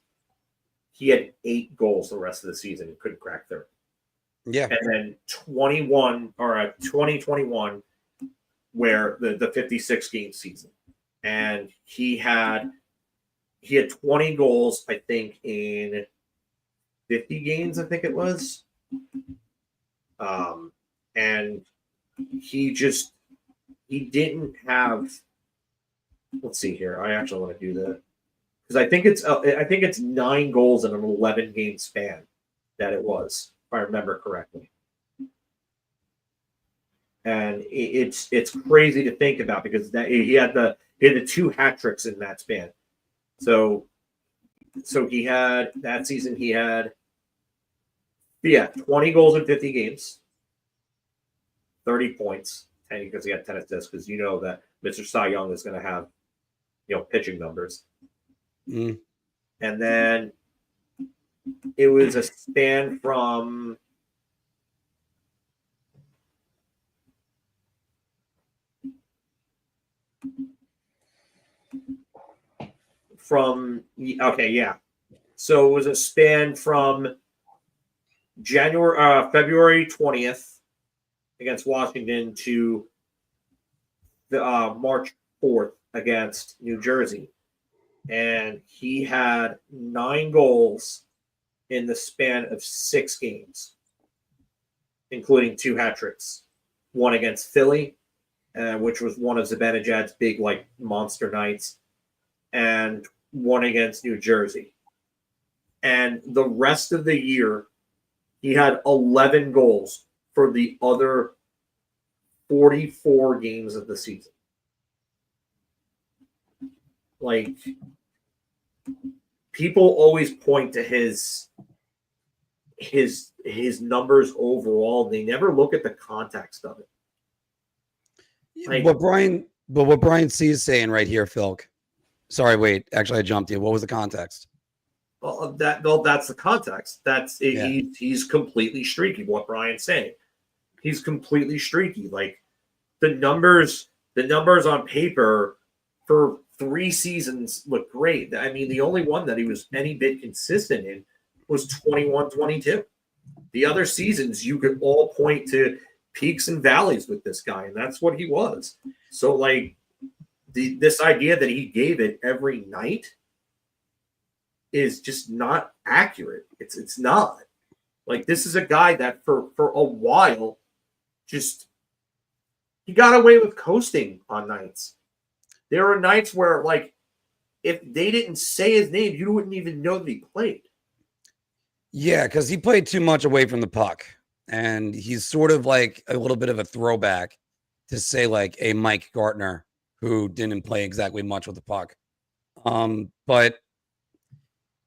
He had 8 goals the rest of the season and couldn't crack 30. Yeah. And then 2021, where the 56 game season, and he had 20 goals, I think, in 50 games, I think it was. And he didn't have. Let's see here. I actually want to do that because I think it's 9 goals in an 11 game span that it was, if I remember correctly. And it's crazy to think about because he had the 2 hat tricks in that span. So he had that season. He had 20 goals in 50 games, 30 points, 10 because he had 10 assists. Because you know that Mr. Cy Young is going to have pitching numbers. And then it was a span from So it was a span from February 20th against Washington to the March 4th against New Jersey. And he had 9 goals in the span of 6 games, including 2 hat tricks. One against Philly, which was one of Zibanejad's big like monster nights, and one against New Jersey. And the rest of the year, he had 11 goals for the other 44 games of the season. Like, people always point to his numbers overall. They never look at the context of it. Like, what Brian C is saying right here, Phil. Sorry, wait. Actually, I jumped you. What was the context? Well, that's the context. That's it, Yeah. he's completely streaky. What Brian's saying, he's completely streaky. Like the numbers on paper for 3 seasons look great. I mean, the only one that he was any bit consistent in was 21-22. The other seasons, you could all point to peaks and valleys with this guy, and that's what he was. So, like, this idea that he gave it every night is just not accurate. It's not. Like, this is a guy that for a while just he got away with coasting on nights. There are nights where, like, if they didn't say his name, you wouldn't even know that he played. Yeah, because he played too much away from the puck. And he's sort of like a little bit of a throwback to say like a Mike Gartner who didn't play exactly much with the puck. But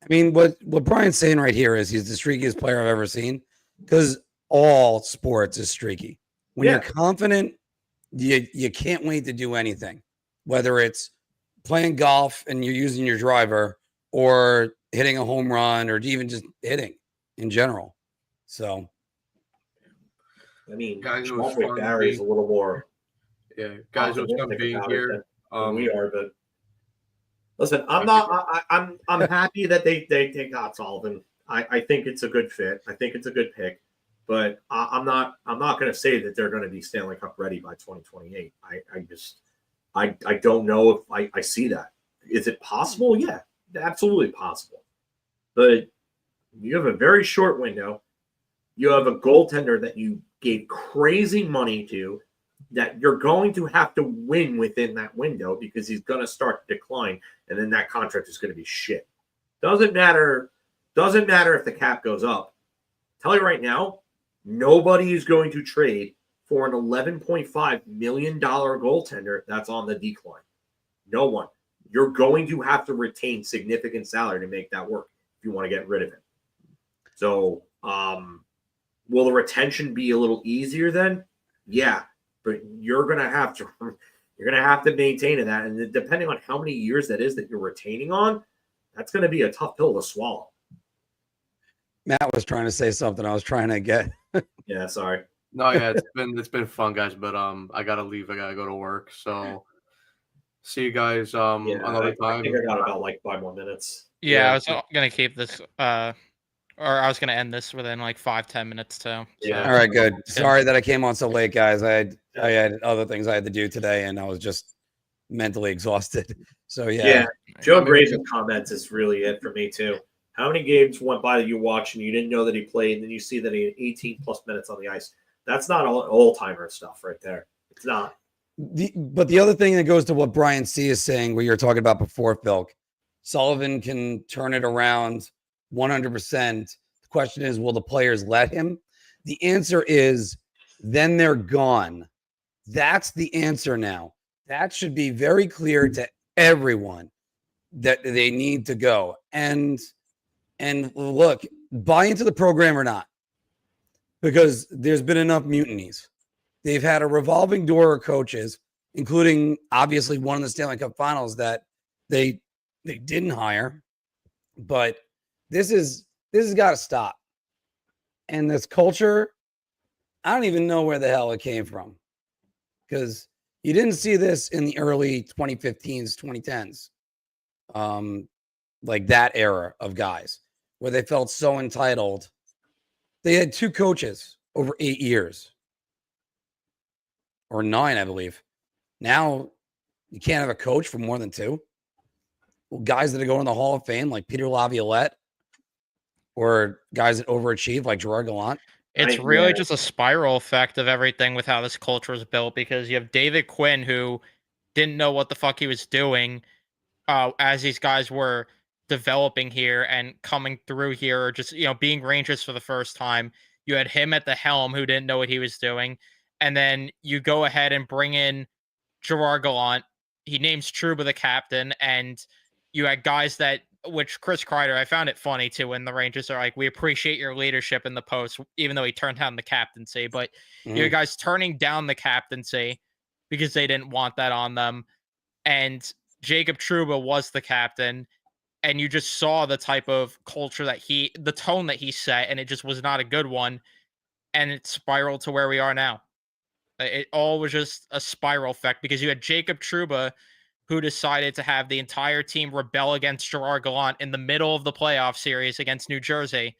I mean, what Brian's saying right here is he's the streakiest player I've ever seen because all sports is streaky. When you're confident, you can't wait to do anything, whether it's playing golf and you're using your driver or hitting a home run or even just hitting in general. So, I mean, guys, it was Sean fun Barry is a little more. Yeah, guys, it was fun being here. We are, but listen, I'm happy that they got Sullivan. I think it's a good fit. I think it's a good pick, but I'm not going to say that they're going to be Stanley Cup ready by 2028. I don't know if I see that. Is it possible? Yeah, absolutely possible. But you have a very short window. You have a goaltender that you gave crazy money to, that you're going to have to win within that window because he's going to start to decline, and then that contract is going to be shit. Doesn't matter if the cap goes up. Tell you right now, nobody is going to trade for an $11.5 million goaltender that's on the decline. No one. You're going to have to retain significant salary to make that work if you want to get rid of him. So, will the retention be a little easier then? Yeah, but you're gonna have to maintain that, and depending on how many years that is that you're retaining on, that's going to be a tough pill to swallow. Matt was trying to say something. I was trying to get. Yeah, sorry. No, yeah, it's been fun, guys, but I gotta leave. I gotta go to work. So, see you guys another time. I think I got about like 5 more minutes. Yeah, I was gonna keep this. Or I was going to end this within like 5-10 minutes too. So. Yeah. All right, good. Sorry that I came on so late, guys. I had other things I had to do today, and I was just mentally exhausted. So yeah. Joe Graves' comments is really it for me too. How many games went by that you watched and you didn't know that he played, and then you see that he had 18 plus minutes on the ice? That's not all timer stuff right there. It's not. But the other thing that goes to what Brian C is saying, what you were talking about before, Phil, Sullivan can turn it around 100%. The question is, will the players let him? The answer is, then they're gone. That's the answer now. That should be very clear to everyone that they need to go. And look, buy into the program or not, because there's been enough mutinies. They've had a revolving door of coaches, including obviously one in the Stanley Cup Finals that they didn't hire, but this has got to stop. And this culture, I don't even know where the hell it came from, because you didn't see this in the early 2015s, 2010s, like that era of guys where they felt so entitled. They had 2 coaches over 8 years, or 9, I believe. Now you can't have a coach for more than 2. Well, guys that are going to the Hall of Fame, like Peter Laviolette, or guys that overachieve like Gerard Gallant. It's really just a spiral effect of everything with how this culture is built, because you have David Quinn, who didn't know what the fuck he was doing as these guys were developing here and coming through here, or just, being Rangers for the first time. You had him at the helm who didn't know what he was doing. And then you go ahead and bring in Gerard Gallant. He names Trouba the captain, and you had guys which Chris Kreider, I found it funny too when the Rangers are like, we appreciate your leadership in the post, even though he turned down the captaincy. But you had guys turning down the captaincy because they didn't want that on them. And Jacob Trouba was the captain, and you just saw the type of culture the tone that he set, and it just was not a good one. And it spiraled to where we are now. It all was just a spiral effect, because you had Jacob Trouba, who decided to have the entire team rebel against Gerard Gallant in the middle of the playoff series against New Jersey.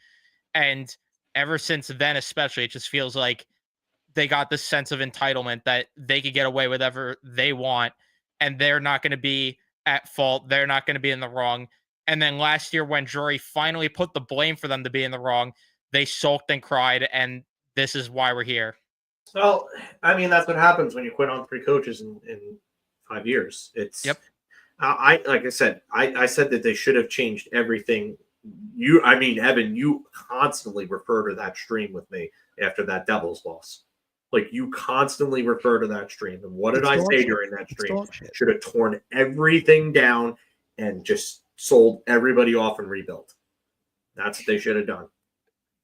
And ever since then, especially, it just feels like they got this sense of entitlement that they could get away with whatever they want, and they're not going to be at fault. They're not going to be in the wrong. And then last year, when Drury finally put the blame for them to be in the wrong, they sulked and cried, and this is why we're here. Well, I mean, that's what happens when you quit on 3 coaches in 5 years. It's Yep. Like I said, I said that they should have changed everything. Evan, you constantly refer to that stream with me after that Devils loss. Like, you constantly refer to that stream. And what did I say during that stream? Should have torn everything down and just sold everybody off and rebuilt. That's what they should have done.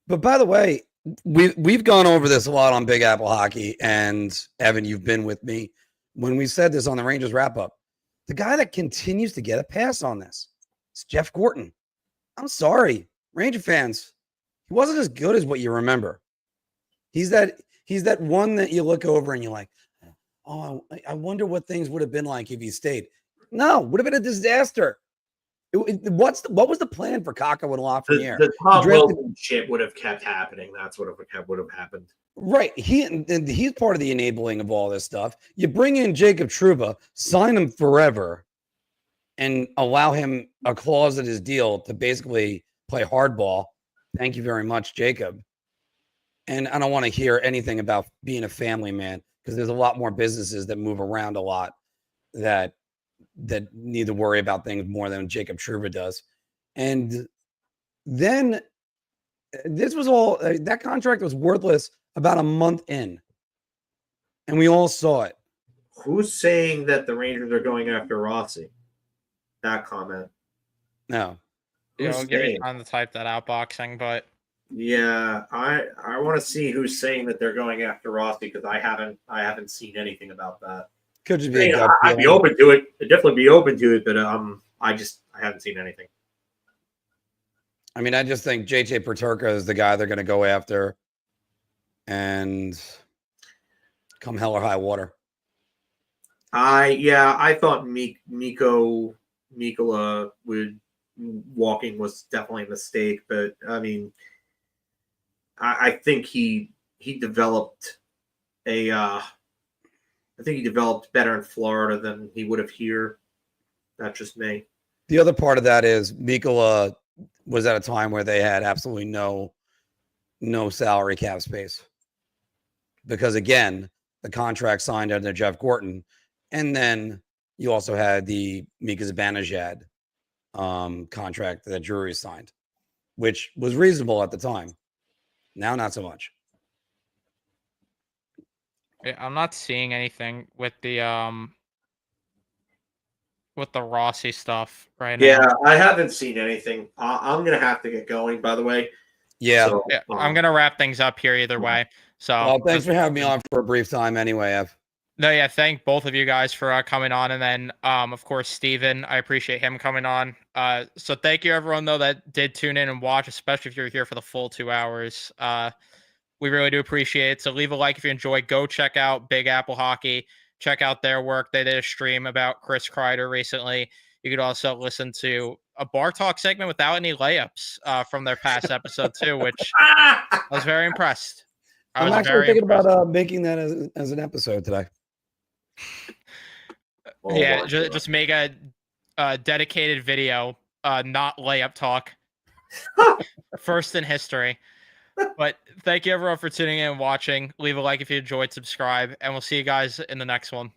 But by the way, we've gone over this a lot on Big Apple Hockey, and Evan, you've been with me when we said this on the Rangers wrap-up. The guy that continues to get a pass on this is Jeff Gorton. I'm sorry, Ranger fans. He wasn't as good as what you remember. He's that one that you look over and you're like, oh, I wonder what things would have been like if he stayed. No, would have been a disaster. What was the plan for Kakko and Lafreniere? The Tom Wilson shit would have kept happening. That's what would have happened. Right. He's part of the enabling of all this stuff. You bring in Jacob Trouba, sign him forever, and allow him a clause in his deal to basically play hardball. Thank you very much, Jacob. And I don't want to hear anything about being a family man, because there's a lot more businesses that move around a lot that need to worry about things more than Jacob Trouba does. And then this was all that contract was worthless about a month in, and we all saw it. Who's saying that the Rangers are going after Rossi? That comment. No. I'll give you time to type that out, boxing, but yeah, I want to see who's saying that they're going after Rossi, because I haven't seen anything about that. Could just be I'd be open to it. I'd definitely be open to it, but I haven't seen anything. I mean, I just think JJ Peterka is the guy they're going to go after, and come hell or high water. I thought Mikkola walking was definitely a mistake, but I mean, I think he developed I think he developed better in Florida than he would have here. That's just me. The other part of that is Mikkola was at a time where they had absolutely no salary cap space, because again, the contract signed under Jeff Gorton, and then you also had the Mika Zibanejad contract that Drury signed, which was reasonable at the time. Now, not so much. I'm not seeing anything with the Rossi stuff right now. Yeah, I haven't seen anything. I'm gonna have to get going, by the way. Yeah. So, I'm gonna wrap things up here either way. So, well, thanks for having me on for a brief time anyway, Ev. No, yeah, thank both of you guys for coming on, and then of course Steven, I appreciate him coming on. So thank you everyone though that did tune in and watch, especially if you're here for the full 2 hours. We really do appreciate it. So leave a like if you enjoy. Go check out Big Apple Hockey. Check out their work. They did a stream about Chris Kreider recently. You could also listen to a bar talk segment without any layups from their past episode too, which I was very impressed. I'm actually thinking about making that as an episode today. Yeah, just make a dedicated video, not layup talk. First in history. But thank you everyone for tuning in and watching. Leave a like if you enjoyed, subscribe, and we'll see you guys in the next one.